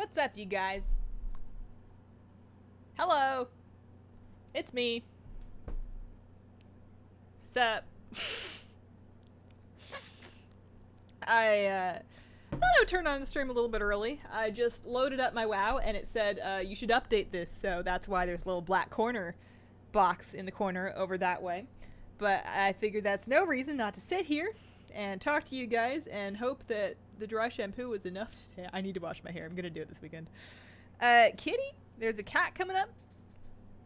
What's up, you guys? Hello. It's me. Sup? I thought I would turn on the stream a little bit early. I just loaded up my WoW and it said you should update this, so that's why there's a little black corner box in the corner over that way. But I figured that's no reason not to sit here and talk to you guys and hope that the dry shampoo was enough today. I need to wash my hair. I'm gonna do it this weekend. Kitty, there's a cat coming up.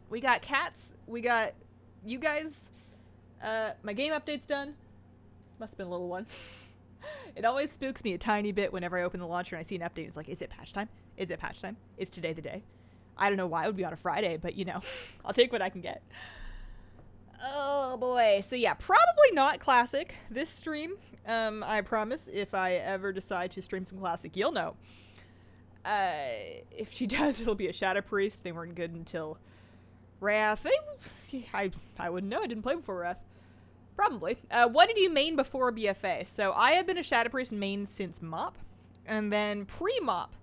We got cats. We got you guys. My game update's done. Must have been a little one. It always spooks me a tiny bit whenever I open the launcher and I see an update. It's like, is it patch time? Is it patch time? Is today the day? I don't know why it would be on a Friday, but you know, I'll take what I can get. Oh boy. So yeah, probably not classic this stream. I promise if I ever decide to stream some classic, you'll know. If she does, it'll be a Shadow Priest. They weren't good until Wrath. I wouldn't know. I didn't play before Wrath. Probably. What did you main before BFA? So I have been a Shadow Priest main since MOP. And then pre-MOP,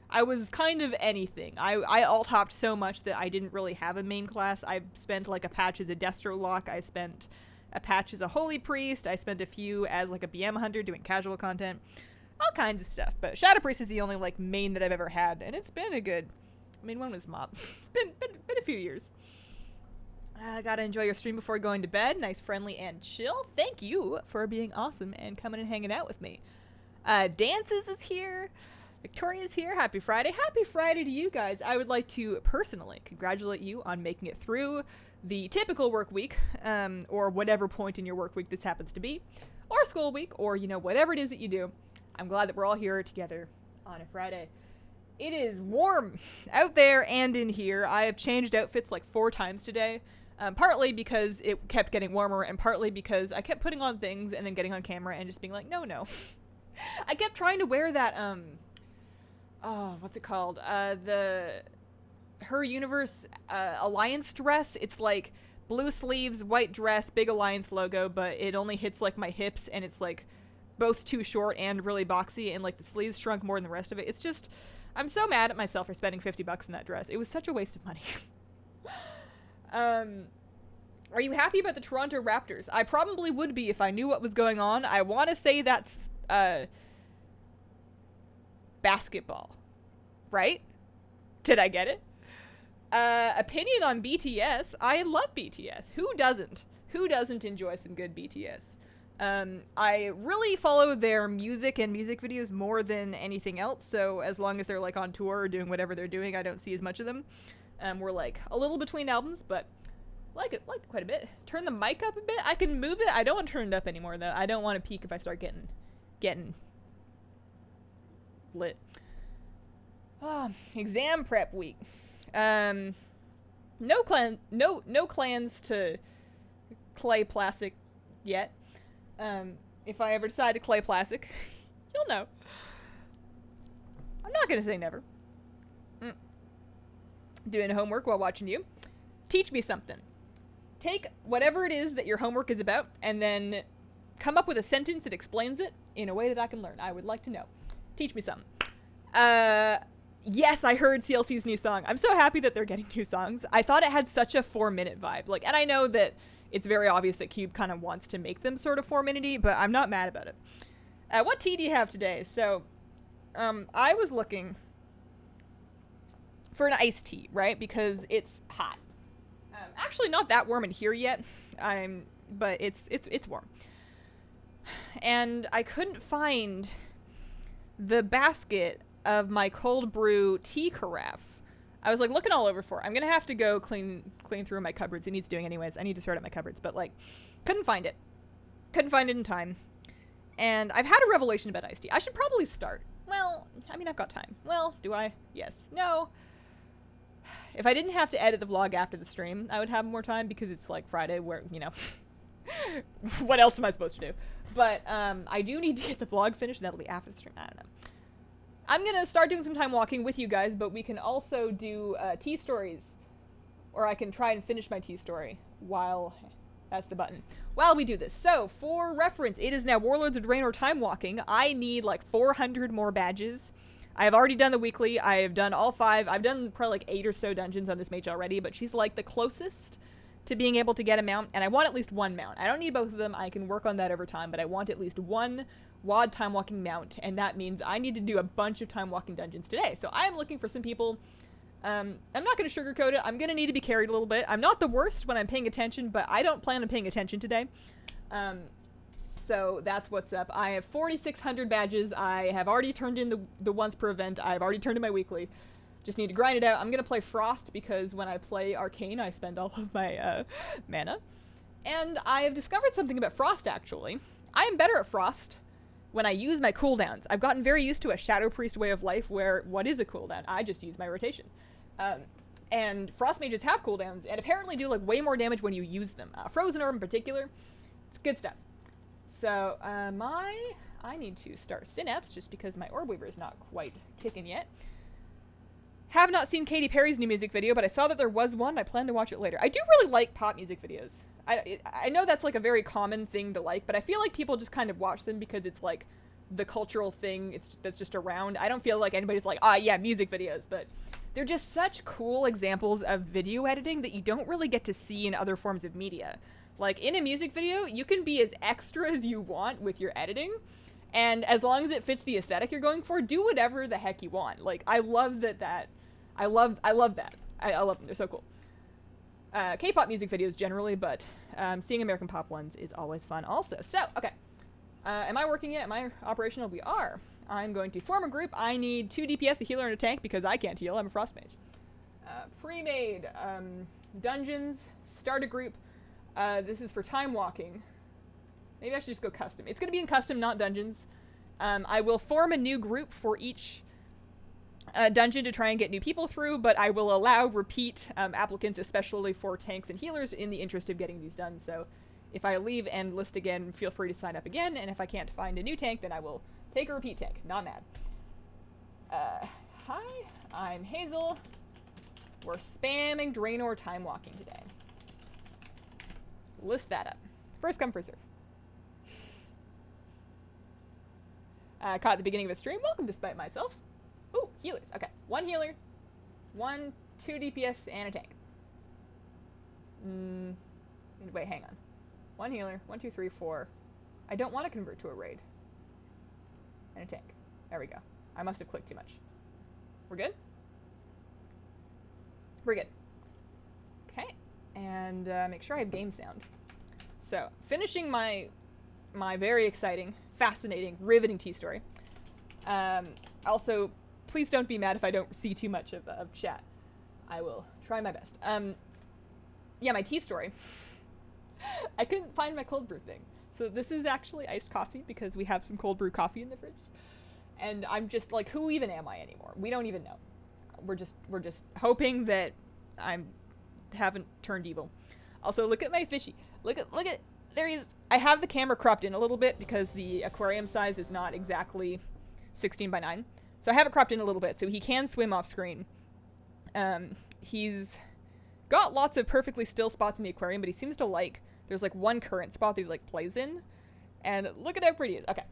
I was kind of anything. I alt-hopped so much that I didn't really have a main class. I spent like a patch as a Destro Lock. I spent a patch as a Holy Priest. I spent a few as like a BM Hunter doing casual content. All kinds of stuff. But Shadow Priest is the only like main that I've ever had. And it's been a good... I mean, when was MOP? It's been a few years. Gotta enjoy your stream before going to bed. Nice, friendly, and chill. Thank you for being awesome and coming and hanging out with me. Dances is here. Victoria's here. Happy Friday. Happy Friday to you guys. I would like to personally congratulate you on making it through the typical work week, or whatever point in your work week this happens to be, or school week, or, you know, whatever it is that you do. I'm glad that we're all here together on a Friday. It is warm out there and in here. I have changed outfits like 4 times today. Partly because it kept getting warmer, and partly because I kept putting on things and then getting on camera and just being like, no. I kept trying to wear that, what's it called? Her Universe, Alliance dress. It's like blue sleeves, white dress, big Alliance logo, but it only hits like my hips, and it's like both too short and really boxy, and like the sleeves shrunk more than the rest of it. It's just, I'm so mad at myself for spending $50 in that dress. It was such a waste of money. Are you happy about the Toronto Raptors? I probably would be if I knew what was going on. I want to say that's, basketball. Right? Did I get it? Opinion on BTS. I love BTS. Who doesn't? Who doesn't enjoy some good BTS? I really follow their music and music videos more than anything else, so as long as they're like on tour or doing whatever they're doing, I don't see as much of them. We're like a little between albums, but like it quite a bit. Turn the mic up a bit. I can move it. I don't want to turn it up anymore though. I don't want to peak if I start getting lit. Exam prep week. No clans to Clay Classic yet. If I ever decide to Clay Classic, you'll know. I'm not gonna say never. Doing homework while watching you. Teach me something. Take whatever it is that your homework is about and then come up with a sentence that explains it in a way that I can learn. I would like to know. Teach me something. Yes, I heard CLC's new song. I'm so happy that they're getting 2 songs. I thought it had such a 4-minute vibe. Like, and I know that it's very obvious that Cube kind of wants to make them sort of 4-minute-y, but I'm not mad about it. What tea do you have today? So, I was looking for an iced tea, right? Because it's hot. Actually, not that warm in here yet. But it's warm. And I couldn't find the basket of my cold brew tea carafe. I was like looking all over for it. I'm gonna have to go clean through my cupboards. It needs doing anyways. I need to sort out my cupboards, but like, couldn't find it. Couldn't find it in time. And I've had a revelation about iced tea. I should probably start. Well, I mean, I've got time. Well, do I? Yes. No. If I didn't have to edit the vlog after the stream, I would have more time because it's like Friday where, you know, what else am I supposed to do? But I do need to get the vlog finished, and that'll be after the stream. I don't know. I'm going to start doing some time walking with you guys, but we can also do tea stories. Or I can try and finish my tea story while... That's the button. While we do this. So, for reference, it is now Warlords of Draenor Timewalking. I need like 400 more badges I have already done the weekly. I have done all 5. I've done probably like 8 or so dungeons on this mage already, but she's like the closest to being able to get a mount, and I want at least 1 mount. I don't need both of them. I can work on that over time, but I want at least 1 WoD time walking mount, and that means I need to do a bunch of time walking dungeons today. So I am looking for some people. I'm not going to sugarcoat it. I'm going to need to be carried a little bit. I'm not the worst when I'm paying attention, but I don't plan on paying attention today. So that's what's up. I have 4,600 badges. I have already turned in the once per event. I've already turned in my weekly. Just need to grind it out. I'm going to play Frost because when I play Arcane, I spend all of my mana. And I have discovered something about Frost, actually. I am better at Frost when I use my cooldowns. I've gotten very used to a Shadow Priest way of life where what is a cooldown? I just use my rotation. And Frost mages have cooldowns and apparently do like way more damage when you use them. Frozen Orb in particular, it's good stuff. So I need to start Synapse just because my Orb Weaver is not quite kicking yet. Have not seen Katy Perry's new music video, but I saw that there was one. I plan to watch it later. I do really like pop music videos. I know that's like a very common thing to like, but I feel like people just kind of watch them because it's like the cultural thing that's just around. I don't feel like anybody's like, yeah, music videos, but they're just such cool examples of video editing that you don't really get to see in other forms of media. Like in a music video, you can be as extra as you want with your editing, and as long as it fits the aesthetic you're going for, do whatever the heck you want. Like I love that. I love that. I love them. They're so cool. K-pop music videos generally, but seeing American pop ones is always fun also. So, okay. Am I working yet? Am I operational? We are. I'm going to form a group. I need 2 DPS, a healer, and a tank because I can't heal. I'm a frost mage. Pre-made dungeons. Start a group. This is for time walking. Maybe I should just go custom. It's going to be in custom, not dungeons. I will form a new group for each dungeon to try and get new people through, but I will allow repeat applicants, especially for tanks and healers, in the interest of getting these done. So if I leave and list again, feel free to sign up again, and if I can't find a new tank, then I will take a repeat tank. Not mad. Hi, I'm Hazel. We're spamming Draenor Timewalking today. List that up. First come, first serve. Caught at the beginning of a stream. Welcome despite myself. Ooh, healers. Okay. 1 healer, 2 DPS, and a tank. Wait, hang on. 1 healer, 1, 2, 3, 4. I don't want to convert to a raid. And a tank. There we go. I must have clicked too much. We're good? We're good. Okay. And make sure I have game sound. So, finishing my very exciting, fascinating, riveting tea story. Also, please don't be mad if I don't see too much of chat. I will try my best. Yeah, my tea story. I couldn't find my cold brew thing. So this is actually iced coffee because we have some cold brew coffee in the fridge. And I'm just like, who even am I anymore? We don't even know. We're just hoping that haven't turned evil. Also, look at my fishy. Look at, there he is. I have the camera cropped in a little bit because the aquarium size is not exactly 16 by 9. So I have it cropped in a little bit so he can swim off screen. He's got lots of perfectly still spots in the aquarium, but he seems to there's like one current spot that he like plays in. And look at how pretty he is. Okay.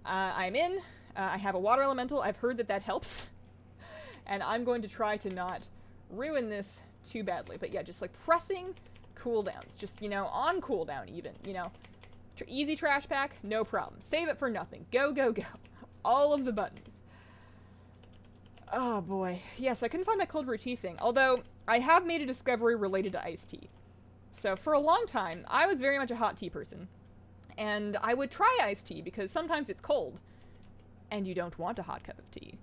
I'm in. I have a water elemental. I've heard that helps. And I'm going to try to not ruin this too badly. But yeah, just like pressing cooldowns. Just, on cooldown even, Easy trash pack, no problem. Save it for nothing. Go, go, go. All of the buttons. Oh boy. Yes, I couldn't find my cold brew tea thing. Although, I have made a discovery related to iced tea. So for a long time, I was very much a hot tea person. And I would try iced tea because sometimes it's cold. And you don't want a hot cup of tea.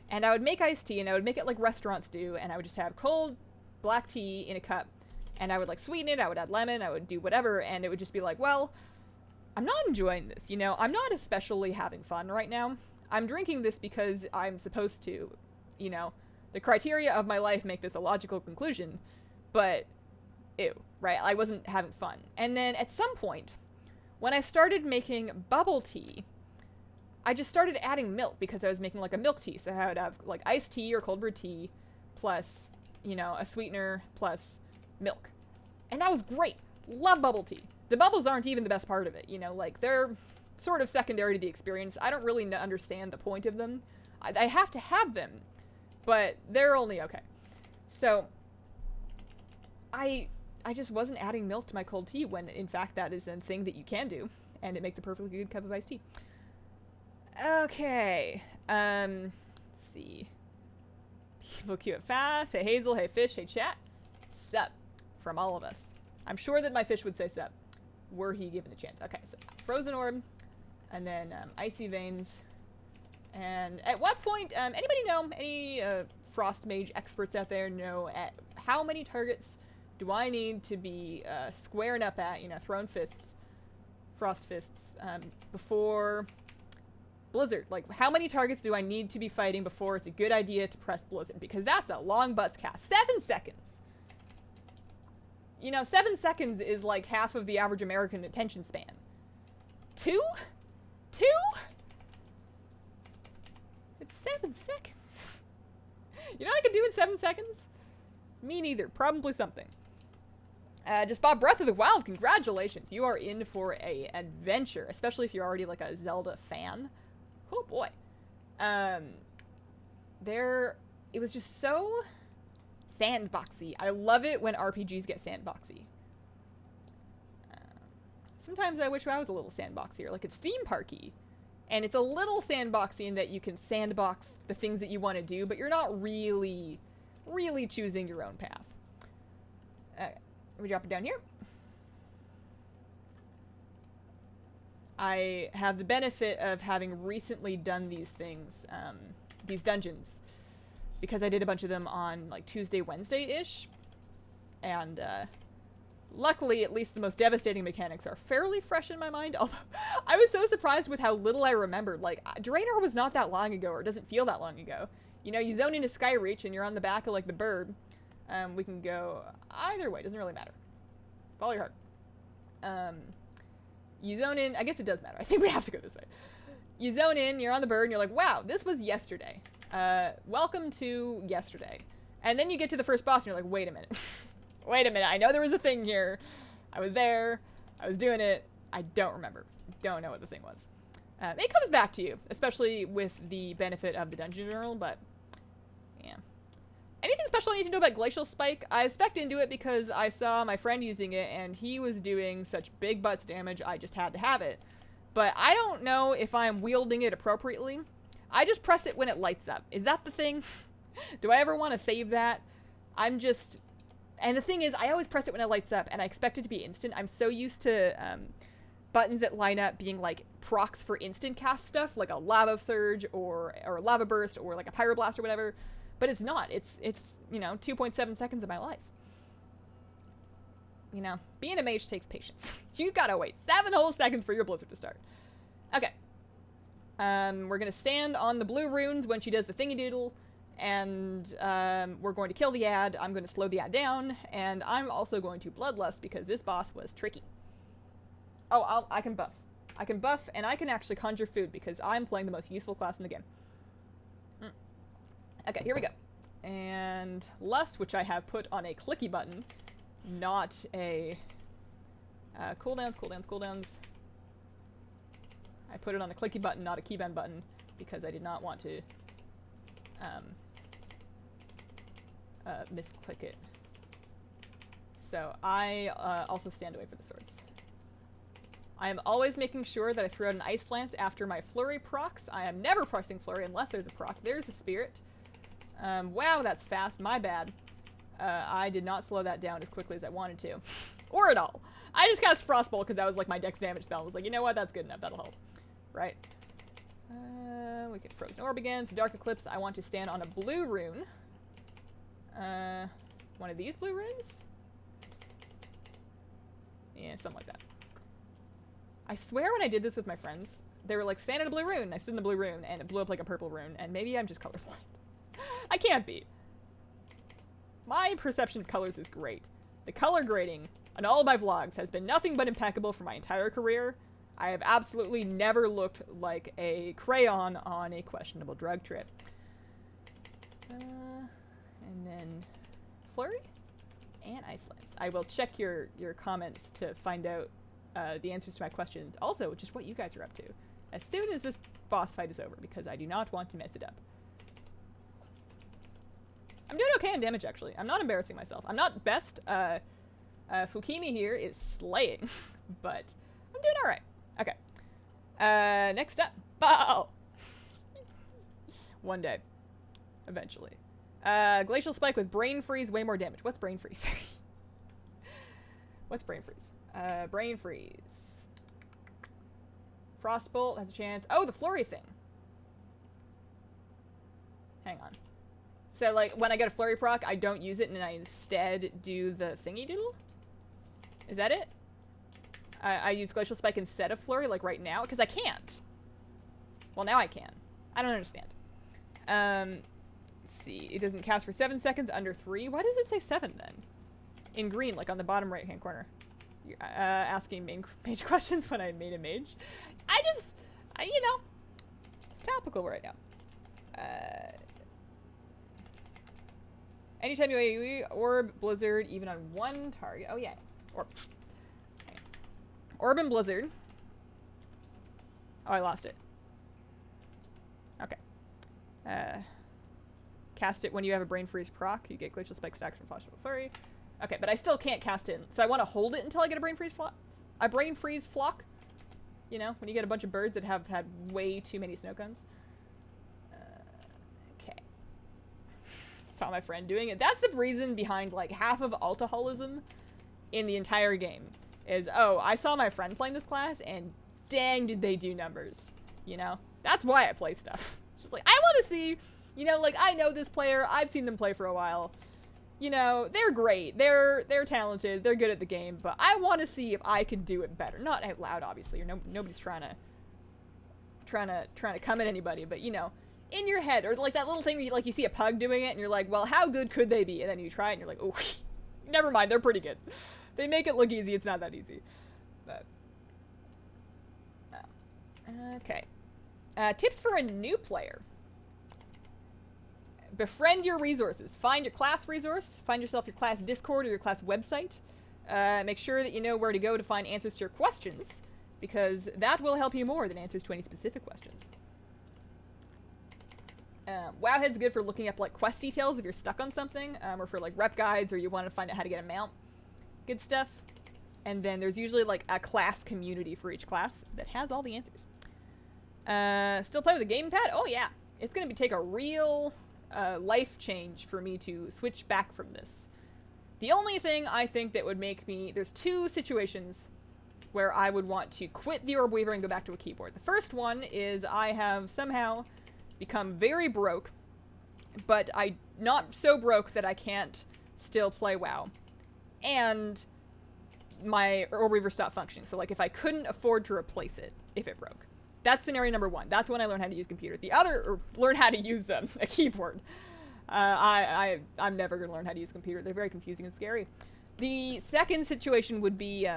And I would make iced tea and I would make it like restaurants do. And I would just have cold black tea in a cup. And I would like sweeten it. I would add lemon. I would do whatever. And it would just be like, well, I'm not enjoying this. I'm not especially having fun right now. I'm drinking this because I'm supposed to. The criteria of my life make this a logical conclusion, but ew, right? I wasn't having fun. And then at some point, when I started making bubble tea, I just started adding milk because I was making like a milk tea. So I would have like iced tea or cold brew tea plus, a sweetener plus milk. And that was great. Love bubble tea. The bubbles aren't even the best part of it, they're sort of secondary to the experience. I don't really understand the point of them. I have to have them, but they're only okay. So I just wasn't adding milk to my cold tea when, in fact, that is a thing that you can do, and it makes a perfectly good cup of iced tea. Okay, let's see. People queue it fast. Hey Hazel, hey Fish, hey chat. Sup, from all of us. I'm sure that my fish would say sup, were he given a chance. Okay, so Frozen Orb, and then Icy Veins. And at what point, anybody know, any Frost Mage experts out there know at how many targets do I need to be squaring up at, throwing fists, Frost Fists, before Blizzard? Like, how many targets do I need to be fighting before it's a good idea to press Blizzard? Because that's a long butts cast. 7 seconds! 7 seconds is like half of the average American attention span. 2? 2? It's 7 seconds. You know what I can do in 7 seconds? Me neither. Probably something. Just bought Breath of the Wild. Congratulations. You are in for a adventure, especially if you're already like a Zelda fan. Oh boy. It was just so sandboxy. I love it when RPGs get sandboxy. Sometimes I wish I was a little sandboxier. Like, it's theme parky. And it's a little sandboxy in that you can sandbox the things that you want to do, but you're not really choosing your own path. Okay, we drop it down here. I have the benefit of having recently done these things, these dungeons, because I did a bunch of them on like Tuesday, Wednesday-ish, and luckily, at least the most devastating mechanics are fairly fresh in my mind, although I was so surprised with how little I remembered. Like, Draenor was not that long ago, or it doesn't feel that long ago. You zone into Skyreach and you're on the back of like the bird. We can go either way, doesn't really matter. Follow your heart. You zone in, I guess it does matter. I think we have to go this way. You zone in, you're on the bird, and you're like, wow, this was yesterday. Welcome to yesterday. And then you get to the first boss and you're like, wait a minute. Wait a minute, I know there was a thing here. I was there. I was doing it. I don't remember. Don't know what the thing was. It comes back to you, especially with the benefit of the dungeon journal, but yeah. Anything special I need to know about Glacial Spike? I spec'd into it because I saw my friend using it, and he was doing such big butts damage, I just had to have it. But I don't know if I'm wielding it appropriately. I just press it when it lights up. Is that the thing? Do I ever want to save that? And the thing is, I always press it when it lights up, and I expect it to be instant. I'm so used to buttons that line up being like procs for instant cast stuff, like a lava surge or a lava burst or like a pyroblast or whatever. But it's not. It's 2.7 seconds of my life. Being a mage takes patience. You gotta wait 7 whole seconds for your blizzard to start. Okay. We're gonna stand on the blue runes when she does the thingy doodle. And we're going to kill the ad. I'm going to slow the ad down, and I'm also going to bloodlust because this boss was tricky. Oh, I can buff. I can buff, and I can actually conjure food because I'm playing the most useful class in the game. Okay, here we go. And lust, which I have put on a clicky button, not a cooldowns. I put it on a clicky button, not a keybind button, because I did not want to misclick it. So I also stand away for the swords. I am always making sure that I throw out an Ice Lance after my Flurry procs. I am never pressing Flurry unless there's a proc. There's a Spirit. Wow, that's fast. My bad. I did not slow that down as quickly as I wanted to. Or at all. I just cast Frostbolt because that was like my dex damage spell. I was like, you know what? That's good enough. That'll help. Right? We get Frozen Orb again. So Dark Eclipse, I want to stand on a blue rune. One of these blue runes? Yeah, something like that. I swear when I did this with my friends, they were like, stand in a blue rune. I stood in the blue rune, and it blew up like a purple rune, and maybe I'm just colorblind. I can't be. My perception of colors is great. The color grading on all of my vlogs has been nothing but impeccable for my entire career. I have absolutely never looked like a crayon on a questionable drug trip. And then Flurry and Ice Lance. I will check your comments to find out the answers to my questions also, which is what you guys are up to, as soon as this boss fight is over, because I do not want to mess it up. I'm doing okay on damage, actually. I'm not embarrassing myself. I'm not best. Fukimi here is slaying, but I'm doing all right. Okay. Next up, bow. One day, eventually. Glacial Spike with Brain Freeze, way more damage. What's Brain Freeze? What's Brain Freeze? Brain Freeze. Frostbolt has a chance. Oh, the Flurry thing. Hang on. So, like, when I get a Flurry proc, I don't use it, and I instead do the thingy doodle? Is that it? I use Glacial Spike instead of Flurry, like, right now? Because I can't. Well, now I can. I don't understand. Let's see. It doesn't cast for 7 seconds, under 3. Why does it say 7, then? In green, like, on the bottom right-hand corner. You're, asking mage questions when I made a mage. You know, it's topical right now. Anytime you AoE, Orb, Blizzard, even on one target. Oh, yeah. Orb. Okay. Orb and Blizzard. Oh, I lost it. Okay. Cast it when you have a Brain Freeze proc. You get Glacial Spike stacks from Flashball Flurry. Okay, but I still can't cast it. So I want to hold it until I get a Brain Freeze flock. You know, when you get a bunch of birds that have had way too many snow cones. Okay. Saw my friend doing it. That's the reason behind, like, half of alcoholism in the entire game. Is, oh, I saw my friend playing this class, and dang did they do numbers. You know? That's why I play stuff. It's just like, I want to see, you know, like, I know this player. I've seen them play for a while. You know, they're great. They're talented. They're good at the game. But I want to see if I can do it better. Not out loud, obviously. Or nobody's trying to come at anybody. But, you know, in your head. Or like that little thing where you, like, you see a pug doing it. And you're like, well, how good could they be? And then you try it and you're like, oh, never mind. They're pretty good. They make it look easy. It's not that easy. But, okay. Tips for a new player. Befriend your resources. Find your class resource. Find yourself your class Discord or your class website. Make sure that you know where to go to find answers to your questions, because that will help you more than answers to any specific questions. Wowhead's good for looking up, like, quest details if you're stuck on something, or for, like, rep guides, or you want to find out how to get a mount. Good stuff. And then there's usually, like, a class community for each class that has all the answers. Still play with a gamepad? Oh, yeah. It's going to take a real life change for me to switch back from this. The only thing I think that would make me... There's two situations where I would want to quit the Orb Weaver and go back to a keyboard. The first one is I have somehow become very broke, but not so broke that I can't still play WoW. And my Orb Weaver stopped functioning. So, like, if I couldn't afford to replace it if it broke. That's scenario number one. That's when I learned how to use computer. The other, or learn how to use a keyboard. I'm never going to learn how to use a computer. They're very confusing and scary. The second situation would be,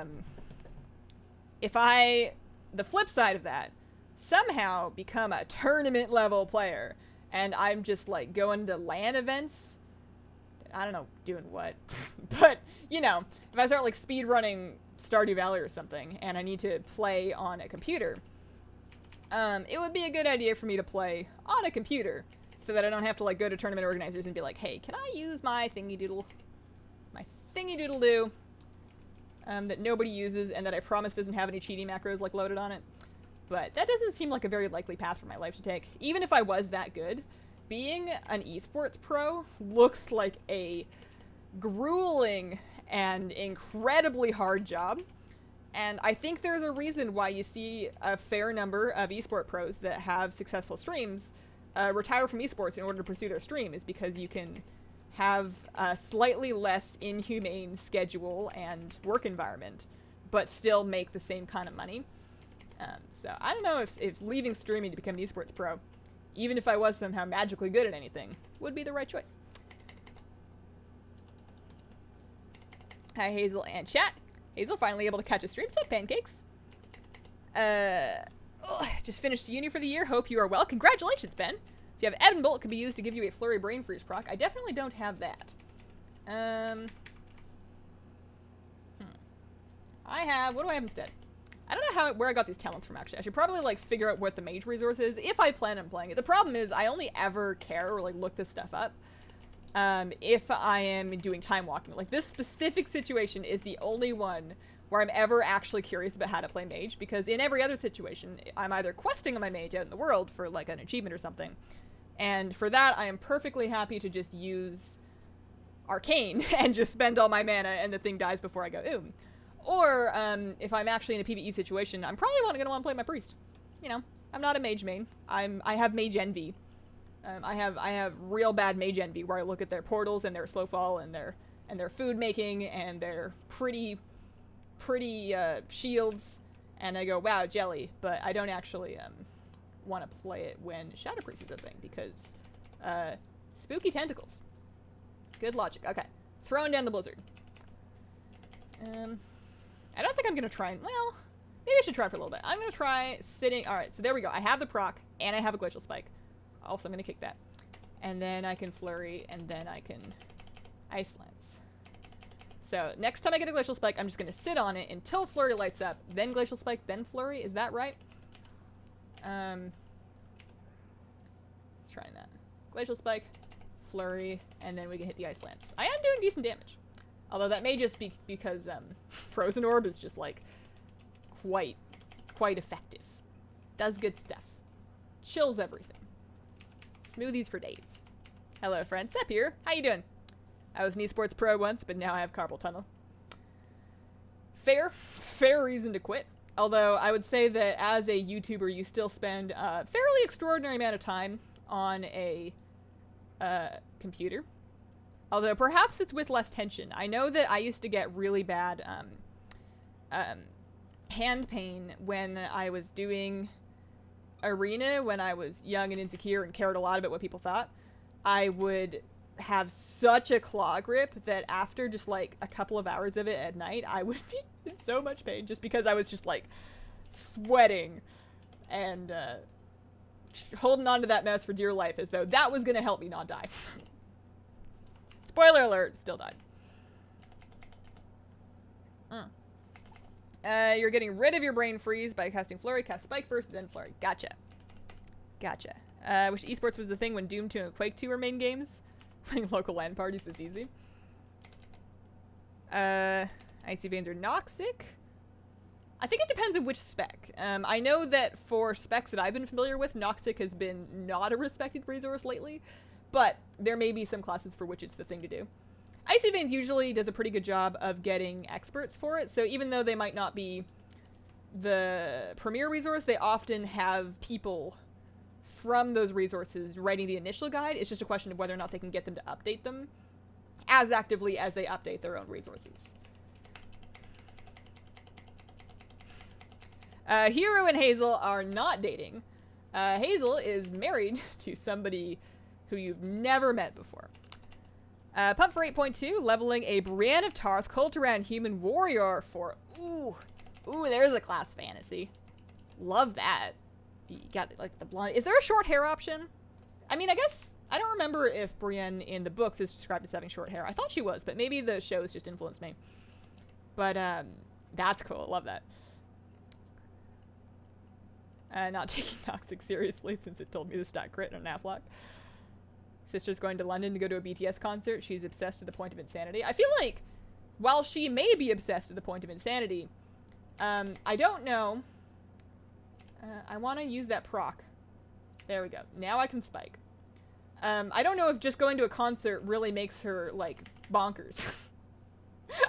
if the flip side of that, somehow become a tournament level player, and I'm just, like, going to LAN events. I don't know doing what. But, you know, if I start, like, speed running Stardew Valley or something, and I need to play on a computer, it would be a good idea for me to play on a computer so that I don't have to, like, go to tournament organizers and be like, hey, can I use my thingy-doodle? My thingy-doodle-doo that nobody uses and that I promise doesn't have any cheating macros, like, loaded on it. But that doesn't seem like a very likely path for my life to take. Even if I was that good, being an esports pro looks like a grueling and incredibly hard job. And I think there's a reason why you see a fair number of esport pros that have successful streams retire from esports in order to pursue their stream, is because you can have a slightly less inhumane schedule and work environment, but still make the same kind of money. So I don't know if leaving streaming to become an esports pro, even if I was somehow magically good at anything, would be the right choice. Hi, Hazel and chat. Hazel finally able to catch a stream. Sup, pancakes? Just finished uni for the year. Hope you are well. Congratulations, Ben. If you have Ebon Bolt, it could be used to give you a Flurry Brain Freeze proc. I definitely don't have that. I have... What do I have instead? I don't know where I got these talents from, actually. I should probably, like, figure out what the mage resource is if I plan on playing it. The problem is I only ever care or, like, look this stuff up if I am doing time walking. Like, this specific situation is the only one where I'm ever actually curious about how to play mage, because in every other situation, I'm either questing on my mage out in the world for, like, an achievement or something, and for that, I am perfectly happy to just use Arcane and just spend all my mana and the thing dies before I go oom. Or, if I'm actually in a PvE situation, I'm probably going to want to play my priest. You know, I'm not a mage main. I have mage envy. I have real bad mage envy where I look at their portals and their slow fall and their food making and their pretty shields, and I go, wow, jelly. But I don't actually want to play it when Shadow Priest is a thing, because spooky tentacles. Good logic. Okay, throwing down the blizzard. I don't think I'm gonna try. Well, maybe I should try for a little bit. I'm gonna try sitting. All right, so there we go. I have the proc and I have a glacial spike. Also, I'm gonna kick that, and then I can flurry, and then I can ice lance. So next time I get a glacial spike, I'm just gonna sit on it until flurry lights up, then glacial spike, then flurry. Is that right? Let's try that. Glacial spike, flurry, and then we can hit the ice lance. I am doing decent damage. Although that may just be because Frozen Orb is just, like, quite effective. Does good stuff. Chills everything. Smoothies for days. Hello, friend. Sep here. How you doing? I was an esports pro once, but now I have carpal tunnel. Fair reason to quit. Although I would say that as a YouTuber, you still spend a fairly extraordinary amount of time on a computer. Although perhaps it's with less tension. I know that I used to get really bad hand pain when I was doing arena, when I was young and insecure and cared a lot about what people thought. I would have such a claw grip that after just like a couple of hours of it at night, I would be in so much pain just because I was just like sweating and holding on to that mouse for dear life as though that was going to help me not die. Spoiler alert, still died. You're getting rid of your brain freeze by casting Flurry. Cast Spike first, then Flurry. Gotcha. Wish Esports was the thing when Doom 2 and Quake 2 were main games. Playing local LAN parties was easy. Icy Veins are Noxic. I think it depends on which spec. I know that for specs that I've been familiar with, Noxic has been not a respected resource lately. But there may be some classes for which it's the thing to do. Icy Veins usually does a pretty good job of getting experts for it, so even though they might not be the premier resource, they often have people from those resources writing the initial guide. It's just a question of whether or not they can get them to update them as actively as they update their own resources. Hero and Hazel are not dating. Hazel is married to somebody who you've never met before. Pump for 8.2, leveling a Brienne of Tarth cult around human warrior for... Ooh, there's a class fantasy. Love that. You got, like, the blonde... Is there a short hair option? I mean, I guess... I don't remember if Brienne in the books is described as having short hair. I thought she was, but maybe the shows just influenced me. But, that's cool. Love that. Not taking Toxic seriously since it told me to stack crit on Naflock. Sister's going to London to go to a BTS concert. She's obsessed to the point of insanity. I feel like, while she may be obsessed to the point of insanity, I don't know. I want to use that proc. There we go. Now I can spike. I don't know if just going to a concert really makes her, like, bonkers.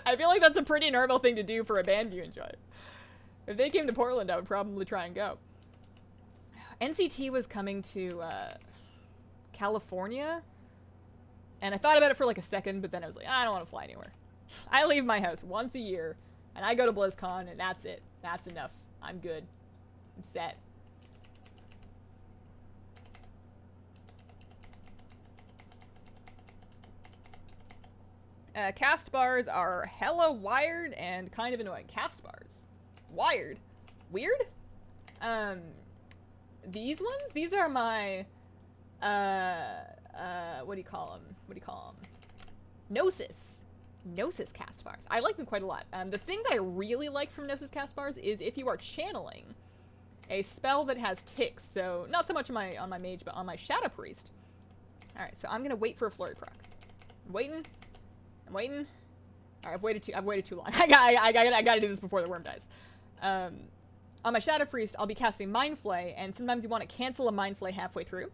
I feel like that's a pretty normal thing to do for a band you enjoy. If they came to Portland, I would probably try and go. NCT was coming to, California, and I thought about it for like a second, but then I was like, I don't want to fly anywhere. I leave my house once a year, and I go to BlizzCon, and that's it. That's enough. I'm good. I'm set. Cast bars are hella wired and kind of annoying. Cast bars. Wired. Weird? These ones? These are my, what do you call them? Gnosis. Gnosis cast bars. I like them quite a lot. The thing that I really like from Gnosis cast bars is if you are channeling a spell that has ticks, so not so much on my mage, but on my Shadow Priest. Alright, so I'm gonna wait for a flurry proc. I'm waiting. Alright, I've waited too long. I gotta do this before the worm dies. On my Shadow Priest, I'll be casting Mind Flay, and sometimes you want to cancel a Mind Flay halfway through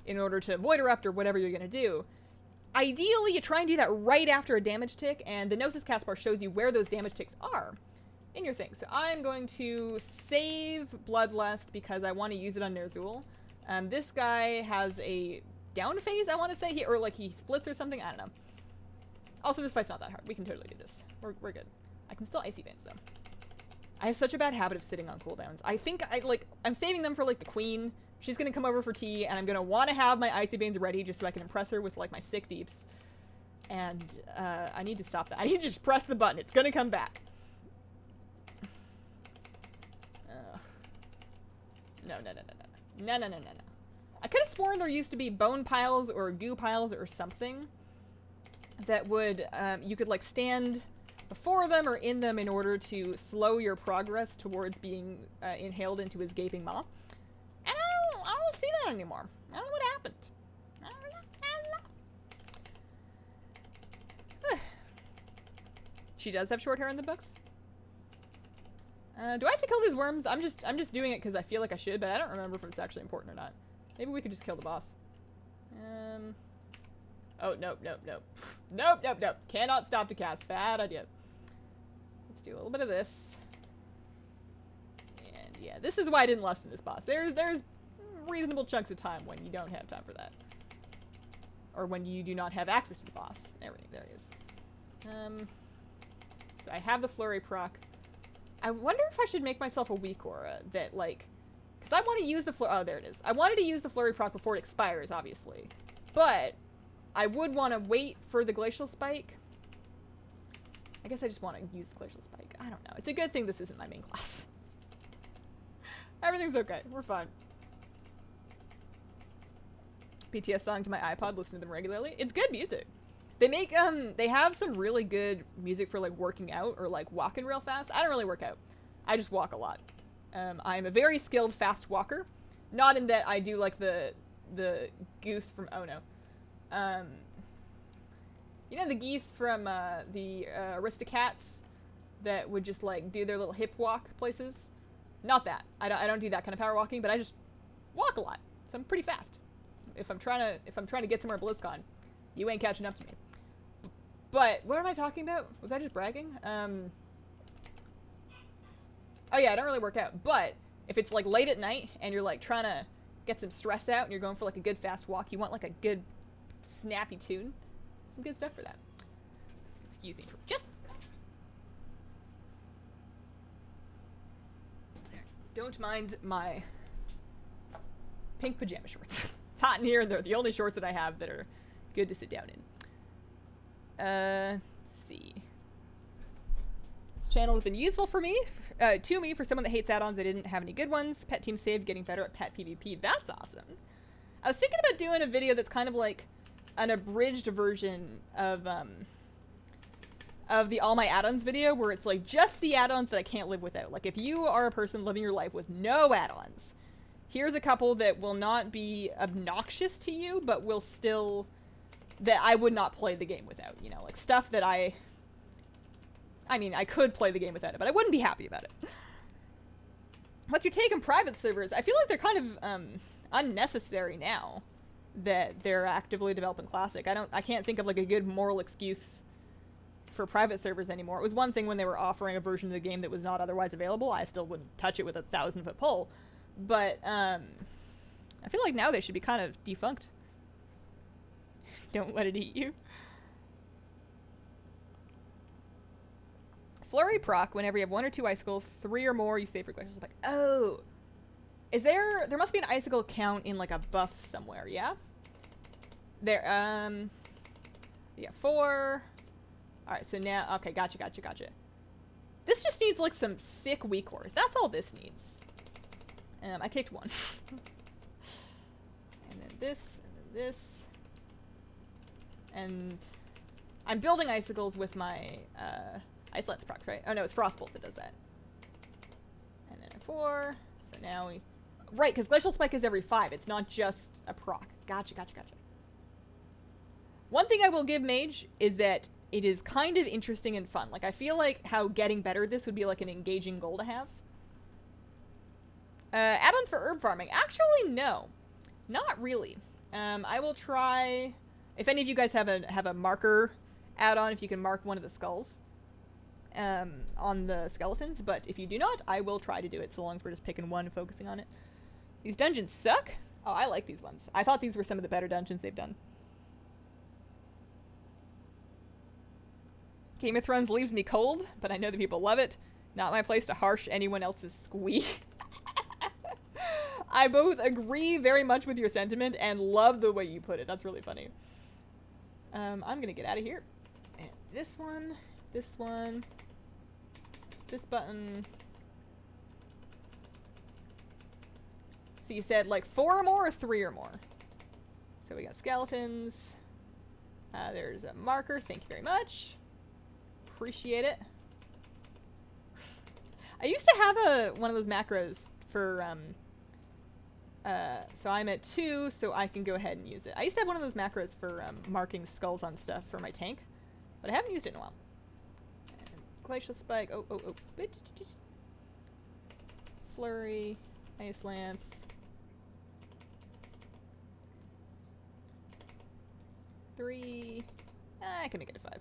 in order to Void Erupt or whatever you're gonna do. Ideally, you try and do that right after a damage tick, and the Gnosis cast bar shows you where those damage ticks are in your thing. So I'm going to save Bloodlust because I want to use it on Ner'zhul. This guy has a down phase, I want to say, or like he splits or something. I don't know. Also, this fight's not that hard. We can totally do this. We're good. I can still Icy Veins though. I have such a bad habit of sitting on cooldowns. I think I'm saving them for like the queen. She's gonna come over for tea, and I'm gonna want to have my Icy Veins ready just so I can impress her with like my sick deeps. And I need to stop that. I need to just press the button. It's gonna come back. No. I could have sworn there used to be bone piles or goo piles or something that would you could like stand before them or in them in order to slow your progress towards being inhaled into his gaping maw. And I don't see that anymore. I don't know what happened. I don't know. She does have short hair in the books. Do I have to kill these worms? I'm just doing it because I feel like I should, but I don't remember if it's actually important or not. Maybe we could just kill the boss. Oh, nope. Nope. Cannot stop to cast. Bad idea. Let's do a little bit of this. And yeah, this is why I didn't lust in this boss. There's reasonable chunks of time when you don't have time for that. Or when you do not have access to the boss. There he is. So I have the flurry proc. I wonder if I should make myself a weak aura that, like... Because I want to use the oh, there it is. I wanted to use the flurry proc before it expires, obviously. But I would want to wait for the glacial spike. I guess I just want to use the glacial spike. I don't know. It's a good thing this isn't my main class. Everything's okay. We're fine. BTS songs on my iPod, listen to them regularly. It's good music. They make, they have some really good music for, like, working out or, like, walking real fast. I don't really work out. I just walk a lot. I'm a very skilled fast walker. Not in that I do, like, the goose from Oh No. You know the geese from, the, Aristocats that would just, like, do their little hip walk places? Not that. I don't do that kind of power walking, but I just walk a lot. So I'm pretty fast. If I'm trying to get somewhere at BlizzCon, you ain't catching up to me. But what am I talking about? Was I just bragging? Oh yeah, I don't really work out. But if it's like late at night and you're like trying to get some stress out and you're going for like a good fast walk, you want like a good snappy tune. Some good stuff for that. Excuse me for just a second. Don't mind my pink pajama shorts. It's hot in here, and they're the only shorts that I have that are good to sit down in. Let's see. This channel has been useful for me, to me, for someone that hates add-ons. I didn't have any good ones. Pet team saved, getting better at pet PvP. That's awesome. I was thinking about doing a video that's kind of like an abridged version of the all my add-ons video, where it's like just the add-ons that I can't live without. Like if you are a person living your life with no add-ons, here's a couple that will not be obnoxious to you, but will still, that I would not play the game without, you know, like stuff that I mean, I could play the game without it, but I wouldn't be happy about it. What's your take on private servers? I feel like they're kind of, unnecessary now that they're actively developing Classic. I can't think of like a good moral excuse for private servers anymore. It was one thing when they were offering a version of the game that was not otherwise available. I still wouldn't touch it with a 1,000-foot pole. But, I feel like now they should be kind of defunct. Don't let it eat you. Flurry proc, whenever you have 1 or 2 icicles, 3 or more, you save for glacial spike. Oh! Is there must be an icicle count in, like, a buff somewhere, yeah? There, yeah, 4. Alright, so now, okay, gotcha. This just needs, like, some sick weak cores. That's all this needs. I kicked 1. And then this, and then this. And I'm building icicles with my Ice Lance procs, right? Oh no, it's Frostbolt that does that. And then a 4. So now we... Right, because Glacial Spike is every 5. It's not just a proc. Gotcha. One thing I will give Mage is that it is kind of interesting and fun. Like, I feel like how getting better at this would be like an engaging goal to have. Add-ons for herb farming. Actually, no. Not really. I will try... If any of you guys have a marker add-on, if you can mark one of the skulls on the skeletons. But if you do not, I will try to do it, so long as we're just picking one and focusing on it. These dungeons suck. Oh, I like these ones. I thought these were some of the better dungeons they've done. Game of Thrones leaves me cold, but I know that people love it. Not my place to harsh anyone else's squeak. I both agree very much with your sentiment and love the way you put it. That's really funny. I'm gonna get out of here. And this one, this button. So you said like 4 or more or 3 or more? So we got skeletons. There's a marker. Thank you very much. Appreciate it. I used to have one of those macros for so I'm at 2, so I can go ahead and use it. I used to have one of those macros for marking skulls on stuff for my tank, but I haven't used it in a while. And Glacial Spike. Oh. Flurry. Ice Lance. 3. I can make it a 5.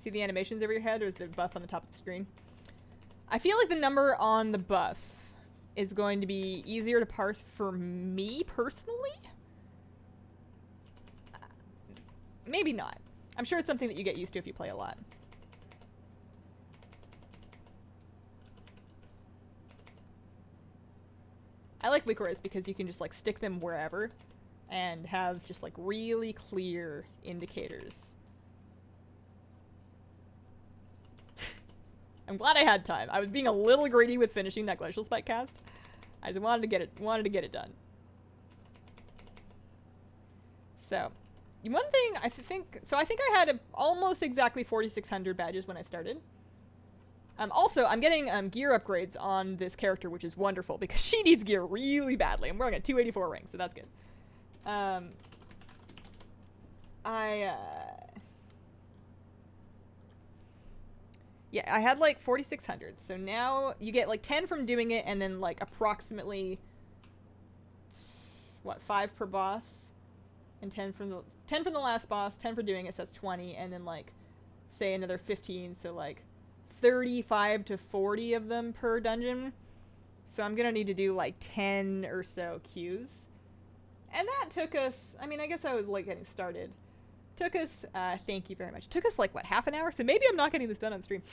See the animations over your head, or is the buff on the top of the screen? I feel like the number on the buff is going to be easier to parse for me personally. Maybe not. I'm sure it's something that you get used to if you play a lot. I like Wikoras because you can just like stick them wherever and have just like really clear indicators. I'm glad I had time. I was being a little greedy with finishing that Glacial Spike cast. I just wanted to get it done. So, one thing I think I had almost exactly 4,600 badges when I started. Also, I'm getting gear upgrades on this character, which is wonderful because she needs gear really badly. I'm wearing a 284 ring, so that's good. Yeah, I had like 4,600. So now you get like 10 from doing it, and then like approximately what, 5 per boss, and 10 from the last boss, 10 for doing it, so that's 20, and then like say another 15, so like 35 to 40 of them per dungeon. So I'm gonna need to do like 10 or so queues, and that took us, I mean, I guess I was like getting started. Took us, thank you very much. Took us like, what, half an hour? So maybe I'm not getting this done on stream.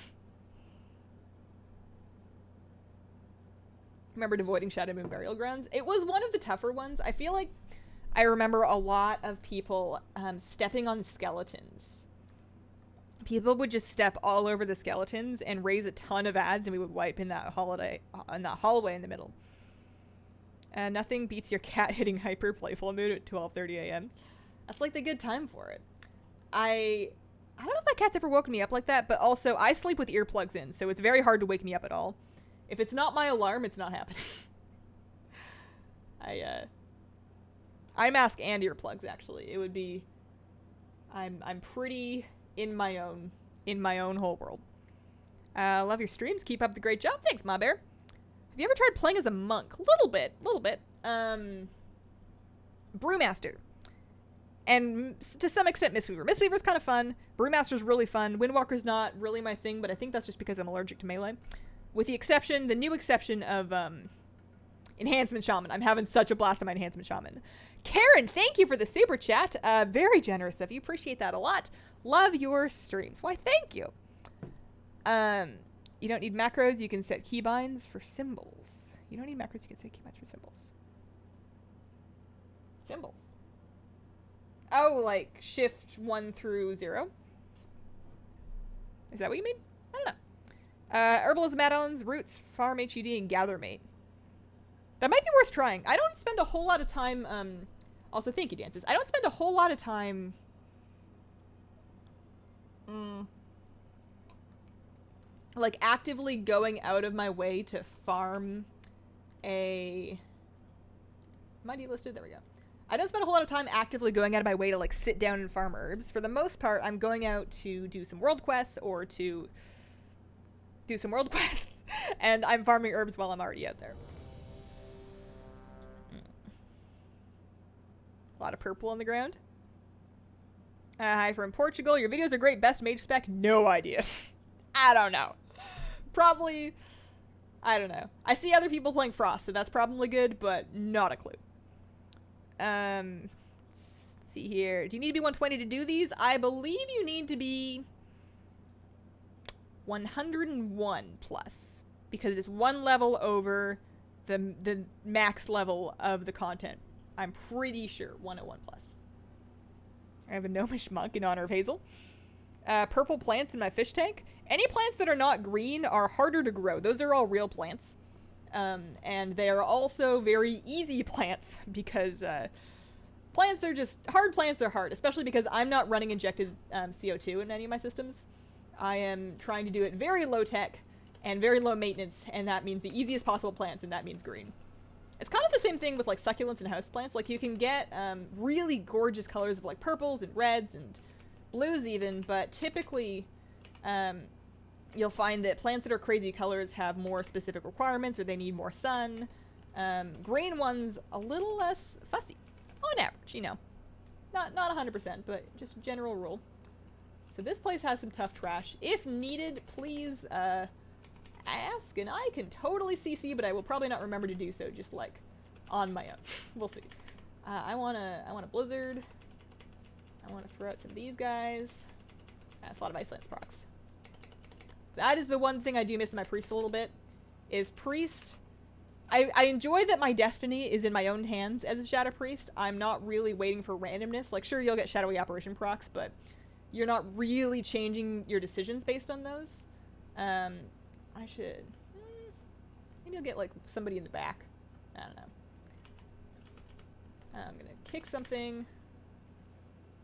Remember avoiding Shadow Moon Burial Grounds? It was one of the tougher ones. I feel like I remember a lot of people stepping on skeletons. People would just step all over the skeletons and raise a ton of ads, and we would wipe in that hallway in the middle. Nothing beats your cat hitting hyper playful mood at 12:30 a.m. That's like the good time for it. I don't know if my cat's ever woken me up like that, but also I sleep with earplugs in, so it's very hard to wake me up at all. If it's not my alarm, it's not happening. I mask and earplugs, actually. It would be, I'm pretty in my own whole world. Love your streams. Keep up the great job. Thanks, Ma Bear. Have you ever tried playing as a monk? Little bit. Brewmaster. And to some extent, Mistweaver. Mistweaver's kind of fun. Brewmaster's really fun. Windwalker's not really my thing, but I think that's just because I'm allergic to melee. With the new exception of Enhancement Shaman. I'm having such a blast on my Enhancement Shaman. Karen, thank you for the super chat. Very generous of you. Appreciate that a lot. Love your streams. Why, thank you. You don't need macros. You can set keybinds for symbols. You don't need macros. You can set keybinds for symbols. Symbols. Oh, like shift 1 through 0? Is that what you mean? I don't know. Herbalism add-ons, roots, farm HUD, and gather mate. That might be worth trying. I don't spend a whole lot of time, also thank you, Dances. I don't spend a whole lot of time, like, actively going out of my way to farm a... Am I delisted? There we go. I don't spend a whole lot of time actively going out of my way to, like, sit down and farm herbs. For the most part, I'm going out to do some world quests or to do some world quests, and I'm farming herbs while I'm already out there. A lot of purple on the ground. Hi from Portugal. Your videos are great. Best mage spec? No idea. I don't know. Probably... I don't know. I see other people playing Frost, so that's probably good, but not a clue. Let's see here. Do you need to be 120 to do these? I believe you need to be 101 plus, because it's one level over the max level of the content. I'm pretty sure 101 plus. I have a gnomish monk in honor of Hazel. Purple plants in my fish tank. Any plants that are not green are harder to grow. Those are all real plants. And they are also very easy plants because plants are just... Hard plants are hard, especially because I'm not running injected CO2 in any of my systems. I am trying to do it very low tech and very low maintenance, and that means the easiest possible plants, and that means green. It's kind of the same thing with like succulents and houseplants. Like you can get really gorgeous colors of like purples and reds and blues even, but typically you'll find that plants that are crazy colors have more specific requirements or they need more sun. Green ones a little less fussy on average, you know. Not 100%, but just a general rule. So this place has some tough trash. If needed, please ask, and I can totally CC, but I will probably not remember to do so, just like on my own. We'll see. I want a blizzard. I want to throw out some of these guys. That's a lot of Iceland's procs. That is the one thing I do miss in my priest a little bit, is priest. I enjoy that my destiny is in my own hands as a shadow priest. I'm not really waiting for randomness. Like, sure, you'll get shadowy operation procs, but you're not really changing your decisions based on those. I should... maybe I'll get, like, somebody in the back. I don't know. I'm gonna kick something.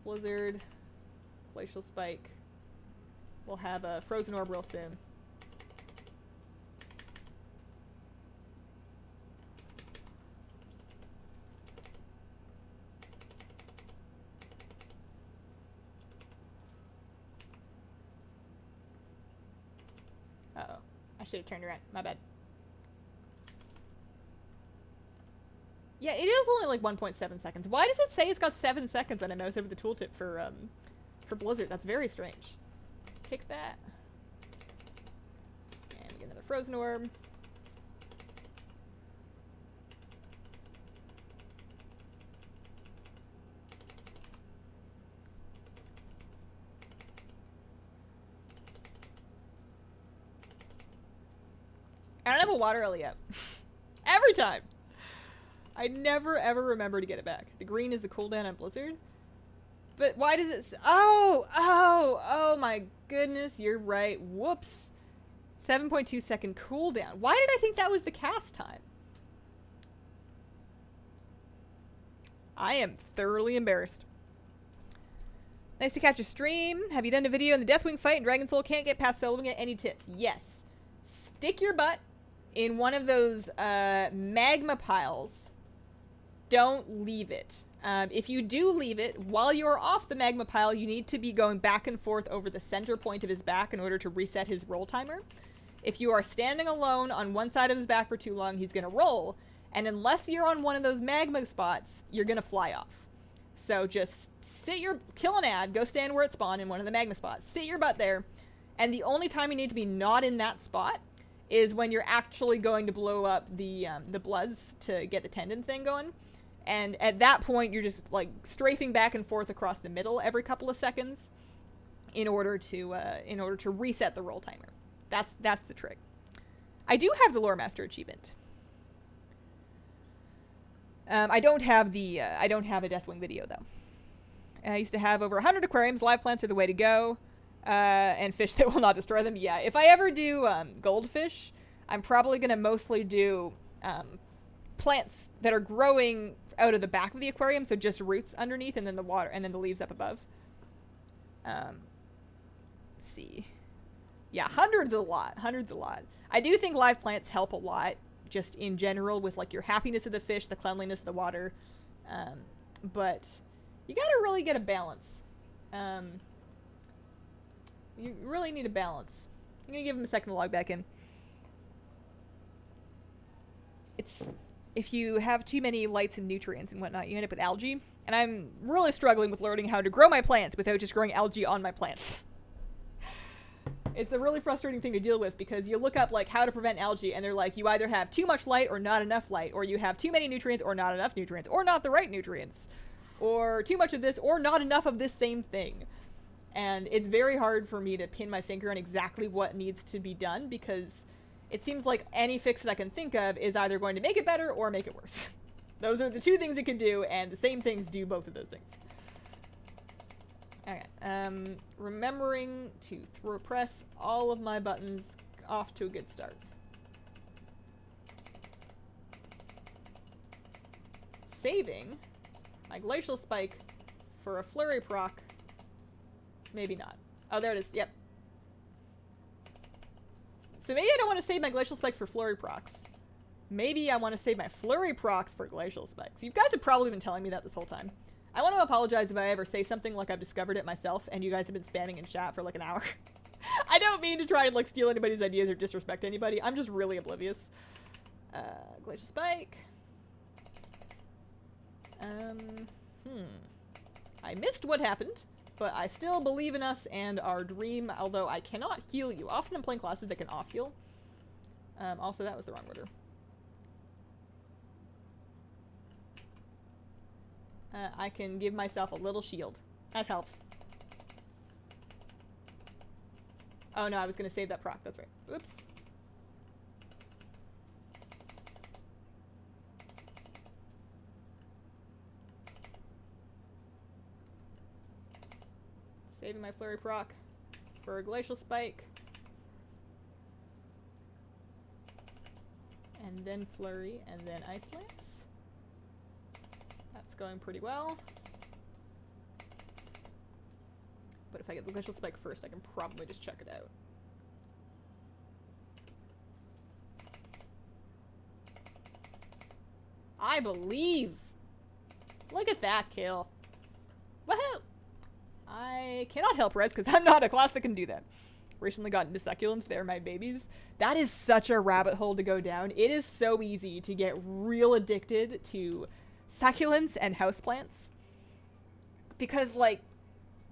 Blizzard. Glacial Spike. We'll have a Frozen Orb real soon. Uh-oh. I should have turned around. My bad. Yeah, it is only like 1.7 seconds. Why does it say it's got 7 seconds when I mouse over the tooltip for Blizzard? That's very strange. Kick that. And we get another Frozen Orb. I don't have a water lily up. Every time! I never ever remember to get it back. The green is the cooldown on Blizzard. But why does it... Oh my goodness, you're right. Whoops. 7.2 second cooldown. Why did I think that was the cast time? I am thoroughly embarrassed. Nice to catch a stream. Have you done a video on the Deathwing fight and Dragon Soul can't get past soloing it? Any tips? Yes. Stick your butt in one of those magma piles. Don't leave it. If you do leave it, while you're off the magma pile, you need to be going back and forth over the center point of his back in order to reset his roll timer. If you are standing alone on one side of his back for too long, he's going to roll. And unless you're on one of those magma spots, you're going to fly off. So just kill an ad, go stand where it spawned in one of the magma spots. Sit your butt there. And the only time you need to be not in that spot is when you're actually going to blow up the bloods to get the tendon thing going. And at that point, you're just like strafing back and forth across the middle every couple of seconds in order to reset the roll timer. That's the trick. I do have the Lore Master achievement. I don't have a Deathwing video though. I used to have over 100 aquariums. Live plants are the way to go, and fish that will not destroy them. Yeah, if I ever do goldfish, I'm probably gonna mostly do plants that are growing out of the back of the aquarium, so just roots underneath and then the water and then the leaves up above. Let's see. Yeah, hundreds a lot. I do think live plants help a lot, just in general, with like your happiness of the fish, the cleanliness of the water. But you gotta really get a balance. You really need a balance. I'm gonna give him a second to log back in. If you have too many lights and nutrients and whatnot, you end up with algae. And I'm really struggling with learning how to grow my plants without just growing algae on my plants. It's a really frustrating thing to deal with, because you look up like how to prevent algae and they're like, you either have too much light or not enough light, or you have too many nutrients or not enough nutrients, or not the right nutrients, or too much of this or not enough of this same thing. And it's very hard for me to pin my finger on exactly what needs to be done, because it seems like any fix that I can think of is either going to make it better or make it worse. Those are the two things it can do, and the same things do both of those things. Okay, remembering to press all of my buttons off to a good start. Saving my Glacial Spike for a Flurry proc. Maybe not. Oh, there it is. Yep. So maybe I don't want to save my Glacial Spikes for Flurry procs. Maybe I want to save my Flurry procs for Glacial Spikes. You guys have probably been telling me that this whole time. I want to apologize if I ever say something like I've discovered it myself and you guys have been spamming in chat for like an hour. I don't mean to try and like steal anybody's ideas or disrespect anybody. I'm just really oblivious. Glacial Spike. I missed what happened, but I still believe in us and our dream, although I cannot heal you. Often I'm playing classes that can off heal. Also, that was the wrong order. I can give myself a little shield. That helps. Oh no, I was going to save that proc. That's right. Oops. Saving my Flurry proc for a Glacial Spike. And then Flurry, and then Ice Lance. That's going pretty well. But if I get the Glacial Spike first, I can probably just check it out. I believe! Look at that kill. Woohoo! I cannot help Res because I'm not a class that can do that. Recently got into succulents. They're my babies. That is such a rabbit hole to go down. It is so easy to get real addicted to succulents and houseplants. Because, like,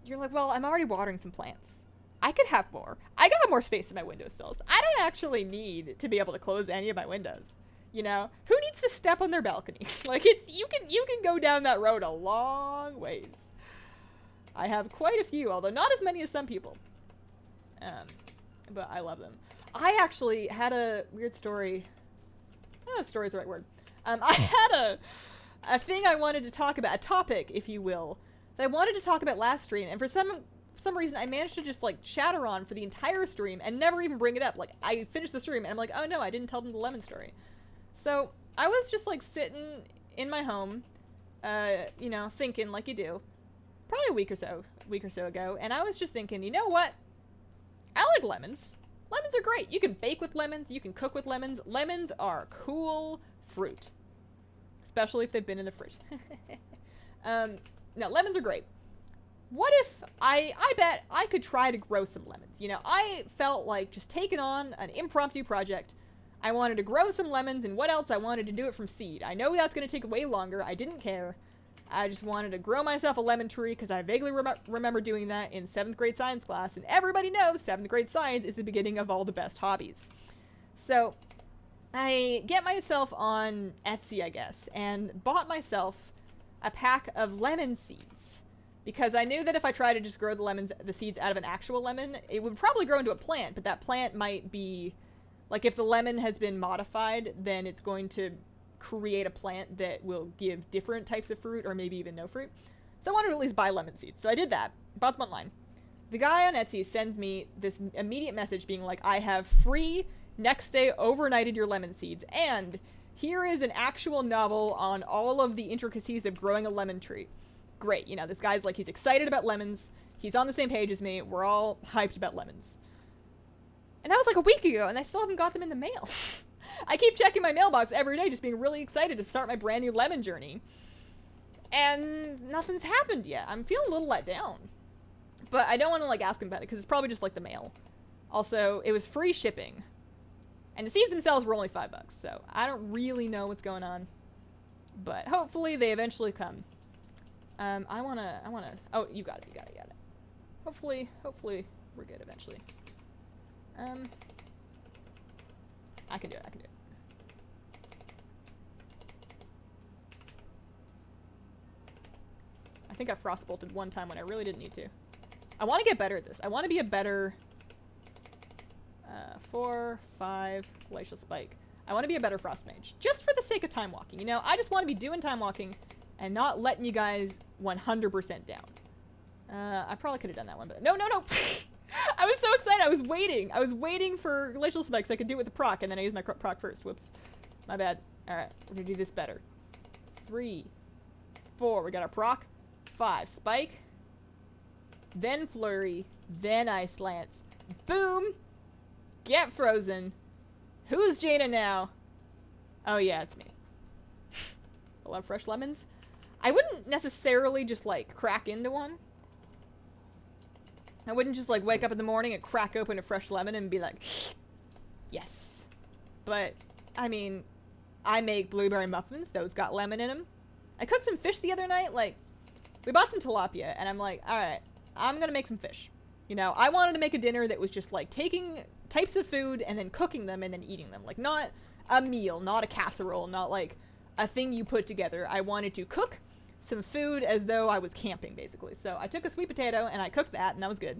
you're like, well, I'm already watering some plants. I could have more. I got more space in my windowsills. I don't actually need to be able to close any of my windows. You know? Who needs to step on their balcony? Like, you can go down that road a long ways. I have quite a few, although not as many as some people. But I love them. I actually had a weird story. Story's the right word. I had a thing I wanted to talk about, a topic, if you will, that I wanted to talk about last stream, and for some reason I managed to just like chatter on for the entire stream and never even bring it up. Like, I finished the stream and I'm like, oh no, I didn't tell them the lemon story. So I was just like sitting in my home, you know, thinking like you do, probably a week or so ago, and I was just thinking, you know what? I like lemons. Lemons are great. You can bake with lemons. You can cook with lemons. Lemons are cool fruit. Especially if they've been in the fridge. No, lemons are great. What if I bet I could try to grow some lemons. You know, I felt like just taking on an impromptu project. I wanted to grow some lemons, and what else? I wanted to do it from seed. I know that's going to take way longer. I didn't care. I just wanted to grow myself a lemon tree because I vaguely remember doing that in 7th grade science class, and everybody knows 7th grade science is the beginning of all the best hobbies. So I get myself on Etsy, I guess, and bought myself a pack of lemon seeds because I knew that if I tried to just grow the seeds out of an actual lemon, it would probably grow into a plant, but that plant might be, like, if the lemon has been modified, then it's going to create a plant that will give different types of fruit or maybe even no fruit. So I wanted to at least buy lemon seeds. So I did that. Bought them online. The guy on Etsy sends me this immediate message being like, I have free next day overnighted your lemon seeds, and Here is an actual novel on all of the intricacies of growing a lemon tree. Great, you know, this guy's like, he's excited about lemons. He's on the same page as me. We're all hyped about lemons. And that was like a week ago, and I still haven't got them in the mail. I keep checking my mailbox every day, just being really excited to start my brand new lemon journey. And nothing's happened yet. I'm feeling a little let down. But I don't want to, like, ask him about it, because it's probably just, like, the mail. Also, it was free shipping. And the seeds themselves were only $5, so I don't really know what's going on. But hopefully they eventually come. I wanna, oh, you got it. Hopefully we're good eventually. I can do it. I think I frost bolted one time when I really didn't need to. I want to get better at this. I want to be a better 4, 5 glacial spike. I want to be a better frost mage, just for the sake of time walking. You know, I just want to be doing time walking and not letting you guys 100% down. I probably could have done that one, but no. I was so excited. I was waiting for glacial spikes. I could do it with the proc, and then I used my proc first. Whoops, my bad. All right, we're gonna do this better. 3, 4. We got our proc. 5 spike. Then flurry. Then ice lance. Boom. Get frozen. Who's Jaina now? Oh yeah, it's me. I love fresh lemons. I wouldn't necessarily just like crack into one. I wouldn't just like wake up in the morning and crack open a fresh lemon and be like, yes. But, I mean, I make blueberry muffins. Those got lemon in them. I cooked some fish the other night. Like, we bought some tilapia and I'm like, all right, I'm going to make some fish. You know, I wanted to make a dinner that was just like taking types of food and then cooking them and then eating them. Like, not a meal, not a casserole, not like a thing you put together. I wanted to cook some food as though I was camping, basically. So I took a sweet potato and I cooked that, and that was good.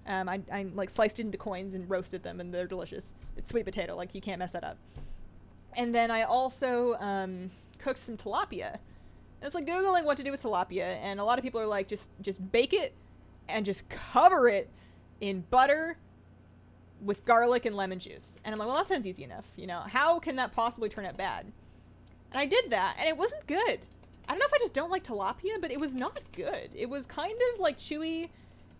I like sliced it into coins and roasted them, and they're delicious. It's sweet potato, like you can't mess that up. And then I also cooked some tilapia. And it's like Googling what to do with tilapia, and a lot of people are like, just bake it and just cover it in butter with garlic and lemon juice. And I'm like, well, that sounds easy enough. You know, how can that possibly turn out bad? And I did that, and it wasn't good. I don't know if I just don't like tilapia, but it was not good. It was kind of like chewy,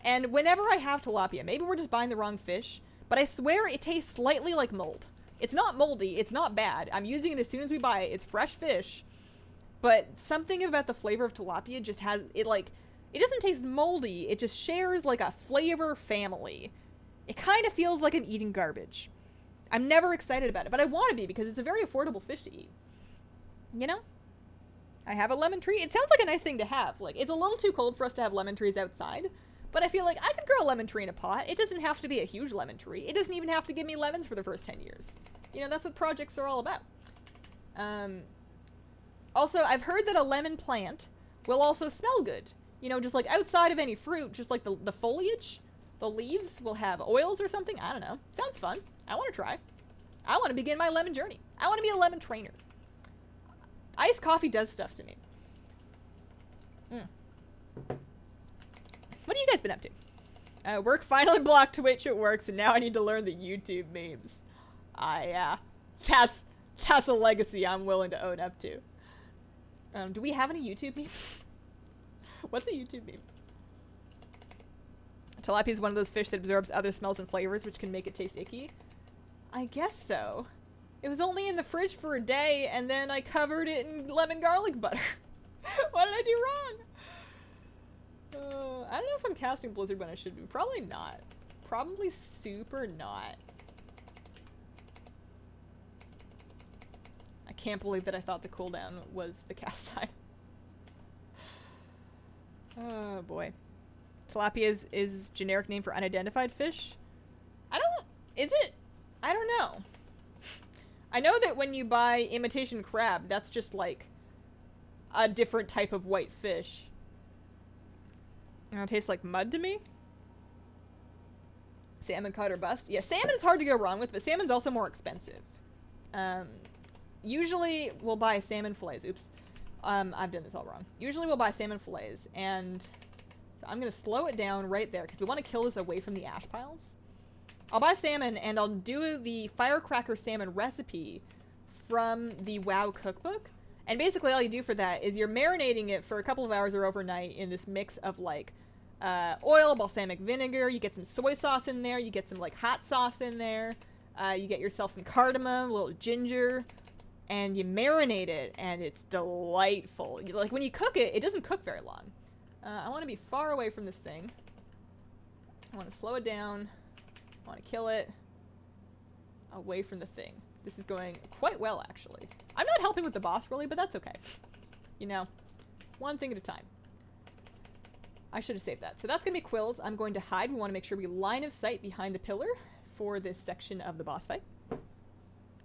and whenever I have tilapia, maybe we're just buying the wrong fish, but I swear it tastes slightly like mold. It's not moldy, it's not bad. I'm using it as soon as we buy it. It's fresh fish, but something about the flavor of tilapia just has, it doesn't taste moldy, it just shares like a flavor family. It kind of feels like I'm eating garbage. I'm never excited about it, but I want to be because it's a very affordable fish to eat. You know? I have a lemon tree. It sounds like a nice thing to have. Like, it's a little too cold for us to have lemon trees outside, but I feel like I could grow a lemon tree in a pot. It doesn't have to be a huge lemon tree. It doesn't even have to give me lemons for the first 10 years. You know, that's what projects are all about. Also, I've heard that a lemon plant will also smell good. You know, just like outside of any fruit, just like the foliage, the leaves will have oils or something. I don't know. Sounds fun. I want to try. I want to begin my lemon journey. I want to be a lemon trainer. Iced coffee does stuff to me. What have you guys been up to? Work finally blocked Twitch at work, so now I need to learn the YouTube memes. Yeah. That's a legacy I'm willing to own up to. Do we have any YouTube memes? What's a YouTube meme? Tilapia is one of those fish that absorbs other smells and flavors, which can make it taste icky. I guess so. It was only in the fridge for a day, and then I covered it in lemon garlic butter. What did I do wrong? I don't know if I'm casting Blizzard when I should be. Probably not. Probably super not. I can't believe that I thought the cooldown was the cast time. Oh boy. Tilapia is generic name for unidentified fish? Is it? I don't know. I know that when you buy imitation crab, that's just like a different type of white fish. It tastes like mud to me. Salmon cod or bust. Yeah, salmon is hard to go wrong with, but salmon's also more expensive. Usually we'll buy salmon fillets. Oops. I've done this all wrong. Usually we'll buy salmon fillets, and so I'm going to slow it down right there because we want to kill this away from the ash piles. I'll buy salmon, and I'll do the firecracker salmon recipe from the WoW cookbook. And basically all you do for that is you're marinating it for a couple of hours or overnight in this mix of like oil, balsamic vinegar, you get some soy sauce in there, you get some like hot sauce in there, you get yourself some cardamom, a little ginger, and you marinate it, and it's delightful. Like when you cook it, it doesn't cook very long. I want to be far away from this thing. I want to slow it down. I want to kill it. Away from the thing. This is going quite well, actually. I'm not helping with the boss, really, but that's okay. You know, one thing at a time. I should have saved that. So that's going to be Quills. I'm going to hide. We want to make sure we line of sight behind the pillar for this section of the boss fight.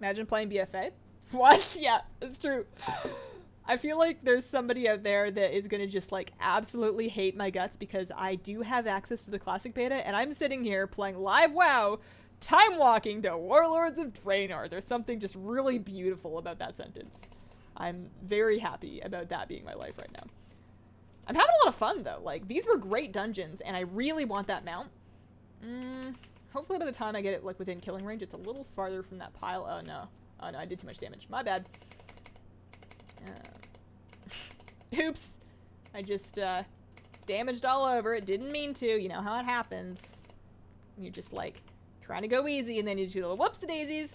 Imagine playing BFA. What? Yeah, it's true. I feel like there's somebody out there that is going to just, like, absolutely hate my guts because I do have access to the classic beta, and I'm sitting here playing live WoW, Timewalking to Warlords of Draenor. There's something just really beautiful about that sentence. I'm very happy about that being my life right now. I'm having a lot of fun, though. Like, these were great dungeons, and I really want that mount. Hopefully by the time I get it, like, within killing range, it's a little farther from that pile. Oh, no. Oh, no, I did too much damage. My bad. Oops. I just, damaged all over it. Didn't mean to. You know how it happens. You're just, like, trying to go easy, and then you do a little whoops-a-daisies.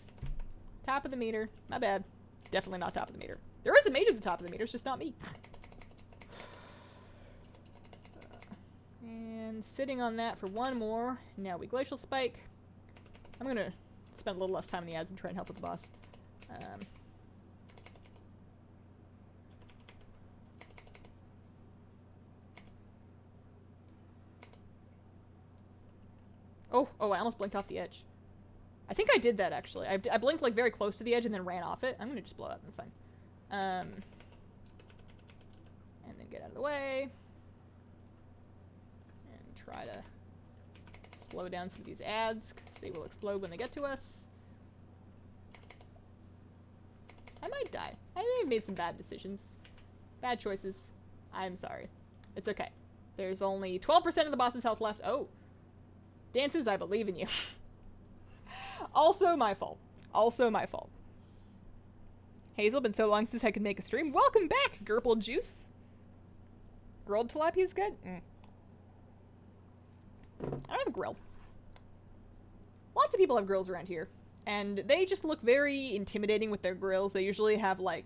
Top of the meter. My bad. Definitely not top of the meter. There is a mage at the top of the meter. It's just not me. And sitting on that for one more. Now we Glacial Spike. I'm going to spend a little less time in the ads and try and help with the boss. Oh, I almost blinked off the edge. I think I did that, actually. I blinked, like, very close to the edge and then ran off it. I'm going to just blow up. That's fine. And then get out of the way. And try to slow down some of these ads, because they will explode when they get to us. I might die. I may have made some bad decisions. Bad choices. I'm sorry. It's okay. There's only 12% of the boss's health left. Oh. Dances, I believe in you. Also my fault. Also my fault. Hazel, been so long since I could make a stream. Welcome back, Gurple Juice. Grilled tilapia is good? I don't have a grill. Lots of people have grills around here. And they just look very intimidating with their grills. They usually have, like,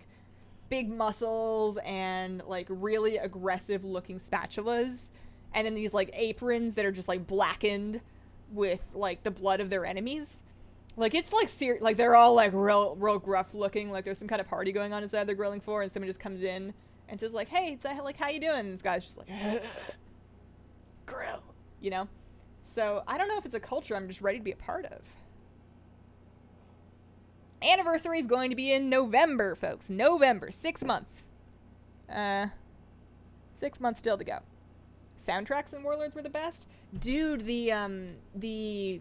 big muscles and, like, really aggressive looking spatulas. And then these, like, aprons that are just, like, blackened with, like, the blood of their enemies. Like, it's, like, like, they're all, like, real gruff looking. Like, there's some kind of party going on inside they're grilling for, and someone just comes in and says, like, hey, it's, like, how you doing? And this guy's just like, grill. You know? So, I don't know if it's a culture I'm just ready to be a part of. Anniversary is going to be in November, folks. November. 6 months. 6 months still to go. Soundtracks in Warlords were the best. Dude, the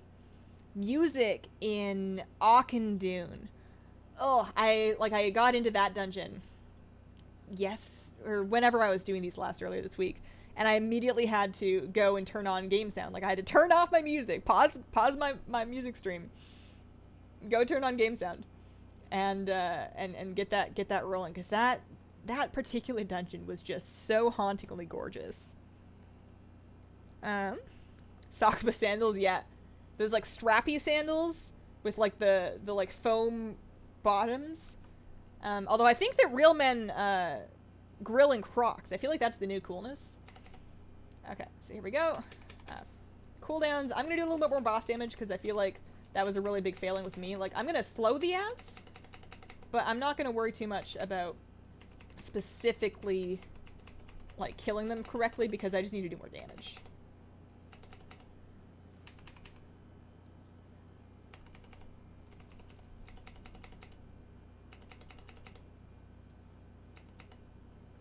music in Auchindoun. Oh, I got into that dungeon. Yes, or whenever I was doing these earlier this week. And I immediately had to go and turn on game sound. Like, I had to turn off my music, pause my music stream, go turn on game sound, and get that rolling, because that particular dungeon was just so hauntingly gorgeous. Socks with sandals, yeah. Those, like, strappy sandals with, like, the like, foam bottoms. Although I think that real men grill in Crocs. I feel like that's the new coolness. Okay, so here we go. Cooldowns. I'm going to do a little bit more boss damage because I feel like that was a really big failing with me. Like, I'm going to slow the ads, but I'm not going to worry too much about specifically, like, killing them correctly because I just need to do more damage.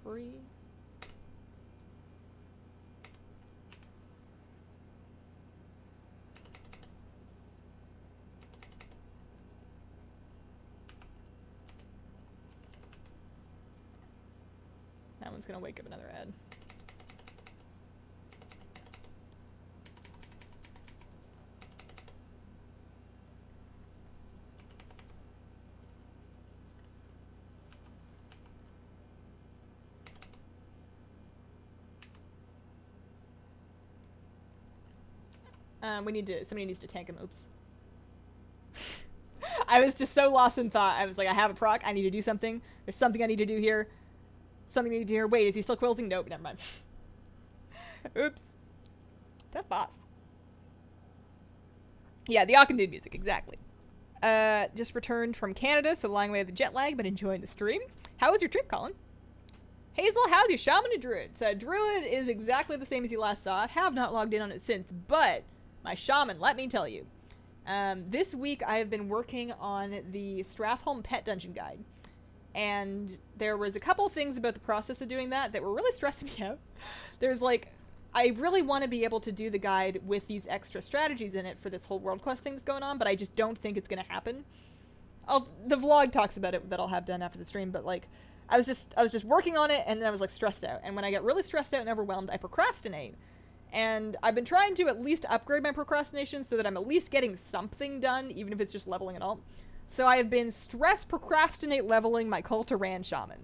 Free. That one's gonna wake up another ad. Somebody needs to tank him. Oops. I was just so lost in thought. I was like, I have a proc. I need to do something. There's something I need to do here. Something I need to do here. Wait, is he still quilting? Nope, never mind. Oops. Tough boss. Yeah, the Auchindoon music, exactly. Just returned from Canada, so lying away with the jet lag, but enjoying the stream. How was your trip, Colin? Hazel, how's your shaman and druid? So druid is exactly the same as you last saw it. Have not logged in on it since, but my shaman, let me tell you. This week I have been working on the Strathholm Pet Dungeon Guide. And there was a couple things about the process of doing that were really stressing me out. There's like, I really want to be able to do the guide with these extra strategies in it for this whole world quest thing that's going on, but I just don't think it's going to happen. The vlog talks about it that I'll have done after the stream, but like, I was just working on it, and then I was like stressed out. And when I get really stressed out and overwhelmed, I procrastinate. And I've been trying to at least upgrade my procrastination so that I'm at least getting something done, even if it's just leveling at all. So I have been stress procrastinate leveling my Cultiran Shaman.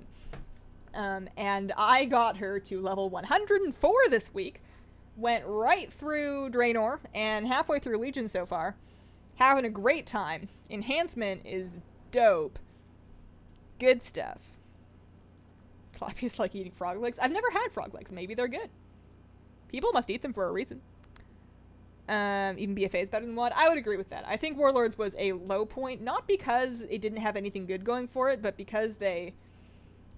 And I got her to level 104 this week. Went right through Draenor and halfway through Legion so far. Having a great time. Enhancement is dope. Good stuff. Clappy's like eating frog legs. I've never had frog legs. Maybe they're good. People must eat them for a reason. Even BFA is better than WoD. I would agree with that. I think Warlords was a low point, not because it didn't have anything good going for it, but because they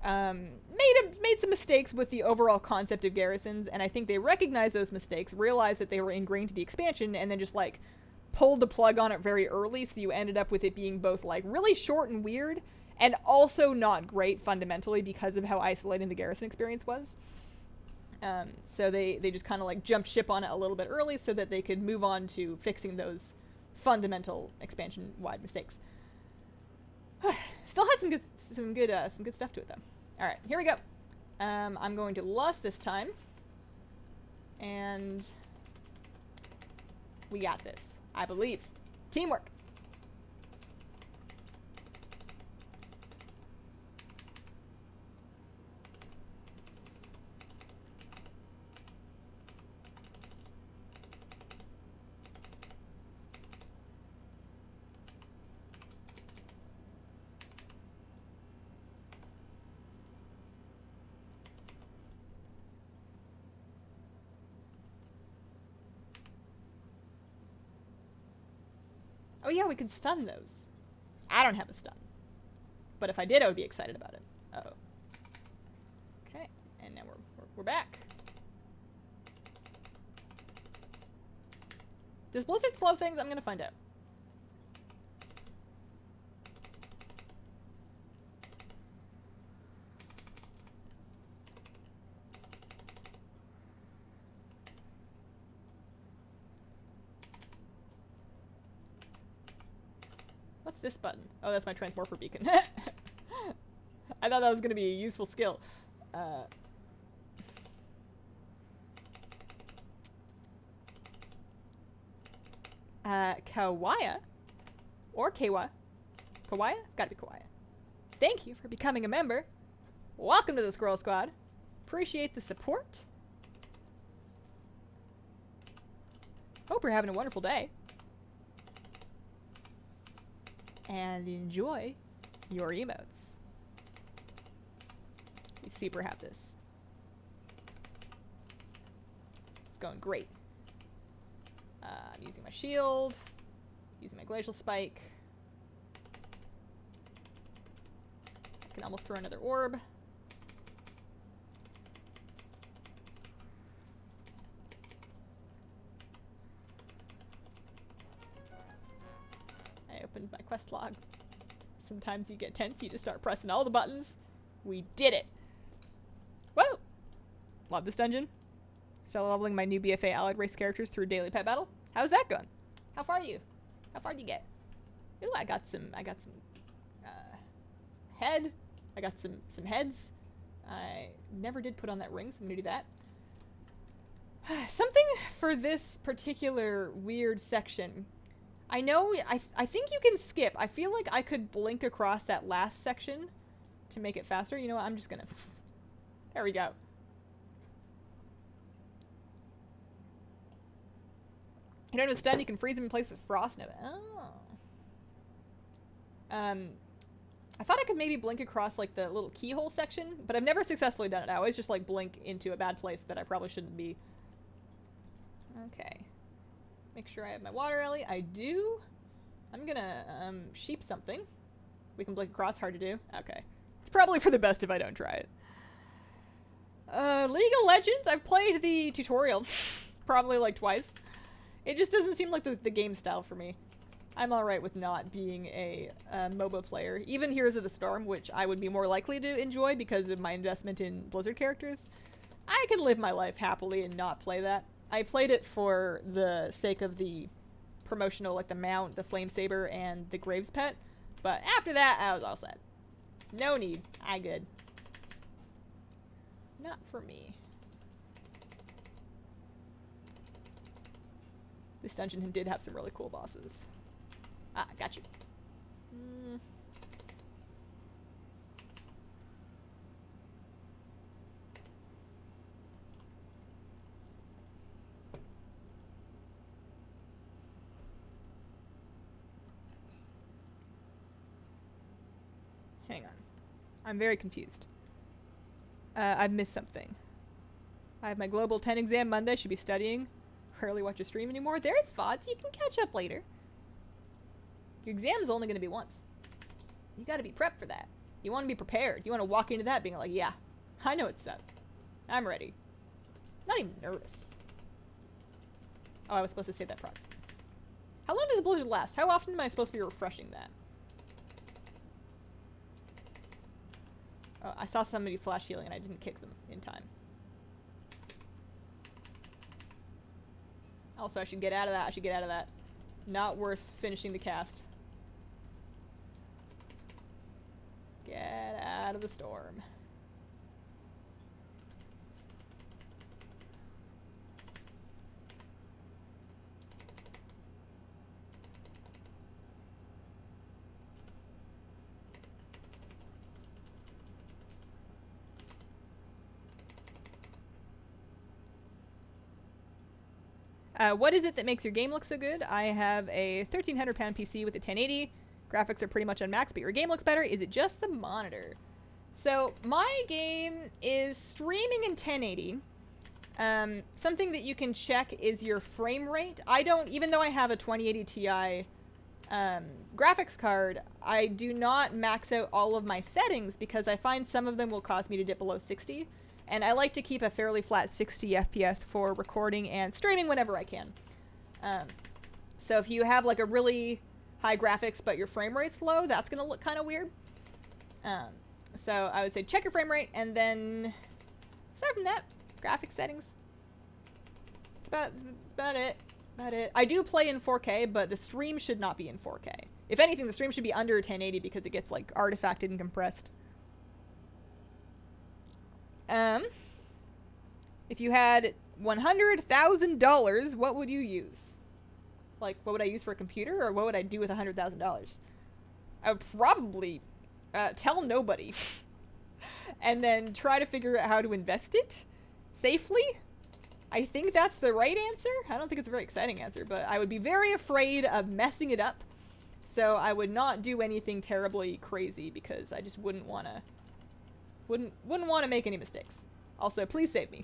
made some mistakes with the overall concept of garrisons, and I think they recognized those mistakes, realized that they were ingrained to the expansion, and then just like pulled the plug on it very early, so you ended up with it being both like really short and weird, and also not great fundamentally because of how isolating the garrison experience was. So they just kind of like jumped ship on it a little bit early so that they could move on to fixing those fundamental expansion-wide mistakes. Still had some good stuff to it though. All right, here we go. I'm going to Lust this time, and we got this. I believe. Teamwork. Oh yeah, we could stun those. I don't have a stun. But if I did, I would be excited about it. Uh-oh. Okay, and now we're back. Does Blizzard slow things? I'm gonna find out. What's this button? Oh, that's my Transmorpher beacon. I thought that was going to be a useful skill. Kawaya? Or Kawa? Kawaya? Gotta be Kawaya. Thank you for becoming a member. Welcome to the Squirrel Squad. Appreciate the support. Hope you're having a wonderful day. And enjoy your emotes. We super have this. It's going great. I'm using my shield, using my glacial spike. I can almost throw another orb. I opened my quest log. Sometimes you get tense, you just start pressing all the buttons. We did it! Whoa! Love this dungeon. Still leveling my new BFA allied race characters through daily pet battle. How's that going? How far are you? How far did you get? Ooh, I got some head. I got some heads. I never did put on that ring, so I'm gonna do that. Something for this particular weird section. I know, I think you can skip. I feel like I could blink across that last section to make it faster. You know what? I'm just gonna... There we go. You don't know stun, you can freeze him in place with Frost Nova. Oh. I thought I could maybe blink across like the little keyhole section, but I've never successfully done it. I always just like blink into a bad place that I probably shouldn't be. Okay. Make sure I have my water alley. I do. I'm gonna sheep something. We can blink across, hard to do. Okay. It's probably for the best if I don't try it. League of Legends, I've played the tutorial probably like twice. It just doesn't seem like the game style for me. I'm alright with not being a MOBA player. Even Heroes of the Storm, which I would be more likely to enjoy because of my investment in Blizzard characters. I can live my life happily and not play that. I played it for the sake of the promotional, like the mount, the flame saber, and the Graves pet. But after that, I was all set. No need. I good. Not for me. This dungeon did have some really cool bosses. Ah, got you. Hang on. I'm very confused. I've missed something. I have my Global 10 exam Monday. Should be studying. Rarely watch a stream anymore. There's VoDs. You can catch up later. Your exam's only going to be once. You got to be prepped for that. You want to be prepared. You want to walk into that being like, yeah, I know it's up. I'm ready. Not even nervous. Oh, I was supposed to save that product. How long does the blizzard last? How often am I supposed to be refreshing that? Oh, I saw somebody flash healing and I didn't kick them in time. Also, I should get out of that. I should get out of that. Not worth finishing the cast. Get out of the storm. What is it that makes your game look so good? I have a 1,300 pound PC with a 1080. Graphics are pretty much on max, but your game looks better. Is it just the monitor? So my game is streaming in 1080. Something that you can check is your frame rate. I don't, even though I have a 2080 Ti graphics card, I do not max out all of my settings because I find some of them will cause me to dip below 60. And I like to keep a fairly flat 60 FPS for recording and streaming whenever I can. So if you have like a really high graphics but your frame rate's low, that's going to look kind of weird. So I would say check your frame rate, and then aside from that, graphic settings. That's about it. I do play in 4K, but the stream should not be in 4K. If anything, the stream should be under 1080 because it gets like artifacted and compressed. If you had $100,000, what would you use? Like, what would I use for a computer, or what would I do with $100,000? I would probably tell nobody, and then try to figure out how to invest it safely. I think that's the right answer. I don't think it's a very exciting answer, but I would be very afraid of messing it up. So I would not do anything terribly crazy because I just wouldn't want to. Wouldn't want to make any mistakes. Also, please save me.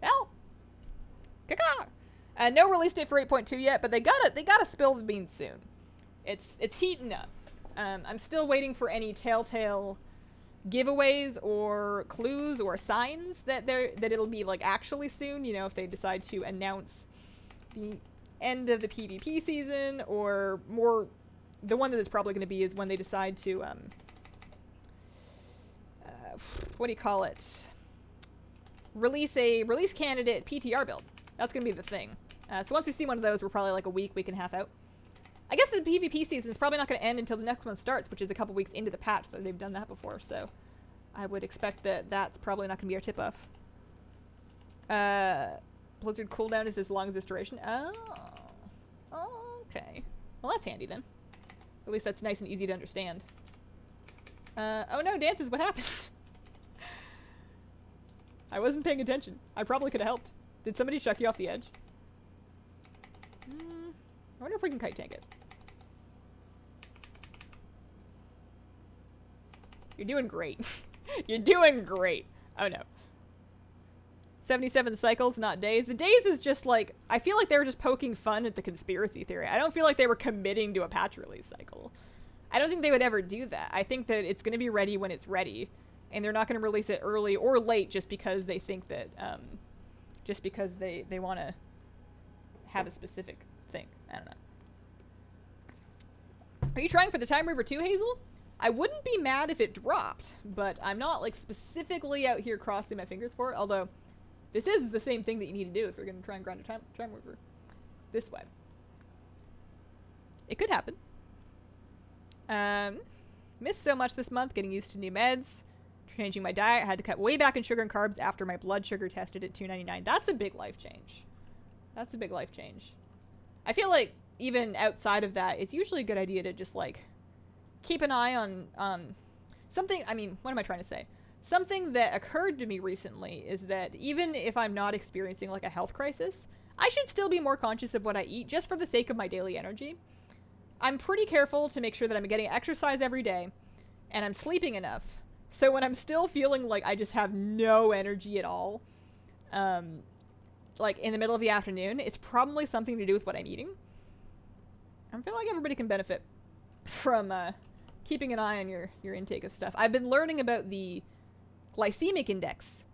Help! Caca! No release date for 8.2 yet, but they gotta spill the beans soon. It's heating up. I'm still waiting for any telltale giveaways or clues or signs that it'll be like actually soon. You know, if they decide to announce the end of the PvP season, or more, the one that it's probably going to be is when they decide to what do you call it? Release candidate PTR build. That's going to be the thing. So once we see one of those, we're probably like a week and a half out. I guess the PvP season is probably not going to end until the next one starts, which is a couple weeks into the patch, so they've done that before. So I would expect that that's probably not going to be our tip-off. Blizzard cooldown is as long as this duration. Oh, okay. Well, that's handy then. At least that's nice and easy to understand. Oh no, dances, what happened? I wasn't paying attention. I probably could have helped. Did somebody chuck you off the edge? I wonder if we can kite tank it. You're doing great. You're doing great. Oh no. 77 cycles, not days. The days is just like, I feel like they were just poking fun at the conspiracy theory. I don't feel like they were committing to a patch release cycle. I don't think they would ever do that. I think that it's going to be ready when it's ready, and they're not going to release it early or late just because they think that, just because they want to have a specific thing. I don't know. Are you trying for the Time River 2, Hazel? I wouldn't be mad if it dropped, but I'm not, like, specifically out here crossing my fingers for it, although this is the same thing that you need to do if you're going to try and grind a time River this way. It could happen. Missed so much this month, getting used to new meds, changing my diet. I had to cut way back in sugar and carbs after my blood sugar tested at 299. That's a big life change. That's a big life change. I feel like even outside of that, it's usually a good idea to just, like, keep an eye on something. I mean, what am I trying to say? Something that occurred to me recently is that even if I'm not experiencing, like, a health crisis, I should still be more conscious of what I eat just for the sake of my daily energy. I'm pretty careful to make sure that I'm getting exercise every day and I'm sleeping enough. So when I'm still feeling like I just have no energy at all, like in the middle of the afternoon, it's probably something to do with what I'm eating. I feel like everybody can benefit from keeping an eye on your intake of stuff. I've been learning about the glycemic index.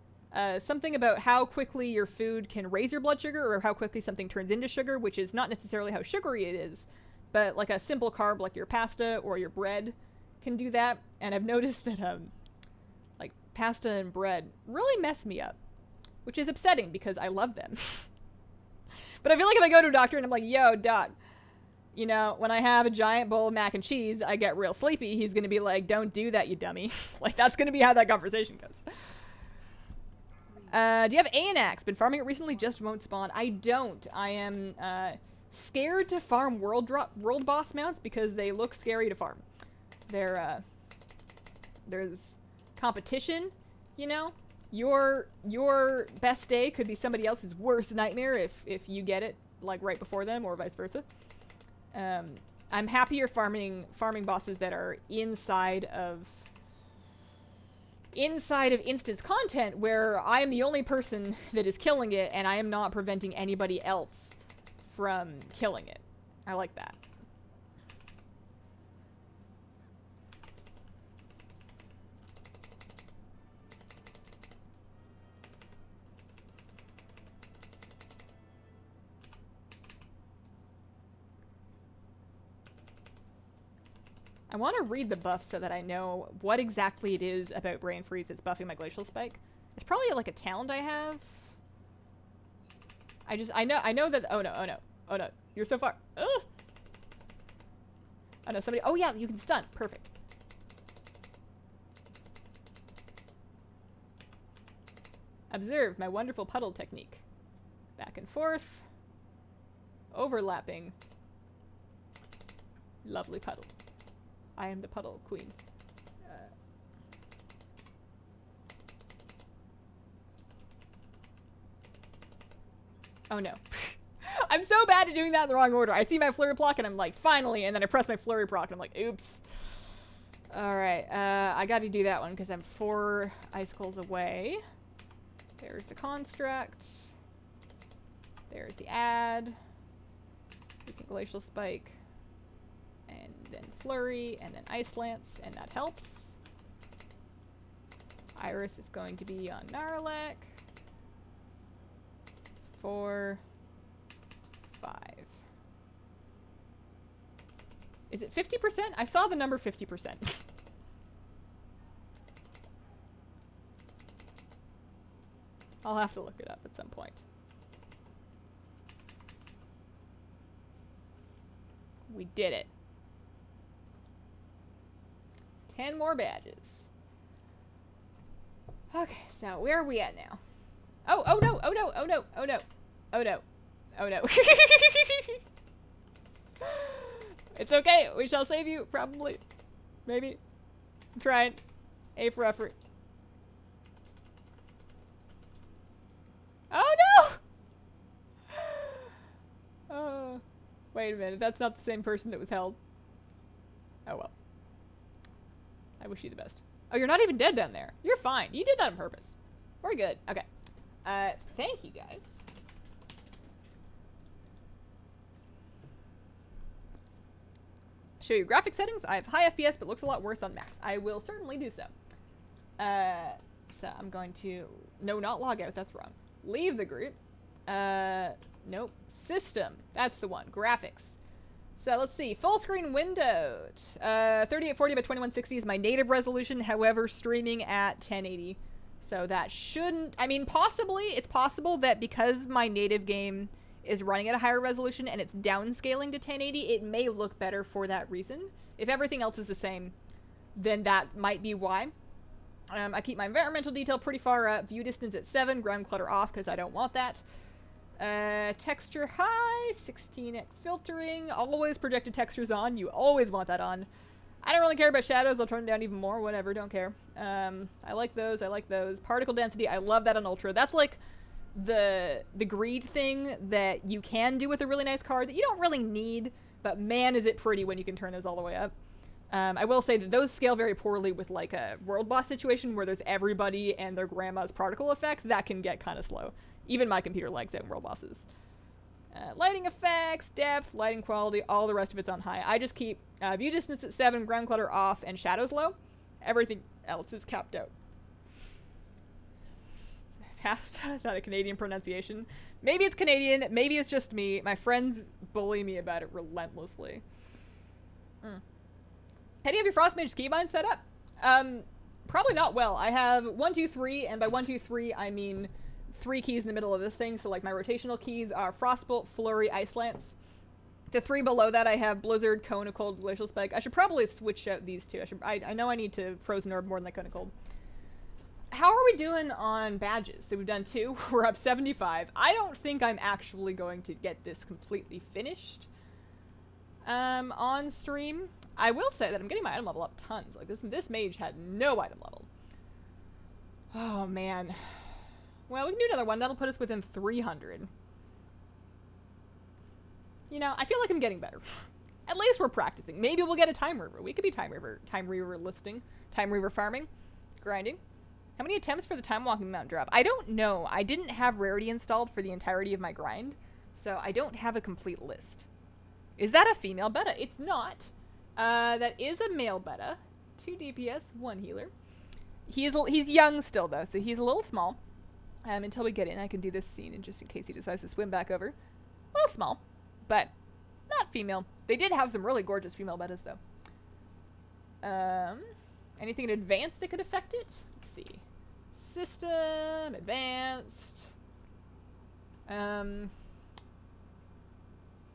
Something about how quickly your food can raise your blood sugar or how quickly something turns into sugar, which is not necessarily how sugary it is, but like a simple carb like your pasta or your bread can do that. And I've noticed that like pasta and bread really mess me up, which is upsetting because I love them. But I feel like if I go to a doctor and I'm like, yo, doc, you know, when I have a giant bowl of mac and cheese, I get real sleepy. He's going to be like, don't do that, you dummy. Like, that's going to be how that conversation goes. Do you have Anax? Been farming it recently, just won't spawn. I don't. I am scared to farm world boss mounts because they look scary to farm. There's competition, you know? Your best day could be somebody else's worst nightmare if you get it, like, right before them or vice versa. I'm happier farming bosses that are inside of instance content where I am the only person that is killing it and I am not preventing anybody else from killing it. I like that. I want to read the buff so that I know what exactly it is about Brain Freeze that's buffing my Glacial Spike. It's probably like a talent I have. I know that, oh no, you're so far. Ugh. Oh no, somebody, oh yeah, you can stun, perfect. Observe my wonderful puddle technique. Back and forth. Overlapping. Lovely puddle. I am the puddle queen. Oh no. I'm so bad at doing that in the wrong order. I see my flurry proc and I'm like, finally, and then I press my flurry proc and I'm like, oops. Alright, I gotta do that one because I'm 4 icicles away. There's the construct. There's the ad. We can Glacial Spike. And then Flurry, and then Ice Lance, and that helps. Iris is going to be on Gnarlek. 4, 5. Is it 50%? I saw the number 50%. I'll have to look it up at some point. We did it. 10 more badges. Okay, so where are we at now? Oh no, oh no, oh no, oh no, oh no, oh no. It's okay, we shall save you, probably. Maybe. I'm trying. A for effort. Oh no! Wait a minute, that's not the same person that was held. Oh well. I wish you the best. Oh, you're not even dead down there. You're fine. You did that on purpose. We're good. Okay. Thank you guys. Show you graphic settings. I have high FPS, but looks a lot worse on max. I will certainly do so. So I'm going to... No, not log out. That's wrong. Leave the group. Nope. System. That's the one. Graphics. So let's see. Full screen windowed. 3840 by 2160 is my native resolution. However, streaming at 1080. So that shouldn't... I mean, possibly. It's possible that because my native game is running at a higher resolution and it's downscaling to 1080, it may look better for that reason. If everything else is the same, then that might be why. I keep my environmental detail pretty far up. View distance at 7. Ground clutter off because I don't want that. Texture high. 16x filtering. Always projected textures on. You always want that on. I don't really care about shadows. I'll turn it down even more. Whatever. Don't care. I like those. I like those. Particle density. I love that on ultra. That's like the greed thing that you can do with a really nice card that you don't really need, but man is it pretty when you can turn those all the way up. I will say that those scale very poorly with like a world boss situation where there's everybody and their grandma's particle effects. That can get kind of slow. Even my computer lags out in world bosses. Lighting effects, depth, lighting quality, all the rest of it's on high. I just keep view distance at 7, ground clutter off, and shadows low. Everything else is capped out. Pasta? Is that a Canadian pronunciation? Maybe it's Canadian. Maybe it's just me. My friends bully me about it relentlessly. How do you have your Frostmage keybind set up? Probably not well. I have 1, 2, 3, and by 1, 2, 3, I mean 3 keys in the middle of this thing. So like my rotational keys are Frostbolt, Flurry, Ice Lance. The 3 below that I have Blizzard, Cone of Cold, Glacial Spike. I should probably switch out these two. I know I need to Frozen Orb more than that Cone of Cold. How are we doing on badges? So we've done 2. We're up 75. I don't think I'm actually going to get this completely finished on stream. I will say that I'm getting my item level up tons. Like this mage had no item level. Oh man. Well, we can do another one. That'll put us within 300. You know, I feel like I'm getting better. At least we're practicing. Maybe we'll get a Time Reaver. We could be Time Reaver listing, Time Reaver farming, grinding. How many attempts for the Timewalking mount drop? I don't know. I didn't have Rarity installed for the entirety of my grind, so I don't have a complete list. Is that a female beta? It's not. That is a male beta. 2 DPS, 1 healer. He's young still, though, so he's a little small. Until we get in, I can do this scene, and just in case he decides to swim back over. A little small, but not female. They did have some really gorgeous female betas, though. Anything in advanced that could affect it? Let's see. System, advanced. I don't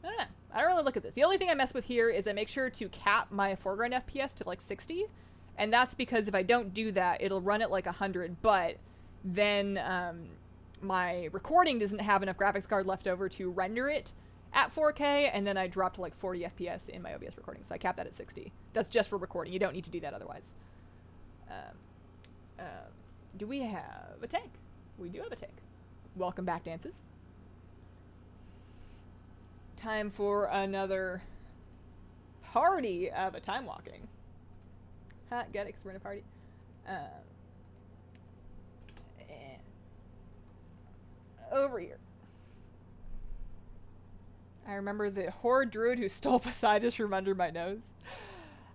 know. I don't really look at this. The only thing I mess with here is I make sure to cap my foreground FPS to like 60. And that's because if I don't do that, it'll run at like 100. But then my recording doesn't have enough graphics card left over to render it at 4K. And then I drop to like 40 FPS in my OBS recording. So I cap that at 60. That's just for recording. You don't need to do that otherwise. Do we have a tank? We do have a tank. Welcome back, dances. Time for another party of a time walking. Ha, get it, because we're in a party. And over here. I remember the Horde Druid who stole Poseidus from under my nose.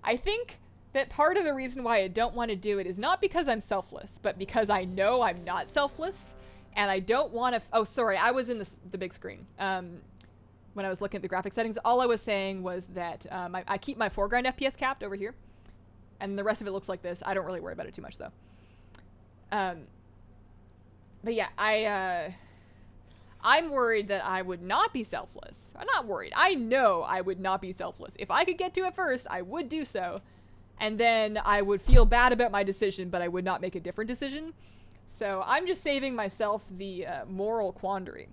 I think that part of the reason why I don't want to do it is not because I'm selfless, but because I know I'm not selfless, and I don't want to... Oh, sorry, I was in the big screen. When I was looking at the graphic settings, all I was saying was that I keep my foreground FPS capped over here, and the rest of it looks like this. I don't really worry about it too much, though. But yeah, I'm worried that I would not be selfless. I'm not worried. I know I would not be selfless. If I could get to it first, I would do so. And then I would feel bad about my decision, but I would not make a different decision. So I'm just saving myself the moral quandary.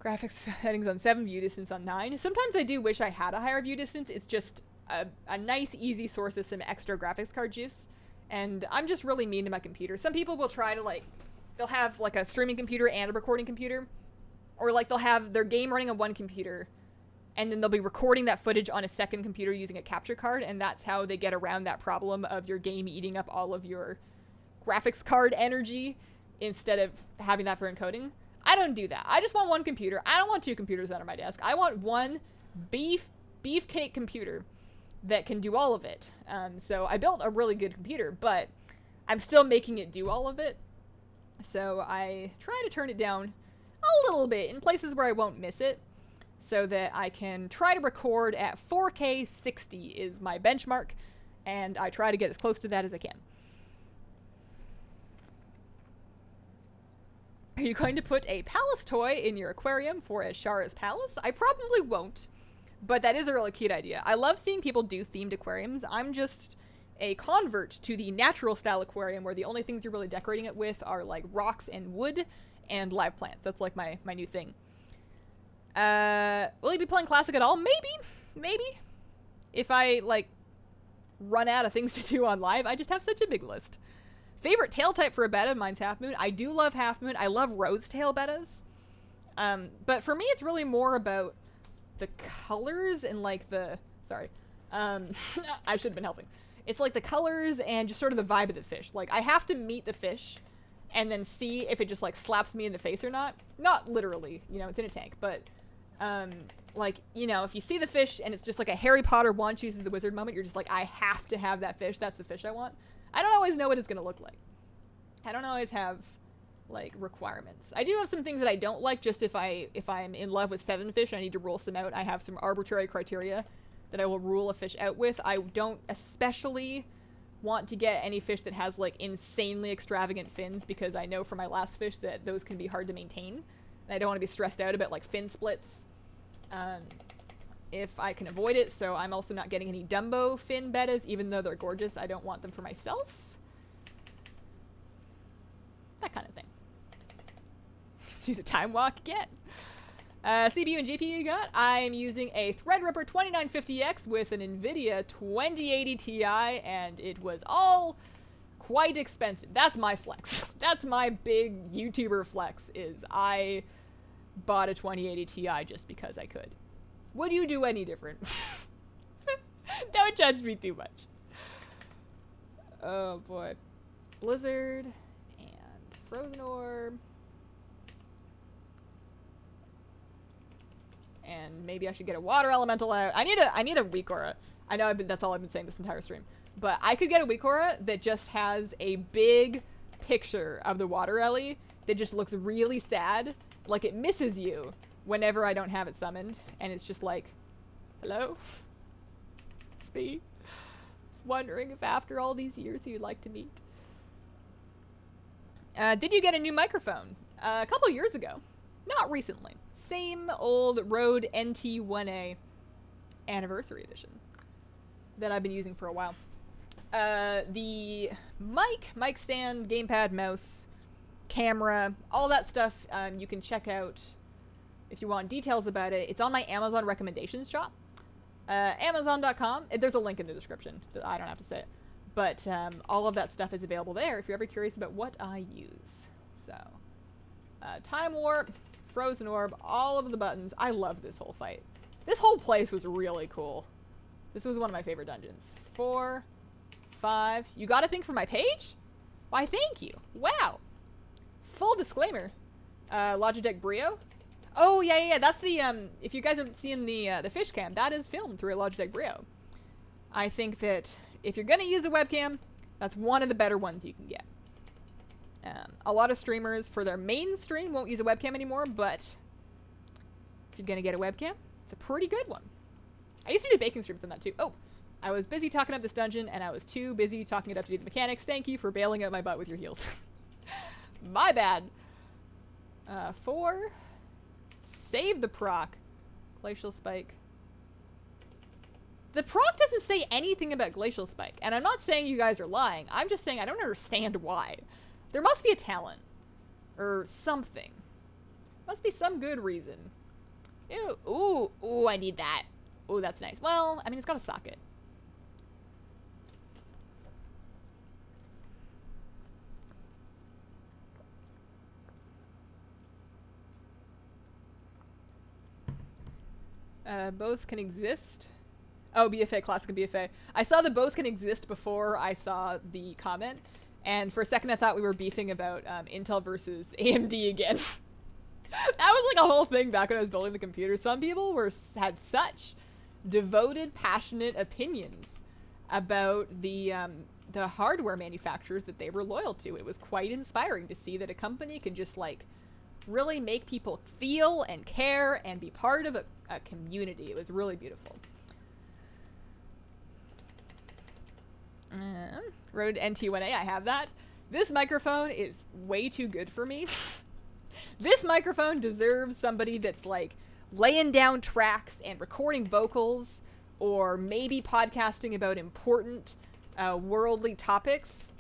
Graphics settings on 7, view distance on 9. Sometimes I do wish I had a higher view distance. It's just a nice, easy source of some extra graphics card juice. And I'm just really mean to my computer. Some people will try to, like, they'll have, like, a streaming computer and a recording computer. Or, like, they'll have their game running on one computer and then they'll be recording that footage on a second computer using a capture card, and that's how they get around that problem of your game eating up all of your graphics card energy instead of having that for encoding. I don't do that. I just want one computer. I don't want two computers under my desk. I want one beefcake computer that can do all of it. So I built a really good computer, but I'm still making it do all of it. So I try to turn it down a little bit in places where I won't miss it, so that I can try to record at 4K 60 is my benchmark, and I try to get as close to that as I can. Are you going to put a palace toy in your aquarium for Ashara's palace? I probably won't, but that is a really cute idea. I love seeing people do themed aquariums. I'm just a convert to the natural style aquarium where the only things you're really decorating it with are like rocks and wood and live plants. That's like my new thing. Will you be playing Classic at all? Maybe. If I like run out of things to do on live, I just have such a big list. Favorite tail type for a beta? Mine's Half Moon. I do love Half Moon. I love rose tail betas. But for me, it's really more about the colors and like the, sorry. I should have been helping. It's like the colors and just sort of the vibe of the fish. Like I have to meet the fish and then see if it just like slaps me in the face or not. Not literally, you know, it's in a tank, but like, you know, if you see the fish and it's just like a Harry Potter wand chooses the wizard moment, you're just like, I have to have that fish. That's the fish I want. I don't always know what it's going to look like. I don't always have like requirements. I do have some things that I don't like, just if I'm in love with 7 fish, I need to rule some out. I have some arbitrary criteria that I will rule a fish out with. I don't especially want to get any fish that has like insanely extravagant fins, because I know from my last fish that those can be hard to maintain. And I don't want to be stressed out about like fin splits if I can avoid it. So I'm also not getting any Dumbo fin betas, even though they're gorgeous. I don't want them for myself. That kind of thing. Let's do the time walk again. CPU and GPU you got? I'm using a Threadripper 2950X with an NVIDIA 2080 Ti, and it was all quite expensive. That's my flex. That's my big YouTuber flex, is I bought a 2080 Ti just because I could. Would you do any different? Don't judge me too much. Oh boy. Blizzard and Frozen Orb. And maybe I should get a water elemental out. I need a weak aura. I know that's all I've been saying this entire stream. But I could get a weak aura that just has a big picture of the water ellie that just looks really sad. Like it misses you whenever I don't have it summoned. And it's just like, hello? It's me. Just wondering if after all these years you'd like to meet. Did you get a new microphone? A couple years ago. Not recently. Same old Rode NT1A Anniversary Edition that I've been using for a while. The mic stand, gamepad, mouse, camera, all that stuff you can check out if you want details about it. It's on my Amazon recommendations shop. Amazon.com. There's a link in the description. I don't have to say it. But all of that stuff is available there if you're ever curious about what I use. So, Time Warp, Frozen Orb, all of the buttons. I love this whole fight. This whole place was really cool. This was one of my favorite dungeons. 4, 5. You got a thing for my page? Why, thank you. Wow. Full disclaimer. Logitech Brio. Oh, yeah. That's the, if you guys are seeing the fish cam, that is filmed through a Logitech Brio. I think that if you're going to use a webcam, that's one of the better ones you can get. A lot of streamers for their main stream won't use a webcam anymore, but if you're going to get a webcam, it's a pretty good one. I used to do baking streams on that too. Oh, I was busy talking up this dungeon, and I was too busy talking it up to do the mechanics. Thank you for bailing out my butt with your heels. My bad. 4. Save the proc. Glacial Spike. The proc doesn't say anything about Glacial Spike, and I'm not saying you guys are lying. I'm just saying I don't understand why. There must be a talent. Or something. Must be some good reason. Ew. Ooh, I need that. Ooh, that's nice. Well, I mean, it's got a socket. Both can exist. Oh, BFA, Classic and BFA. I saw that both can exist before I saw the comment, and for a second I thought we were beefing about Intel versus AMD again. That was like a whole thing back when I was building the computer. Some people had such devoted, passionate opinions about the hardware manufacturers that they were loyal to. It was quite inspiring to see that a company can just like really make people feel and care and be part of a community. It was really beautiful. Rode NT1A, I have that. This microphone is way too good for me. This microphone deserves somebody that's like laying down tracks and recording vocals, or maybe podcasting about important worldly topics.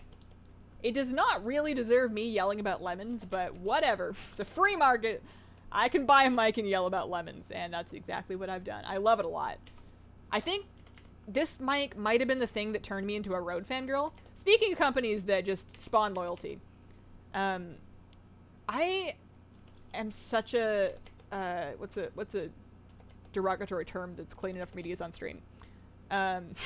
It does not really deserve me yelling about lemons, but whatever. It's a free market. I can buy a mic and yell about lemons, and that's exactly what I've done. I love it a lot. I think this mic might have been the thing that turned me into a Rode fangirl. Speaking of companies that just spawn loyalty, I am such a what's a derogatory term that's clean enough for me to use on stream? Kind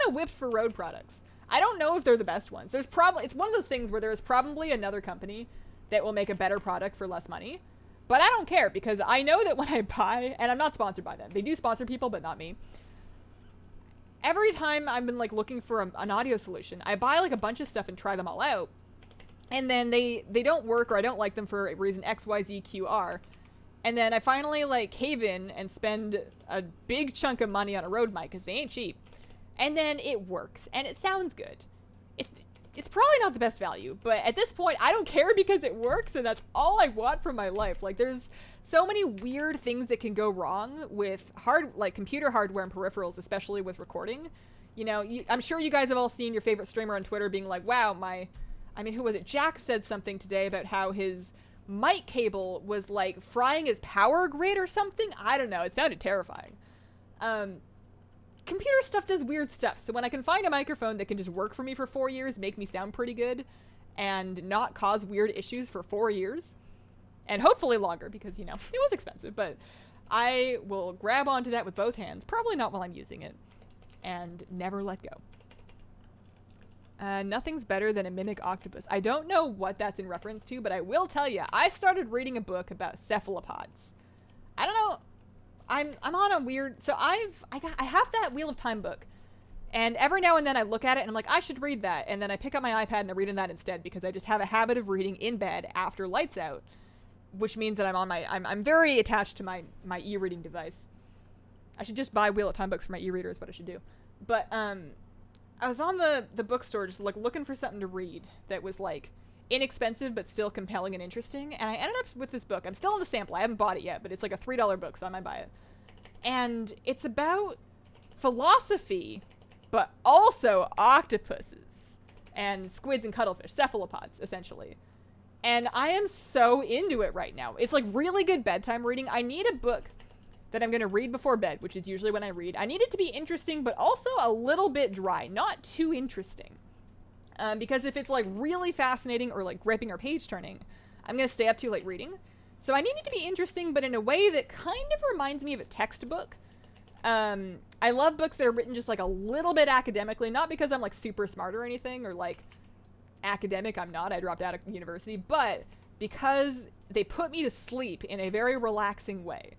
of whipped for Rode products. I don't know if they're the best ones. It's one of those things where there's probably another company that will make a better product for less money, but I don't care because I know that when I buy, and I'm not sponsored by them. They do sponsor people, but not me. Every time I've been like looking for an audio solution, I buy like a bunch of stuff and try them all out. And then they don't work, or I don't like them for a reason X, Y, Z, Q, R. And then I finally like cave in and spend a big chunk of money on a Rode mic because they ain't cheap. And then it works and it sounds good. It's probably not the best value, but at this point I don't care because it works and that's all I want from my life. Like there's so many weird things that can go wrong with computer hardware and peripherals, especially with recording. You know, I'm sure you guys have all seen your favorite streamer on Twitter being like, wow, who was it? Jack said something today about how his mic cable was like frying his power grid or something. I don't know. It sounded terrifying. Computer stuff does weird stuff. So when I can find a microphone that can just work for me for 4 years, make me sound pretty good, and not cause weird issues for 4 years, and hopefully longer because, you know, it was expensive, but I will grab onto that with both hands, probably not while I'm using it, and never let go. Nothing's better than a mimic octopus. I don't know what that's in reference to, but I will tell you, I started reading a book about cephalopods. I don't know. I'm on a weird, so I have that Wheel of Time book, and every now and then I look at it and I'm like, I should read that, and then I pick up my iPad and I read in that instead because I just have a habit of reading in bed after lights out, which means that I'm very attached to my e-reading device. I should just buy Wheel of Time books for my e-reader is what I should do. But I was on the bookstore just like looking for something to read that was like inexpensive but still compelling and interesting, and I ended up with this book. I'm still on the sample. I haven't bought it yet, but it's like a $3 book, so I might buy it. And it's about philosophy, but also octopuses and squids and cuttlefish, cephalopods, essentially. And I am so into it right now. It's like really good bedtime reading. I need a book that I'm going to read before bed, which is usually when I read. I need it to be interesting, but also a little bit dry, not too interesting. Because if it's like really fascinating or like gripping or page turning, I'm going to stay up too late reading. So I need it to be interesting, but in a way that kind of reminds me of a textbook. I love books that are written just like a little bit academically, not because I'm like super smart or anything, or like academic. I'm not. I dropped out of university, but because they put me to sleep in a very relaxing way.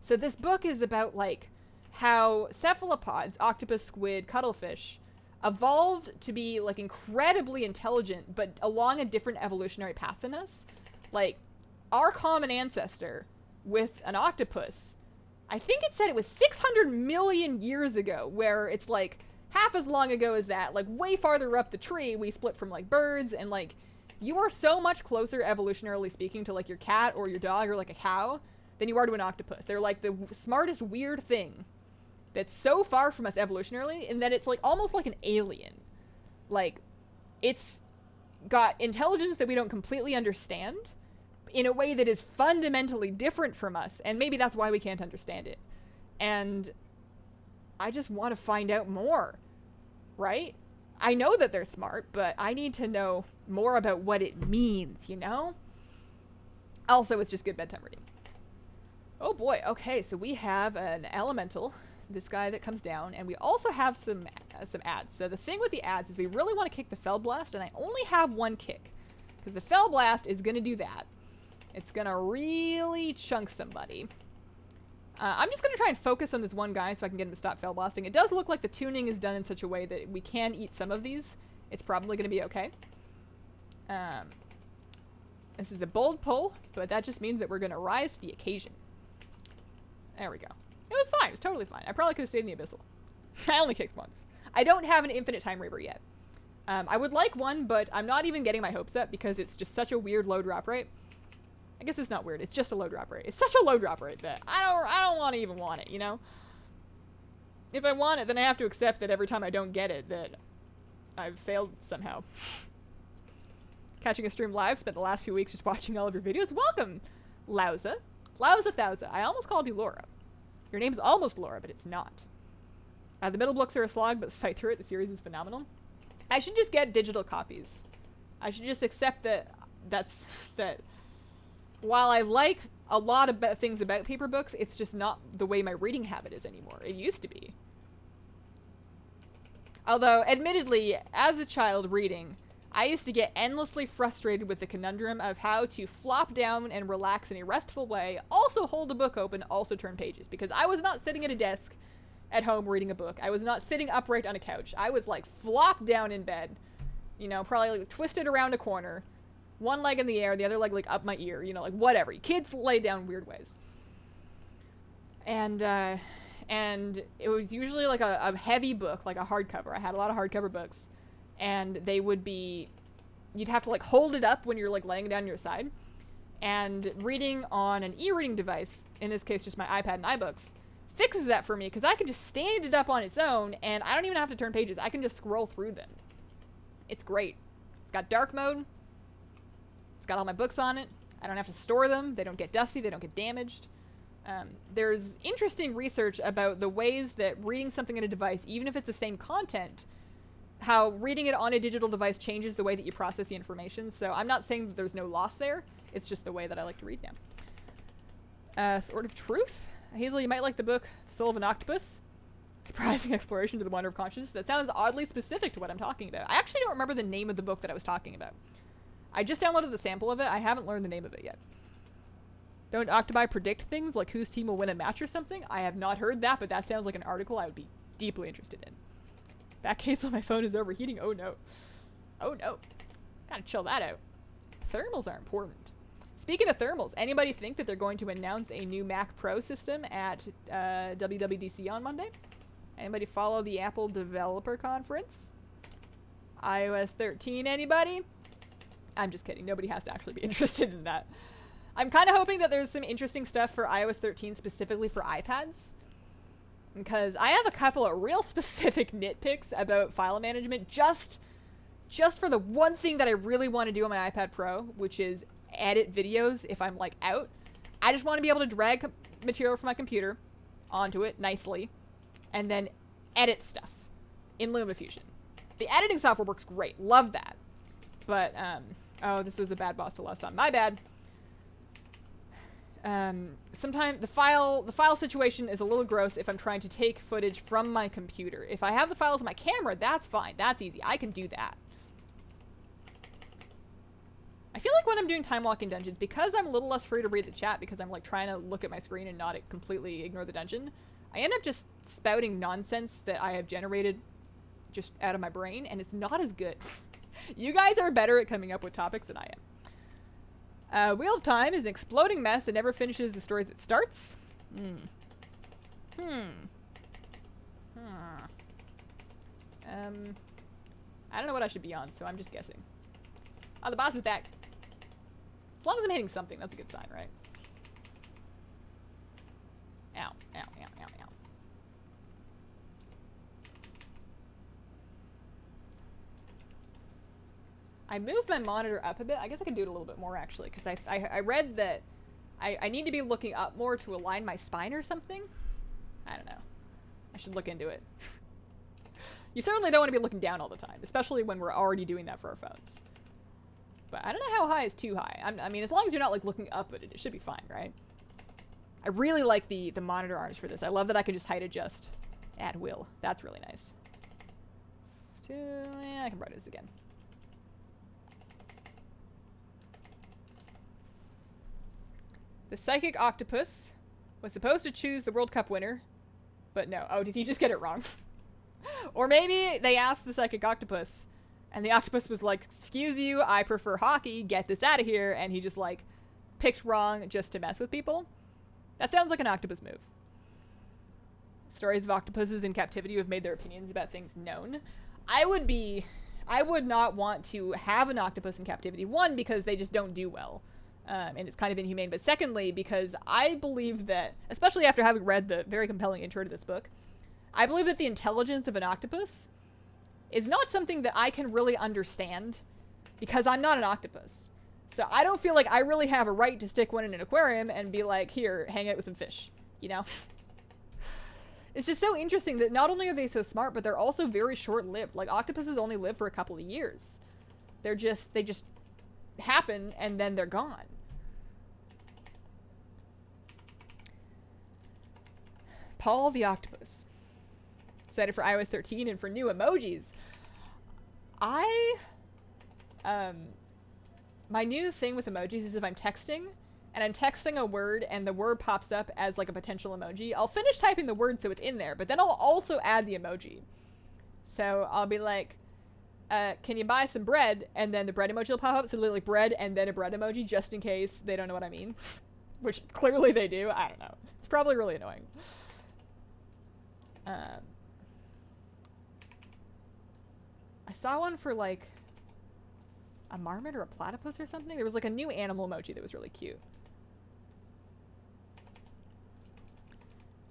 So this book is about like how cephalopods, octopus, squid, cuttlefish, evolved to be like incredibly intelligent, but along a different evolutionary path than us. Like our common ancestor with an octopus, I think it said it was 600 million years ago, where it's like half as long ago as that, like way farther up the tree, we split from like birds, and like you are so much closer evolutionarily speaking to like your cat or your dog or like a cow than you are to an octopus. They're like the smartest weird thing that's so far from us evolutionarily, in that it's like almost like an alien. Like it's got intelligence that we don't completely understand in a way that is fundamentally different from us, and maybe that's why we can't understand it. And I just want to find out more, right? I know that they're smart, but I need to know more about what it means, you know? Also, it's just good bedtime reading. Oh boy, okay, so we have an elemental, this guy that comes down, and we also have some ads. So the thing with the ads is we really want to kick the Fell Blast, and I only have one kick. Because the Fell Blast is going to do that. It's going to really chunk somebody. I'm just going to try and focus on this one guy so I can get him to stop Fell Blasting. It does look like the tuning is done in such a way that we can eat some of these. It's probably going to be okay. This is a bold pull, but that just means that we're going to rise to the occasion. There we go. It was fine. It was totally fine. I probably could have stayed in the Abyssal. I only kicked once. I don't have an infinite time raver yet. I would like one, but I'm not even getting my hopes up because it's just such a weird low drop rate. I guess it's not weird. It's just a low drop rate. It's such a low drop rate that I don't want to even want it, you know? If I want it, then I have to accept that every time I don't get it, that I've failed somehow. Catching a stream live, spent the last few weeks just watching all of your videos. Welcome, Lauza. Lauza Thouza. I almost called you Laura. Your name's almost Laura, but it's not. The middle books are a slog, but fight through it. The series is phenomenal. I should just get digital copies. I should just accept that that while I like a lot of things about paper books, it's just not the way my reading habit is anymore. It used to be. Although, admittedly, as a child reading, I used to get endlessly frustrated with the conundrum of how to flop down and relax in a restful way, also hold a book open, also turn pages, because I was not sitting at a desk at home reading a book. I was not sitting upright on a couch. I was like flopped down in bed, you know, probably like twisted around a corner, one leg in the air, the other leg like up my ear, you know, like whatever. Kids lay down weird ways. And it was usually like a heavy book, like a hardcover. I had a lot of hardcover books. And they would be, you'd have to like hold it up when you're like laying down your side. And reading on an e-reading device, in this case just my iPad and iBooks, fixes that for me because I can just stand it up on its own and I don't even have to turn pages. I can just scroll through them. It's great. It's got dark mode. It's got all my books on it. I don't have to store them. They don't get dusty. They don't get damaged. There's interesting research about the ways that reading something on a device, even if it's the same content, how reading it on a digital device changes the way that you process the information. So I'm not saying that there's no loss there. It's just the way that I like to read now. Sword of Truth. Hazel, you might like the book Soul of an Octopus. Surprising exploration to the wonder of consciousness. That sounds oddly specific to what I'm talking about. I actually don't remember the name of the book that I was talking about. I just downloaded the sample of it. I haven't learned the name of it yet. Don't octopi predict things like whose team will win a match or something? I have not heard that, but that sounds like an article I would be deeply interested in. Back case on my phone is overheating. Oh no. Oh no. Gotta chill that out. Thermals are important. Speaking of thermals, anybody think that they're going to announce a new Mac Pro system at WWDC on Monday? Anybody follow the Apple Developer Conference? iOS 13, anybody? I'm just kidding. Nobody has to actually be interested in that. I'm kind of hoping that there's some interesting stuff for iOS 13 specifically for iPads. Because I have a couple of real specific nitpicks about file management just for the one thing that I really want to do on my iPad Pro, which is edit videos if I'm like out. I just want to be able to drag material from my computer onto it nicely and then edit stuff in LumaFusion. The editing software works great. Love that. But, oh, this was a bad boss to lust on. My bad. Sometimes the file situation is a little gross if I'm trying to take footage from my computer. If I have the files on my camera, that's fine. That's easy. I can do that. I feel like when I'm doing time walking dungeons, because I'm a little less free to read the chat because I'm like trying to look at my screen and not completely ignore the dungeon, I end up just spouting nonsense that I have generated just out of my brain, and it's not as good. You guys are better at coming up with topics than I am. Wheel of Time is an exploding mess that never finishes the stories it starts. I don't know what I should be on, so I'm just guessing. Oh, the boss is back. As long as I'm hitting something, that's a good sign, right? Ow, ow, ow, ow, ow. I moved my monitor up a bit. I guess I could do it a little bit more, actually, because I read that I need to be looking up more to align my spine or something. I don't know. I should look into it. You certainly don't want to be looking down all the time, especially when we're already doing that for our phones. But I don't know how high is too high. I mean, as long as you're not, like, looking up at it, it should be fine, right? I really like the monitor arms for this. I love that I can just height adjust at will. That's really nice. Yeah, I can brighten this again. The Psychic Octopus was supposed to choose the World Cup winner, but no. Oh, did he just get it wrong? Or maybe they asked the Psychic Octopus, and the octopus was like, excuse you, I prefer hockey, get this out of here, and he just, like, picked wrong just to mess with people. That sounds like an octopus move. Stories of octopuses in captivity who have made their opinions about things known. I would not want to have an octopus in captivity. One, because they just don't do well. And it's kind of inhumane. But secondly, because I believe that, especially after having read the very compelling intro to this book, I believe that the intelligence of an octopus is not something that I can really understand because I'm not an octopus. So I don't feel like I really have a right to stick one in an aquarium and be like, here, hang out with some fish, you know? It's just so interesting that not only are they so smart, but they're also very short-lived. Like, octopuses only live for a couple of years. They just happen, and then they're gone. Paul the Octopus. Excited for iOS 13 and for new emojis. My new thing with emojis is if I'm texting, and I'm texting a word, and the word pops up as, like, a potential emoji, I'll finish typing the word so it's in there, but then I'll also add the emoji. So I'll be like, can you buy some bread? And then the bread emoji will pop up, so literally bread and then a bread emoji, just in case they don't know what I mean. Which, clearly they do. I don't know. It's probably really annoying. I saw one for, like, a marmot or a platypus or something. There was, like, a new animal emoji that was really cute.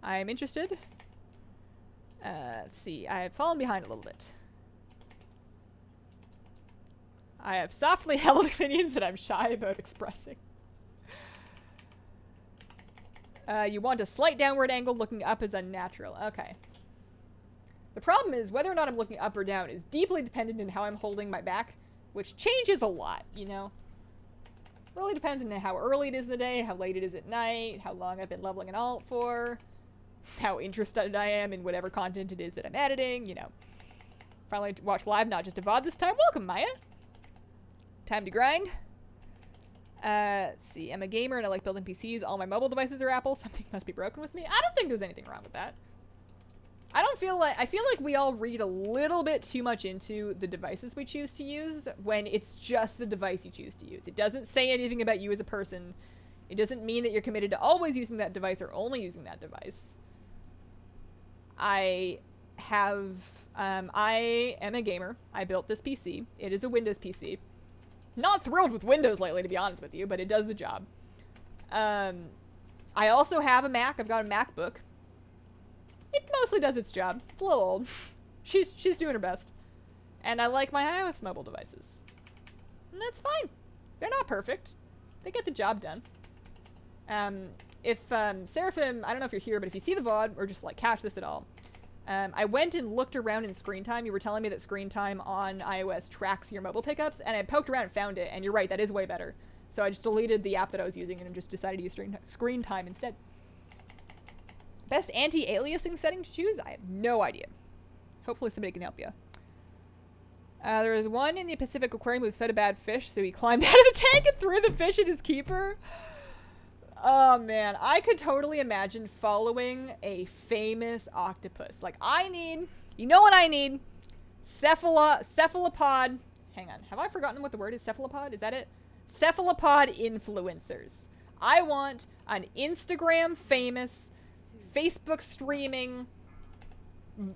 I'm interested. Let's see. I have fallen behind a little bit. I have softly held opinions that I'm shy about expressing. You want a slight downward angle. Looking up is unnatural. Okay. The problem is whether or not I'm looking up or down is deeply dependent on how I'm holding my back, which changes a lot, you know? Really depends on how early it is in the day, how late it is at night, how long I've been leveling an alt for, how interested I am in whatever content it is that I'm editing, you know. Finally watch live, not just a VoD this time. Welcome, Maya. Time to grind. Let's see. I'm a gamer and I like building PCs. All my mobile devices are Apple. Something must be broken with me. I don't think there's anything wrong with that. I feel like we all read a little bit too much into the devices we choose to use when it's just the device you choose to use. It doesn't say anything about you as a person. It doesn't mean that you're committed to always using that device or only using that device. I am a gamer. I built this PC. It is a Windows PC. Not thrilled with Windows lately, to be honest with you, but it does the job. I also have a Mac. I've got a MacBook. It mostly does its job. It's a little old. She's doing her best. And I like my iOS mobile devices. And that's fine. They're not perfect. They get the job done. Seraphim, I don't know if you're here, but if you see the VoD or just like catch this at all, I went and looked around in screen time. You were telling me that screen time on iOS tracks your mobile pickups, and I poked around and found it, and you're right, that is way better. So I just deleted the app that I was using and just decided to use screen time instead. Best anti-aliasing setting to choose? I have no idea. Hopefully somebody can help you. There was one in the Pacific aquarium who was fed a bad fish, so he climbed out of the tank and threw the fish at his keeper. Oh, man. I could totally imagine following a famous octopus. Like, you know what I need? Cephalopod. Hang on. Have I forgotten what the word is? Cephalopod? Is that it? Cephalopod influencers. I want an Instagram famous, Facebook streaming,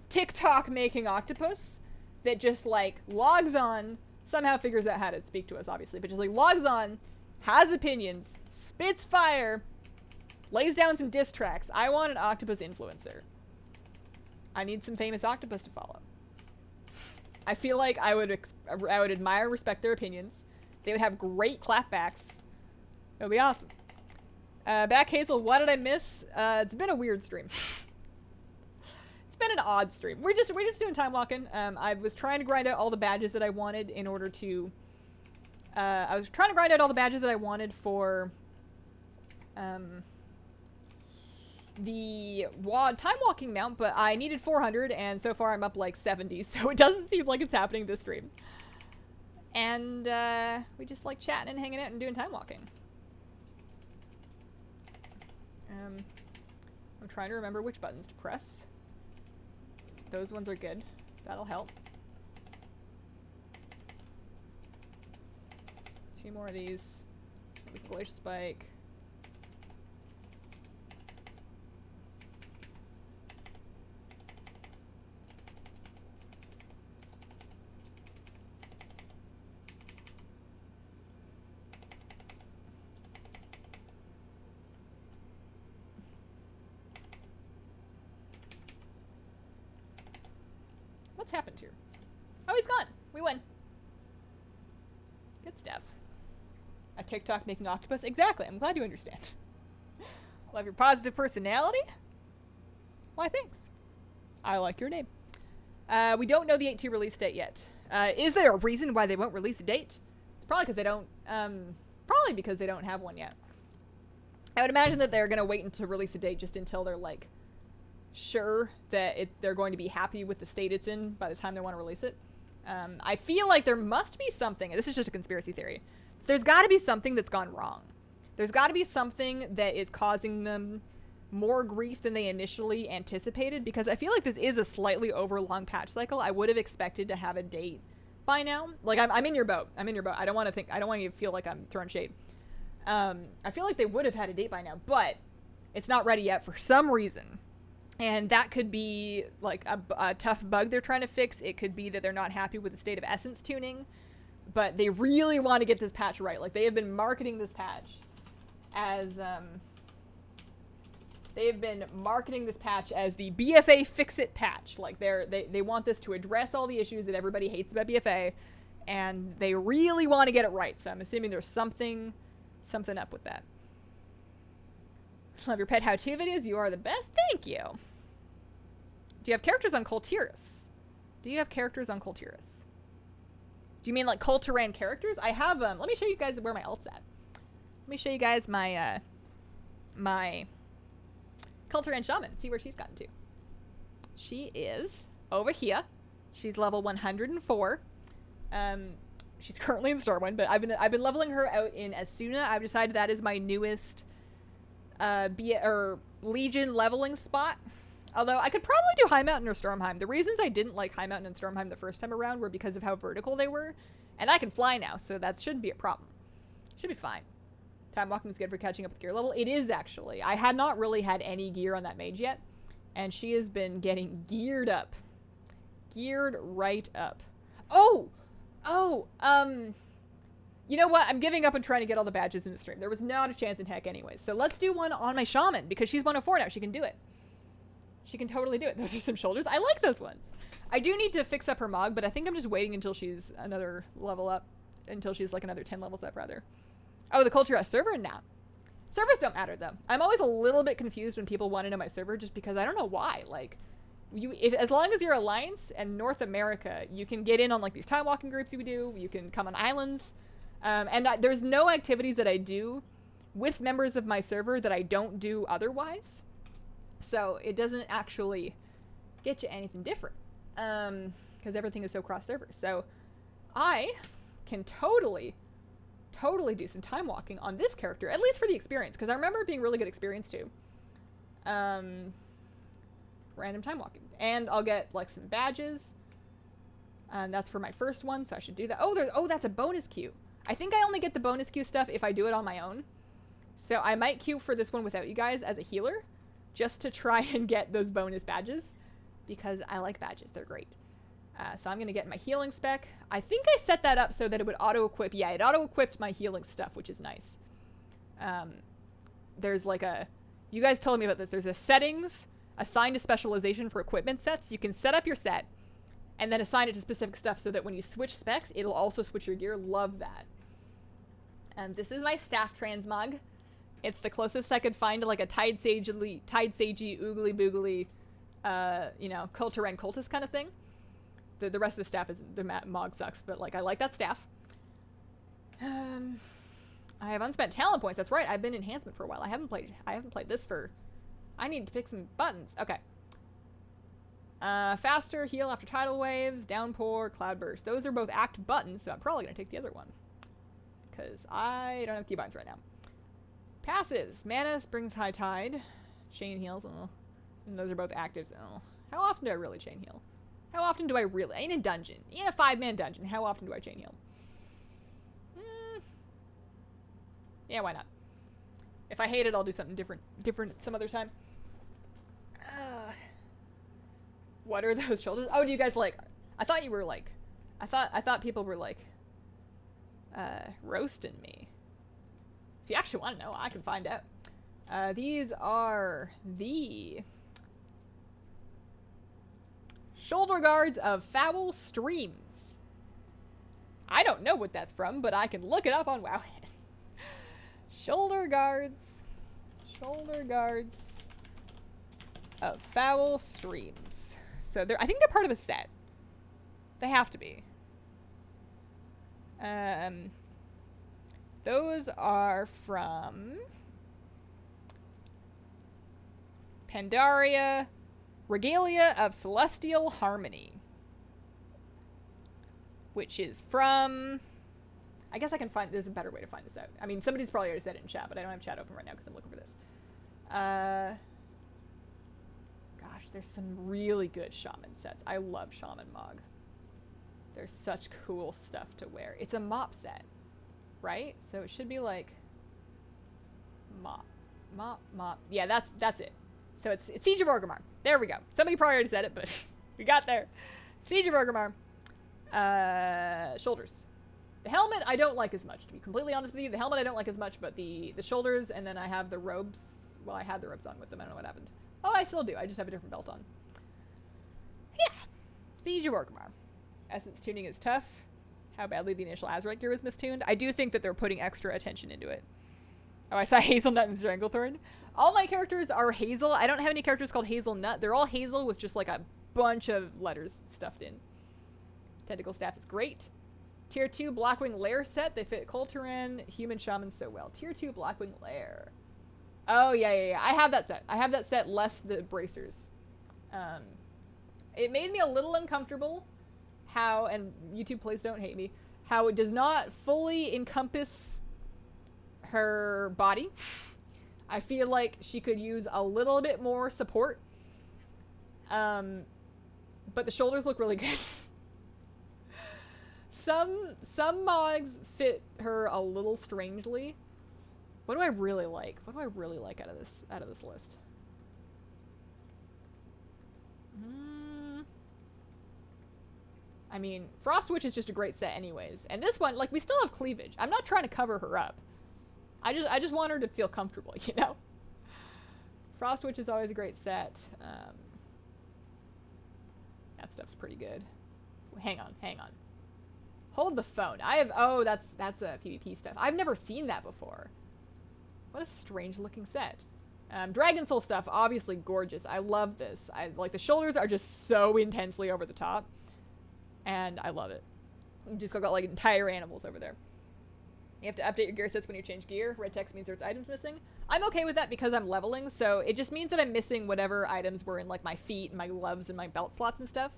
TikTok making octopus that just, like, logs on, somehow figures out how to speak to us, obviously, but just, like, logs on, has opinions, spits fire, lays down some diss tracks. I want an octopus influencer. I need some famous octopus to follow. I feel like I would admire, respect their opinions. They would have great clapbacks. It would be awesome. Back Hazel, what did I miss? It's been a weird stream. It's been an odd stream. We're just doing time walking. I was trying to grind out all the badges that I wanted in order to. I was trying to grind out all the badges that I wanted for. the WoD Timewalking mount, but I needed 400, and so far I'm up like 70, so it doesn't seem like it's happening this stream. And we just like chatting and hanging out and doing Timewalking. I'm trying to remember which buttons to press. Those ones are good. That'll help. 2 more of these. We can Glacier Spike. What's happened here? Oh, he's gone. We win. Good stuff. A TikTok making octopus? Exactly. I'm glad you understand. Love your positive personality. Why, thanks. I like your name. We don't know the 8.2 release date yet. Is there a reason why they won't release a date? It's probably because they don't. Probably because they don't have one yet. I would imagine that they're gonna wait until release a date just until they're like sure that they're going to be happy with the state it's in by the time they want to release it. I feel like there must be something. This is just a conspiracy theory. There's got to be something that's gone wrong. There's got to be something that is causing them more grief than they initially anticipated, because I feel like this is a slightly overlong patch cycle. I would have expected to have a date by now. Like, I'm in your boat. I'm in your boat. I don't want you to feel like I'm throwing shade. I feel like they would have had a date by now, but it's not ready yet for some reason. And that could be like a tough bug they're trying to fix. It could be that they're not happy with the state of essence tuning, but they really want to get this patch right. Like, they have been marketing this patch as the BFA fix-it patch. Like, they want this to address all the issues that everybody hates about BFA, and they really want to get it right. So I'm assuming there's something up with that. Love your pet how-to videos. You are the best. Thank you. Do you have characters on Coltyrus? Do you have characters on Coltyrus? Do you mean like Colteran characters? I have let me show you guys where my ult's at. Let me show you guys my my Colteran shaman. See where she's gotten to. She is over here. She's level 104. She's currently in Stormwind, but I've been leveling her out in Asuna. I've decided that is my newest Legion leveling spot. Although I could probably do High Mountain or Stormheim. The reasons I didn't like High Mountain and Stormheim the first time around were because of how vertical they were. And I can fly now, so that shouldn't be a problem. Should be fine. Time walking is good for catching up with gear level. It is, actually. I had not really had any gear on that mage yet. And she has been getting geared up. Geared right up. You know what? I'm giving up on trying to get all the badges in the stream. There was not a chance in heck anyways. So let's do one on my shaman, because she's 104 now. She can do it. She can totally do it. Those are some shoulders. I like those ones. I do need to fix up her Mog, but I think I'm just waiting until she's another level up. Until she's like another 10 levels up, rather. Oh, the Culture server? Nah. Servers don't matter, though. I'm always a little bit confused when people want to know my server, just because I don't know why. Like, as long as you're Alliance and North America, you can get in on like these time walking groups you do. You can come on islands. There's no activities that I do with members of my server that I don't do otherwise. So it doesn't actually get you anything different, because everything is so cross-server. So I can totally do some time walking on this character, at least for the experience, because I remember it being really good experience too. Random time walking, and I'll get like some badges. And that's for my first one, so I should do that. Oh, that's a bonus queue. I think I only get the bonus queue stuff if I do it on my own. So I might queue for this one without you guys as a healer, just to try and get those bonus badges, because I like badges. They're great. So I'm going to get my healing spec. I think I set that up so that it would auto-equip. Yeah, it auto-equipped my healing stuff, which is nice. There's like you guys told me about this. There's a settings assigned to specialization for equipment sets. You can set up your set and then assign it to specific stuff so that when you switch specs, it'll also switch your gear. Love that. And this is my staff transmog. It's the closest I could find to like a Tide Sagey, oogly boogly, Culturan cultist kind of thing. The rest of the staff the Mog sucks, but like I like that staff. I have unspent talent points. That's right. I've been enhancement for a while. I haven't played this for I need to pick some buttons. Okay. Faster, heal after tidal waves, downpour, cloudburst. Those are both act buttons, so I'm probably going to take the other one. Because I don't have keybinds right now. Passives. Mana brings high tide. Chain heals. And those are both actives. How often do I really chain heal? How often do I really... In a dungeon. In a 5-man dungeon. How often do I chain heal? Yeah, why not? If I hate it, I'll do something different some other time. What are those shoulders? Oh, do you guys like... I thought you were like... I thought people were like... roasting me. If you actually want to know, I can find out. These are the... shoulder guards of Foul Streams. I don't know what that's from, but I can look it up on WoW. Shoulder guards of Foul Streams. So I think they're part of a set. They have to be. Those are from Pandaria, Regalia of Celestial Harmony, which is from... I guess I can find... There's a better way to find this out. I mean, somebody's probably already said it in chat, but I don't have chat open right now because I'm looking for this. Gosh, there's some really good shaman sets. I love Shaman Mog. There's such cool stuff to wear. It's a mop set, right? So it should be like... Mop. Yeah, that's it. So it's Siege of Orgrimmar. There we go. Somebody probably already said it, but we got there. Siege of Orgrimmar. Shoulders. The helmet I don't like as much, to be completely honest with you. The helmet I don't like as much, but the shoulders, and then I have the robes. Well, I had the robes on with them. I don't know what happened. Oh, I still do. I just have a different belt on. Yeah. Siege of Orgrimmar. Essence tuning is tough. How badly the initial Azerite gear was mistuned. I do think that they're putting extra attention into it. Oh, I saw Hazelnut and Stranglethorn. All my characters are Hazel. I don't have any characters called Hazelnut. They're all Hazel with just like a bunch of letters stuffed in. Tentacle Staff is great. Tier 2 Blackwing Lair set. They fit Colteran, Human Shaman so well. Tier 2 Blackwing Lair. Oh, yeah. I have that set. I have that set less the bracers. It made me a little uncomfortable how, and YouTube please don't hate me, how it does not fully encompass her body. I feel like she could use a little bit more support. But the shoulders look really good. Some mods fit her a little strangely. What do I really like? What do I really like out of this list? I mean, Frost Witch is just a great set anyways. And this one, like, we still have cleavage. I'm not trying to cover her up. I just want her to feel comfortable, you know? Frost Witch is always a great set. That stuff's pretty good. Hang on. Hold the phone. Oh, that's a PvP stuff. I've never seen that before. What a strange looking set. Dragon Soul stuff, obviously gorgeous. I love this. Like, the shoulders are just so intensely over the top. And I love it. You just got like entire animals over there. You have to update your gear sets when you change gear. Red text means there's items missing. I'm okay with that because I'm leveling, so it just means that I'm missing whatever items were in like my feet and my gloves and my belt slots and stuff.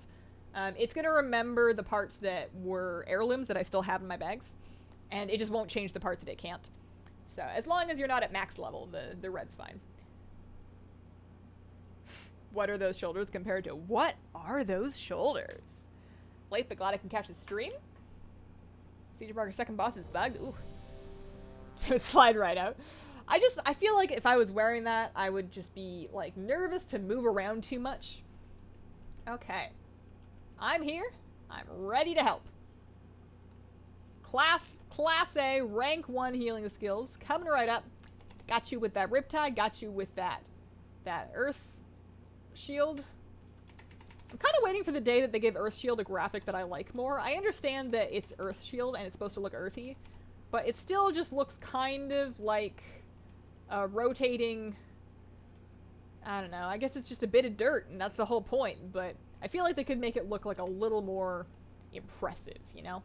It's going to remember the parts that were heirlooms that I still have in my bags, and it just won't change the parts that it can't. So as long as you're not at max level, the red's fine. What are those shoulders compared to? What are those shoulders? Late but glad I can catch the stream. Siege of Barker's second boss is bugged. Ooh. It would slide right out. I feel like if I was wearing that, I would just be like nervous to move around too much. Okay. I'm here. I'm ready to help. Class A, rank 1 healing skills. Coming right up. Got you with that Riptide. Got you with that Earth Shield. I'm kind of waiting for the day that they give Earth Shield a graphic that I like more. I understand that it's Earth Shield and it's supposed to look earthy, but it still just looks kind of like a rotating... I don't know. I guess it's just a bit of dirt, and that's the whole point, but I feel like they could make it look like a little more impressive, you know?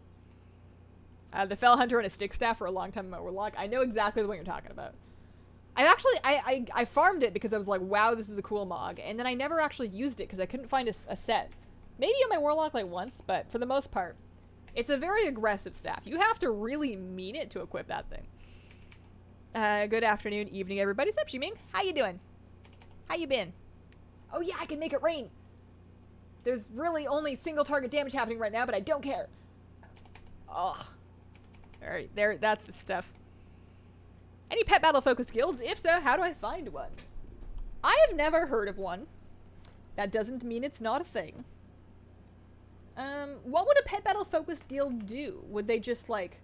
The Fell Hunter and a stick staff for a long time in my Warlock. I know exactly the one you're talking about. I farmed it because I was like, wow, this is a cool Mog, and then I never actually used it because I couldn't find a set. Maybe on my Warlock like once, but for the most part, it's a very aggressive staff. You have to really mean it to equip that thing. Good afternoon, evening, everybody. What's up, Shiming? How you doing? How you been? Oh yeah, I can make it rain. There's really only single target damage happening right now, but I don't care. Oh. Alright, there, that's the stuff. Any pet battle focused guilds? If so, how do I find one? I have never heard of one. That doesn't mean it's not a thing. What would a pet battle focused guild do? Would they just like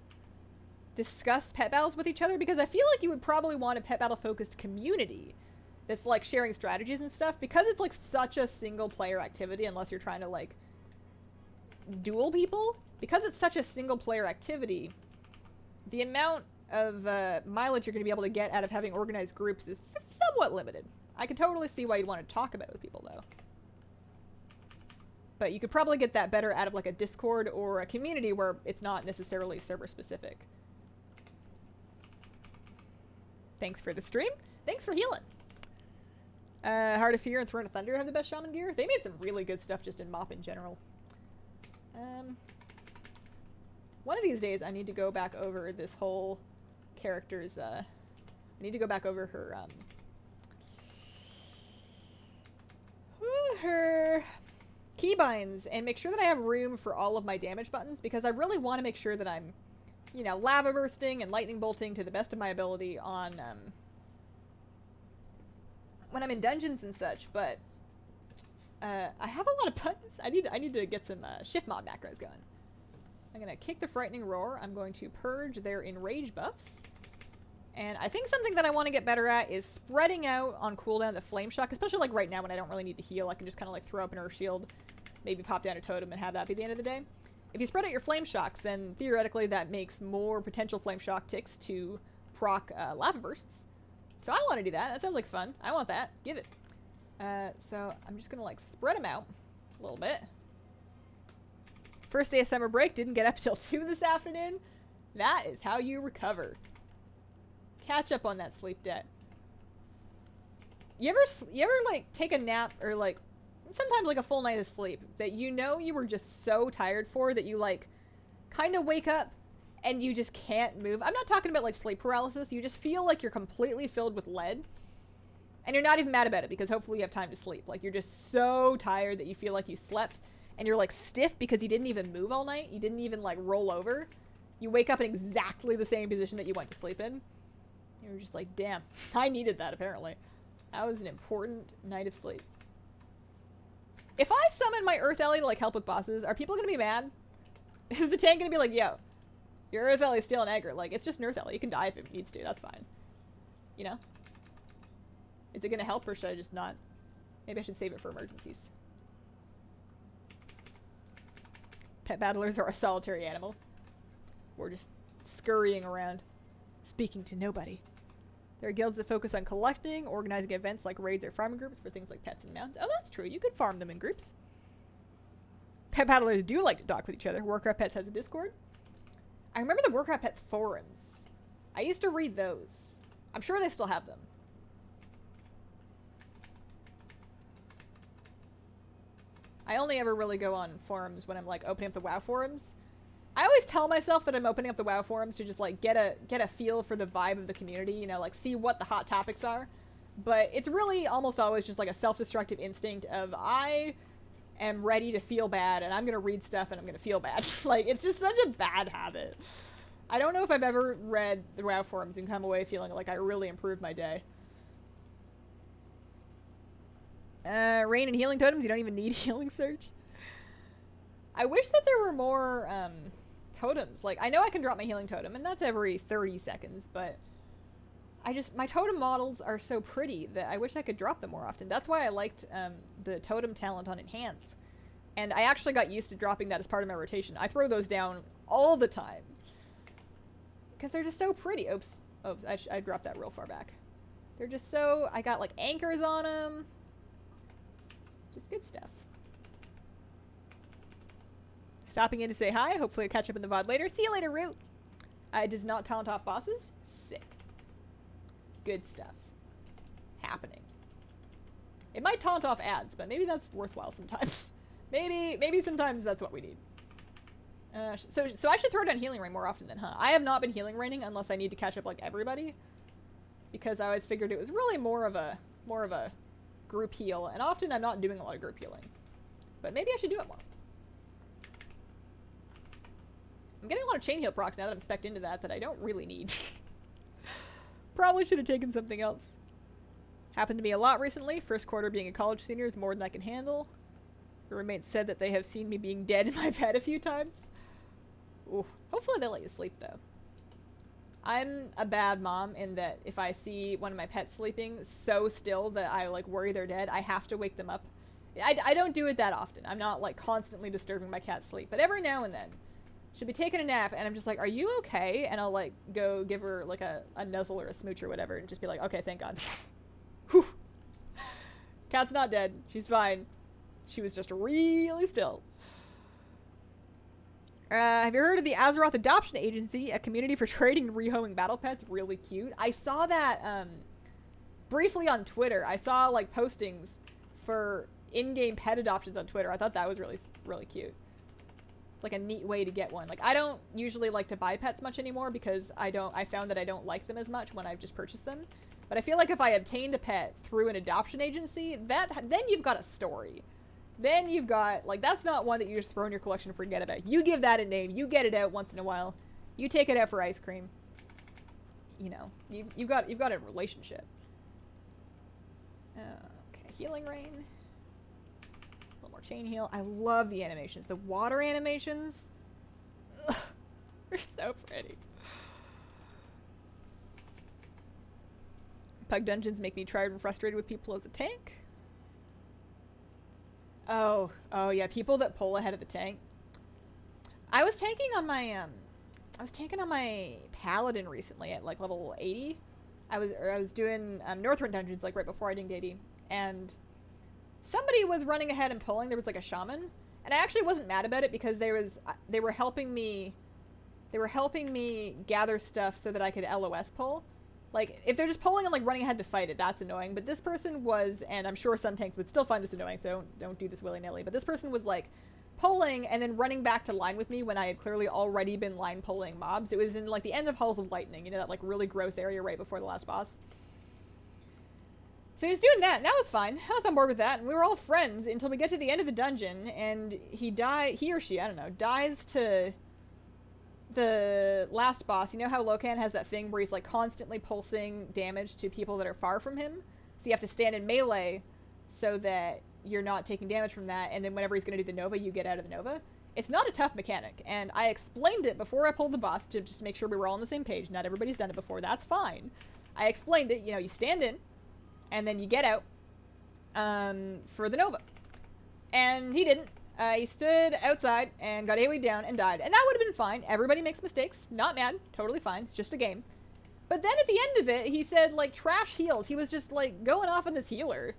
discuss pet battles with each other? Because I feel like you would probably want a pet battle focused community that's like sharing strategies and stuff, because it's like such a single player activity, unless you're trying to like duel people. Because it's such a single player activity, the amount of mileage you're going to be able to get out of having organized groups is somewhat limited. I could totally see why you'd want to talk about it with people though. But you could probably get that better out of like a Discord or a community where it's not necessarily server specific. Thanks for the stream. Thanks for healing. Heart of Fear and Throne of Thunder have the best shaman gear. They made some really good stuff just in MoP in general. One of these days I need to go back over this whole character's, I need to go back over her, her keybinds and make sure that I have room for all of my damage buttons, because I really want to make sure that I'm, you know, lava bursting and lightning bolting to the best of my ability on, when I'm in dungeons and such, but, I have a lot of buttons. I need to get some, shift mod macros going. I'm going to kick the Frightening Roar. I'm going to purge their Enrage buffs. And I think something that I want to get better at is spreading out on cooldown the Flame Shock, especially like right now when I don't really need to heal. I can just kind of like throw up an Earth Shield, maybe pop down a Totem and have that be the end of the day. If you spread out your Flame Shocks, then theoretically that makes more potential Flame Shock ticks to proc Lava Bursts. So I want to do that. That sounds like fun. I want that. Give it. So I'm just going to like spread them out a little bit. First day of summer break, didn't get up till 2 this afternoon. That is how you recover. Catch up on that sleep debt. You ever like take a nap or like sometimes like a full night of sleep that you know you were just so tired for that you like kind of wake up and you just can't move? I'm not talking about like sleep paralysis. You just feel like you're completely filled with lead. And you're not even mad about it because hopefully you have time to sleep. Like you're just so tired that you feel like you slept. And you're like stiff because you didn't even move all night. You didn't even like roll over. You wake up in exactly the same position that you went to sleep in. You're just like, damn, I needed that apparently. That was an important night of sleep. If I summon my Earth Ellie to like help with bosses, are people gonna be mad? Is the tank gonna be like, yo, your Earth Ellie is still an aggro? Like, it's just an Earth Ellie. You can die if it needs to. That's fine. You know? Is it gonna help or should I just not? Maybe I should save it for emergencies. Pet battlers are a solitary animal. We're just scurrying around, speaking to nobody. There are guilds that focus on collecting, organizing events like raids or farming groups for things like pets and mounts. Oh, that's true. You could farm them in groups. Pet battlers do like to talk with each other. Warcraft Pets has a Discord. I remember the Warcraft Pets forums. I used to read those. I'm sure they still have them. I only ever really go on forums when I'm like opening up the WoW forums. I always tell myself that I'm opening up the WoW forums to just like get a feel for the vibe of the community, you know, like see what the hot topics are. But it's really almost always just like a self-destructive instinct of I am ready to feel bad and I'm going to read stuff and I'm going to feel bad. Like it's just such a bad habit. I don't know if I've ever read the WoW forums and come away feeling like I really improved my day. Rain and healing totems, you don't even need healing surge. I wish that there were more totems. Like, I know I can drop my healing totem, and that's every 30 seconds, but my totem models are so pretty that I wish I could drop them more often. That's why I liked the totem talent on Enhance. And I actually got used to dropping that as part of my rotation. I throw those down all the time. Because they're just so pretty. Oops, I dropped that real far back. They're just so, I got like anchors on them. Just good stuff. Stopping in to say hi. Hopefully I'll catch up in the VoD later. See you later, Root. It does not taunt off bosses. Sick. good stuff happening. It might taunt off ads, but maybe that's worthwhile sometimes. maybe sometimes that's what we need. So I should throw down healing rain more often then, huh? I have not been healing raining unless I need to catch up like everybody, because I always figured it was really more of a group heal, and often I'm not doing a lot of group healing. But maybe I should do it more. I'm getting a lot of chain heal procs now that I'm spec'd into that I don't really need. Probably should have taken something else. Happened to me a lot recently. First quarter being a college senior is more than I can handle. The roommates said that they have seen me being dead in my bed a few times. Ooh. Hopefully they let you sleep, though. I'm a bad mom in that if I see one of my pets sleeping so still that I, like, worry they're dead, I have to wake them up. I don't do it that often. I'm not, like, constantly disturbing my cat's sleep. But every now and then, she'll be taking a nap, and I'm just like, are you okay? And I'll, like, go give her, like, a nuzzle or a smooch or whatever, and just be like, okay, thank God. Whew. Cat's not dead. She's fine. She was just really still. Have you heard of the Azeroth Adoption Agency, a community for trading and rehoing battle pets? Really cute. I saw that briefly on Twitter. I saw like postings for in-game pet adoptions on Twitter. I thought that was really, really cute. It's like a neat way to get one. Like, I don't usually like to buy pets much anymore because I found that I don't like them as much when I've just purchased them. But I feel like if I obtained a pet through an adoption agency, then you've got a story. Then you've got, like, that's not one that you just throw in your collection and forget about. You give that a name. You get it out once in a while. You take it out for ice cream. You know, you've got a relationship. Okay, healing rain. A little more chain heal. I love the animations. The water animations. Ugh, they're so pretty. Pug dungeons make me tired and frustrated with people as a tank. Oh yeah, people that pull ahead of the tank. I was tanking on my paladin recently at like level 80. I was doing Northrend dungeons like right before I dinged 80, and somebody was running ahead and pulling. There was like a shaman, and I actually wasn't mad about it because they were helping me gather stuff so that I could LOS pull. Like, if they're just pulling and, like, running ahead to fight it, that's annoying. But this person was, and I'm sure some tanks would still find this annoying, so don't do this willy-nilly. But this person was, like, pulling and then running back to line with me when I had clearly already been line pulling mobs. It was in, like, the end of Halls of Lightning, you know, that, like, really gross area right before the last boss. So he was doing that, and that was fine. I was on board with that, and we were all friends until we get to the end of the dungeon, and he or she, I don't know, dies to the last boss. You know how Locan has that thing where he's like constantly pulsing damage to people that are far from him? So you have to stand in melee so that you're not taking damage from that, and then whenever he's going to do the Nova, you get out of the Nova. It's not a tough mechanic, and I explained it before I pulled the boss to just make sure we were all on the same page. Not everybody's done it before, that's fine. I explained it, you know, you stand in, and then you get out for the Nova. And he didn't. He stood outside and got AoE'd down and died. And that would have been fine. Everybody makes mistakes. Not mad. Totally fine. It's just a game. But then at the end of it, he said, like, trash heals. He was just, like, going off on this healer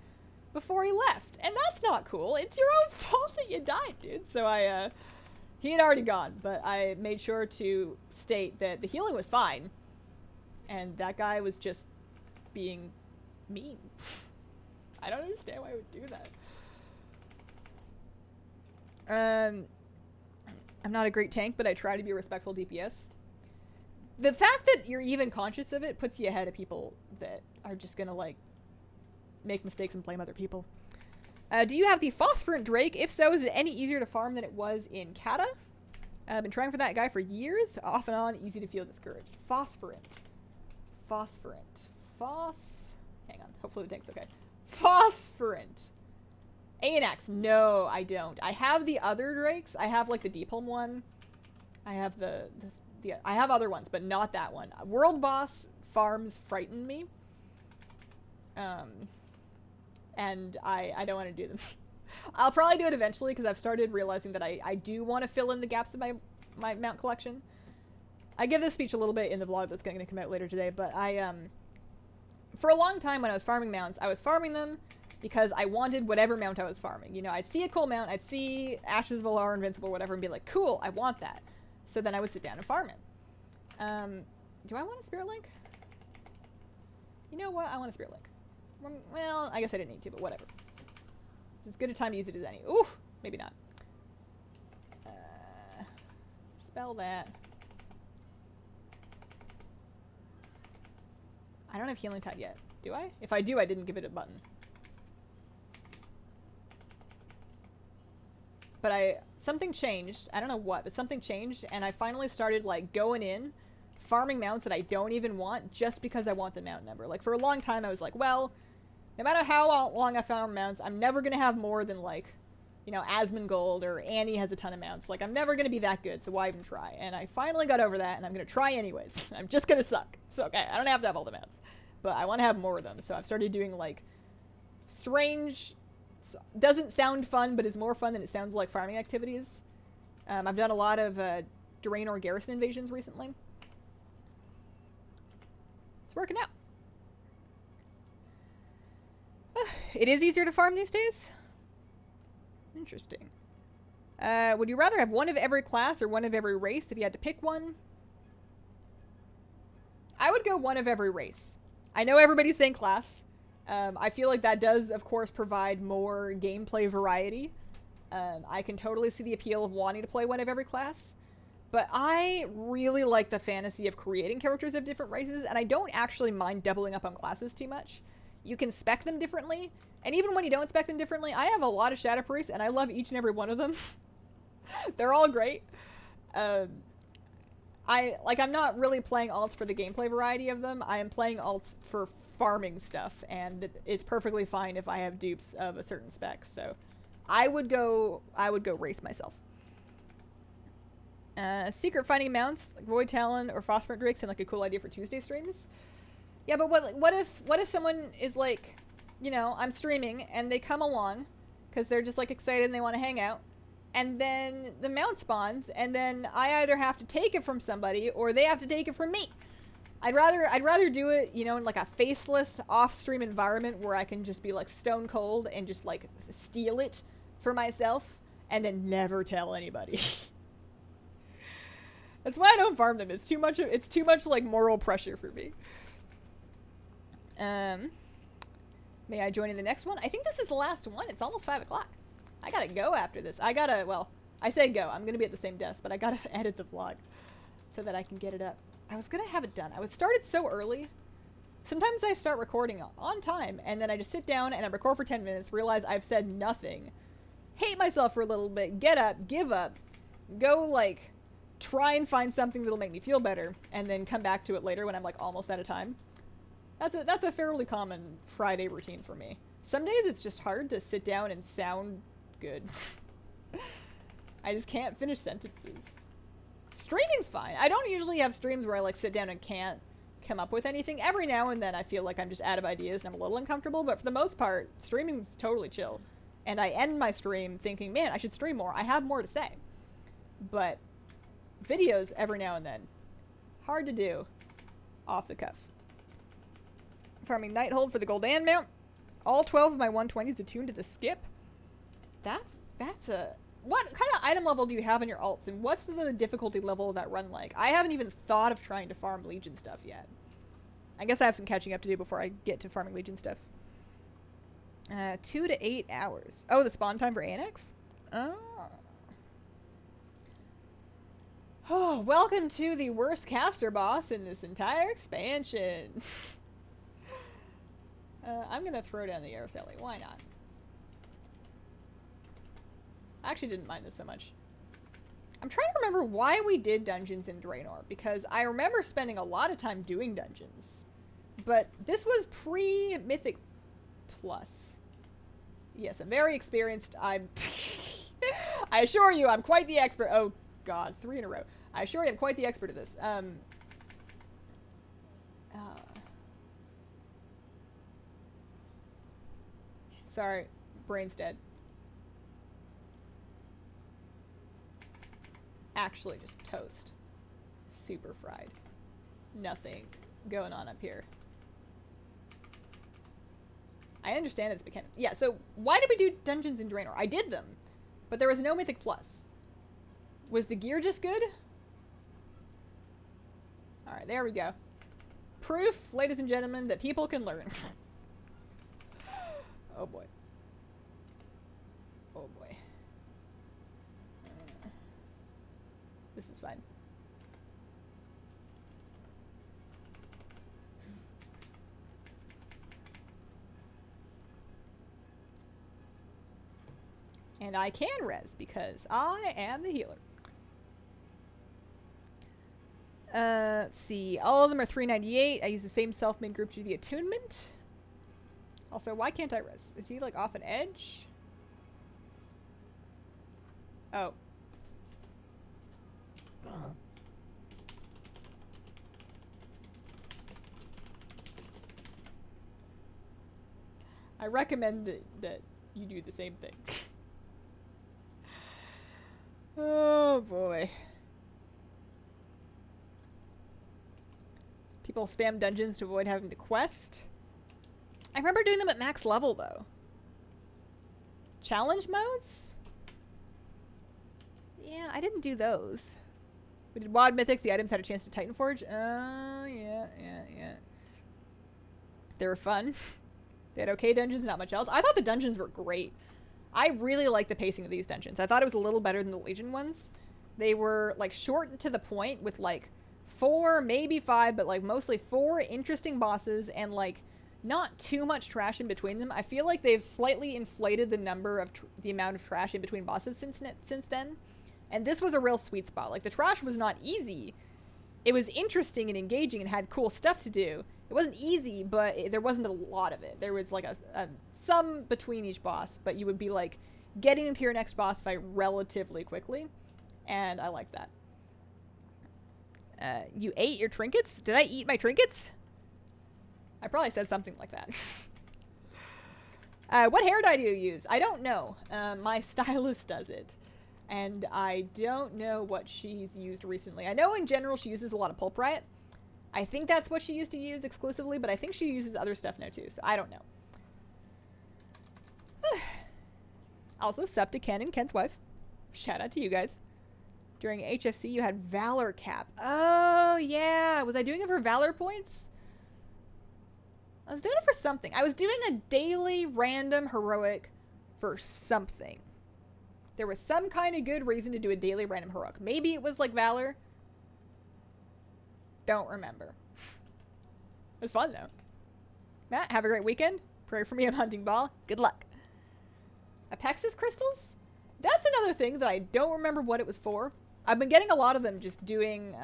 before he left. And that's not cool. It's your own fault that you died, dude. So he had already gone. But I made sure to state that the healing was fine. And that guy was just being mean. I don't understand why I would do that. I'm not a great tank, but I try to be a respectful DPS. The fact that you're even conscious of it puts you ahead of people that are just gonna, like, make mistakes and blame other people. Do you have the Phosphorant Drake? If so, is it any easier to farm than it was in Kata? I've been trying for that guy for years. Off and on, easy to feel discouraged. Phosphorant. Hang on, hopefully the tank's okay. Phosphorant. Anax, no, I don't. I have the other drakes. I have, like, the Deepholm one. I have I have other ones, but not that one. World boss farms frighten me. And I don't want to do them. I'll probably do it eventually, because I've started realizing that I do want to fill in the gaps of my mount collection. I give this speech a little bit in the vlog that's going to come out later today, but for a long time when I was farming mounts, I was farming them because I wanted whatever mount I was farming. You know, I'd see a cool mount, I'd see Ashes of Valar, Invincible, whatever, and be like, cool, I want that. So then I would sit down and farm it. Do I want a Spirit Link? You know what? I want a Spirit Link. Well, I guess I didn't need to, but whatever. It's as good a time to use it as any. Ooh, maybe not. Spell that. I don't have Healing Tide yet. Do I? If I do, I didn't give it a button. But something changed. I don't know what, but something changed, and I finally started, like, going in, farming mounts that I don't even want just because I want the mount number. Like, for a long time, I was like, well, no matter how long I farm mounts, I'm never going to have more than, like, you know, Asmongold or Annie has a ton of mounts. Like, I'm never going to be that good, so why even try? And I finally got over that, and I'm going to try anyways. I'm just going to suck. So, okay, I don't have to have all the mounts. But I want to have more of them, so I've started doing, like, strange... doesn't sound fun, but is more fun than it sounds like farming activities. I've done a lot of Draenor garrison invasions recently. It's working out. It is easier to farm these days? Interesting. Would you rather have one of every class or one of every race if you had to pick one? I would go one of every race. I know everybody's saying class. I feel like that does, of course, provide more gameplay variety. I can totally see the appeal of wanting to play one of every class. But I really like the fantasy of creating characters of different races, and I don't actually mind doubling up on classes too much. You can spec them differently, and even when you don't spec them differently, I have a lot of Shadow Priests, and I love each and every one of them. They're all great. I'm not really playing alts for the gameplay variety of them. I am playing alts for farming stuff, and it's perfectly fine if I have dupes of a certain spec. So I would go race myself. Secret finding mounts like Void Talon or Phosphorant Drake sound like a cool idea for Tuesday streams. Yeah, but what if someone is like, you know, I'm streaming and they come along because they're just like excited and they want to hang out, and then the mount spawns, and then I either have to take it from somebody or they have to take it from me. I'd rather do it, you know, in like a faceless off-stream environment where I can just be like stone cold and just like steal it for myself and then never tell anybody. That's why I don't farm them. It's too much like moral pressure for me. May I join in the next one? I think this is the last one. It's almost 5 o'clock. I gotta go after this. Well, I say go. I'm gonna be at the same desk, but I gotta edit the vlog so that I can get it up. I was gonna have it done. I was started so early. Sometimes I start recording on time, and then I just sit down and I record for 10 minutes, realize I've said nothing, hate myself for a little bit, get up, give up, go, like, try and find something that'll make me feel better, and then come back to it later when I'm, like, almost out of time. That's a fairly common Friday routine for me. Some days it's just hard to sit down and sound good. I just can't finish sentences. Streaming's fine. I don't usually have streams where I like sit down and can't come up with anything. Every now and then I feel like I'm just out of ideas and I'm a little uncomfortable, but for the most part, streaming's totally chill. And I end my stream thinking, man, I should stream more. I have more to say. But videos every now and then. Hard to do off the cuff. Farming Nighthold for the Goldan mount. All 12 of my 120s attuned to the skip. That's a... What kind of item level do you have in your alts, and what's the difficulty level of that run like? I haven't even thought of trying to farm Legion stuff yet. I guess I have some catching up to do before I get to farming Legion stuff. 2 to 8 hours. Oh, the spawn time for Annex? Oh, welcome to the worst caster boss in this entire expansion. I'm gonna throw down the Araceli. Why not? I actually didn't mind this so much. I'm trying to remember why we did dungeons in Draenor, because I remember spending a lot of time doing dungeons. But this was pre-Mythic Plus. Yes, I'm very experienced. I assure you, I'm quite the expert. Oh, God, 3 in a row. I assure you, I'm quite the expert at this. Sorry, brain's dead. Actually, just toast. Super fried. Nothing going on up here. I understand its mechanics. Yeah, so why did we do dungeons in Draenor? I did them, but there was no Mythic Plus. Was the gear just good? Alright, there we go. Proof, ladies and gentlemen, that people can learn. Oh boy. Oh boy. This is fine. And I can res because I am the healer. Let's see. All of them are 398. I use the same self-made group to do the attunement. Also, why can't I res? Is he like off an edge? Oh. I recommend that you do the same thing. Oh boy. People spam dungeons to avoid having to quest. I remember doing them at max level though. Challenge modes? Yeah, I didn't do those. We did WoD Mythics, the items had a chance to Titan Forge. Yeah. They were fun. They had okay dungeons, not much else. I thought the dungeons were great. I really like the pacing of these dungeons. I thought it was a little better than the Legion ones. They were like short and to the point with like 4, maybe 5, but like mostly 4 interesting bosses and like not too much trash in between them. I feel like they've slightly inflated the number of the amount of trash in between bosses since then. And this was a real sweet spot. Like the trash was not easy. It was interesting and engaging and had cool stuff to do. It wasn't easy, but there wasn't a lot of it. There was like a some between each boss, but you would be like getting into your next boss fight relatively quickly. And I like that. You ate your trinkets? Did I eat my trinkets? I probably said something like that. What hair dye do you use? I don't know. My stylist does it. And I don't know what she's used recently. I know in general she uses a lot of Pulp Riot. I think that's what she used to use exclusively, but I think she uses other stuff now too, so I don't know. Also, sup to Ken and Ken's wife. Shout out to you guys. During HFC, you had Valor Cap. Oh, yeah. Was I doing it for Valor points? I was doing it for something. I was doing a daily random heroic for something. There was some kind of good reason to do a daily random heroic. Maybe it was like Valor. Don't remember. It was fun, though. Matt, have a great weekend. Pray for me, I'm hunting ball. Good luck. Apexis crystals? That's another thing that I don't remember what it was for. I've been getting a lot of them just doing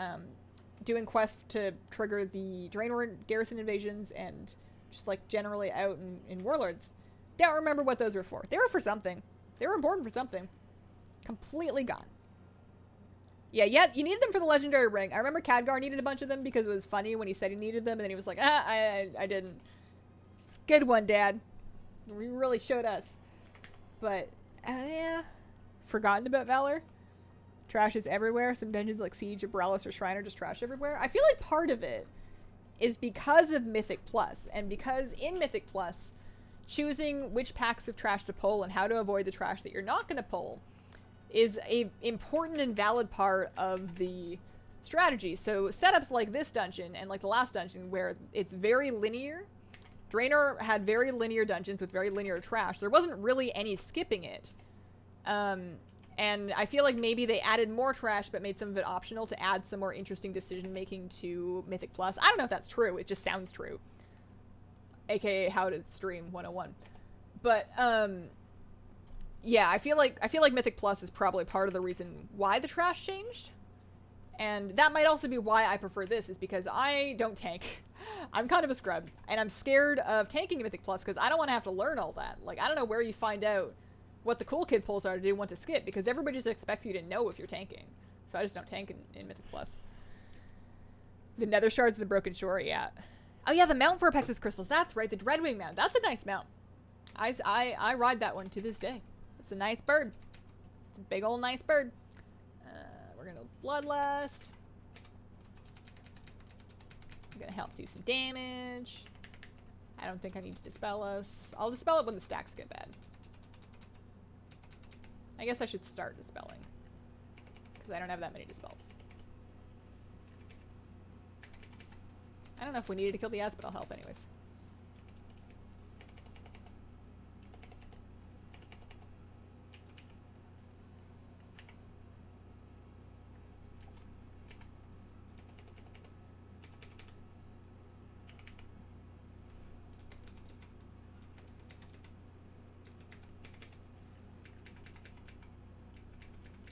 quests to trigger the Draenor garrison invasions and just like generally out in Warlords. Don't remember what those were for. They were for something. They were important for something. Completely gone. Yeah, you needed them for the legendary ring. I remember Khadgar needed a bunch of them because it was funny when he said he needed them and then he was like, I didn't. It's a good one, Dad. You really showed us. But, yeah. Forgotten about Valor. Trash is everywhere. Some dungeons like Siege, Abralos, or Shrine are just trash everywhere. I feel like part of it is because of Mythic Plus. And because in Mythic Plus, choosing which packs of trash to pull and how to avoid the trash that you're not going to pull is a important and valid part of the strategy. So setups like this dungeon and like the last dungeon where it's very linear. Draenor had very linear dungeons with very linear trash. There wasn't really any skipping it. And I feel like maybe they added more trash but made some of it optional to add some more interesting decision making to Mythic Plus. I don't know if that's true. It just sounds true. AKA how to stream 101. But yeah, I feel like Mythic Plus is probably part of the reason why the trash changed. And that might also be why I prefer this, is because I don't tank. I'm kind of a scrub, and I'm scared of tanking Mythic Plus because I don't want to have to learn all that. Like, I don't know where you find out what the cool kid pulls are to do when to skip, because everybody just expects you to know if you're tanking. So I just don't tank in Mythic Plus. The Nether Shards of the Broken Shore, yeah. Oh yeah, the mount for Apexis Crystals, that's right, the Dreadwing mount. That's a nice mount. I ride that one to this day. It's a nice bird. It's a big old nice bird. We're gonna Bloodlust. I'm gonna help do some damage. I don't think I need to dispel us. I'll dispel it when the stacks get bad. I guess I should start dispelling, because I don't have that many dispels. I don't know if we needed to kill the ads, but I'll help anyways.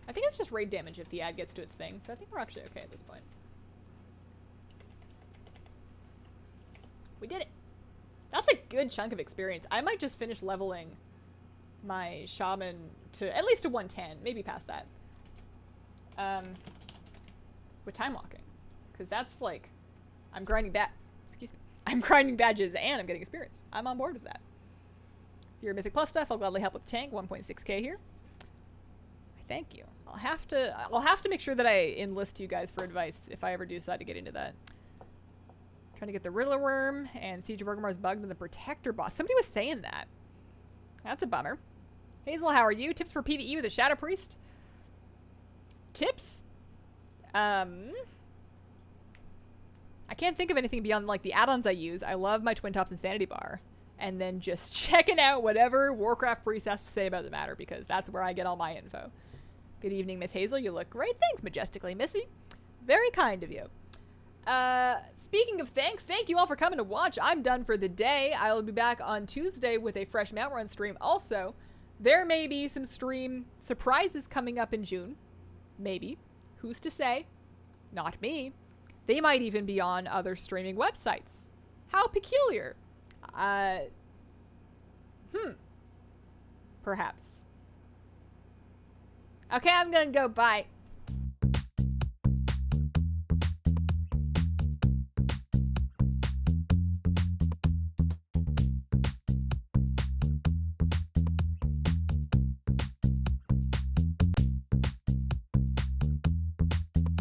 I think it's just raid damage if the ad gets to its thing, so I think we're actually okay at this point. We did it! That's a good chunk of experience. I might just finish leveling my shaman to at least to 110, maybe past that. With time walking. Because that's like, I'm grinding excuse me. I'm grinding badges and I'm getting experience. I'm on board with that. Your Mythic Plus stuff, I'll gladly help with the tank, 1.6k here. Thank you. I'll have to make sure that I enlist you guys for advice if I ever do decide to get into that. Trying to get the Riddler Worm and Siege of Orgrimmar's bugged in the Protector boss. Somebody was saying that. That's a bummer. Hazel, how are you? Tips for PvE with a Shadow Priest? Tips? I can't think of anything beyond like the add-ons I use. I love my Twin Tops Insanity Bar. And then just checking out whatever Warcraft Priest has to say about the matter, because that's where I get all my info. Good evening, Miss Hazel. You look great. Thanks, Majestically Missy. Very kind of you. Speaking of thanks, thank you all for coming to watch. I'm done for the day. I will be back on Tuesday with a fresh Mount Run stream. Also, there may be some stream surprises coming up in June. Maybe. Who's to say? Not me. They might even be on other streaming websites. How peculiar. Perhaps. Okay, I'm gonna go. Bye.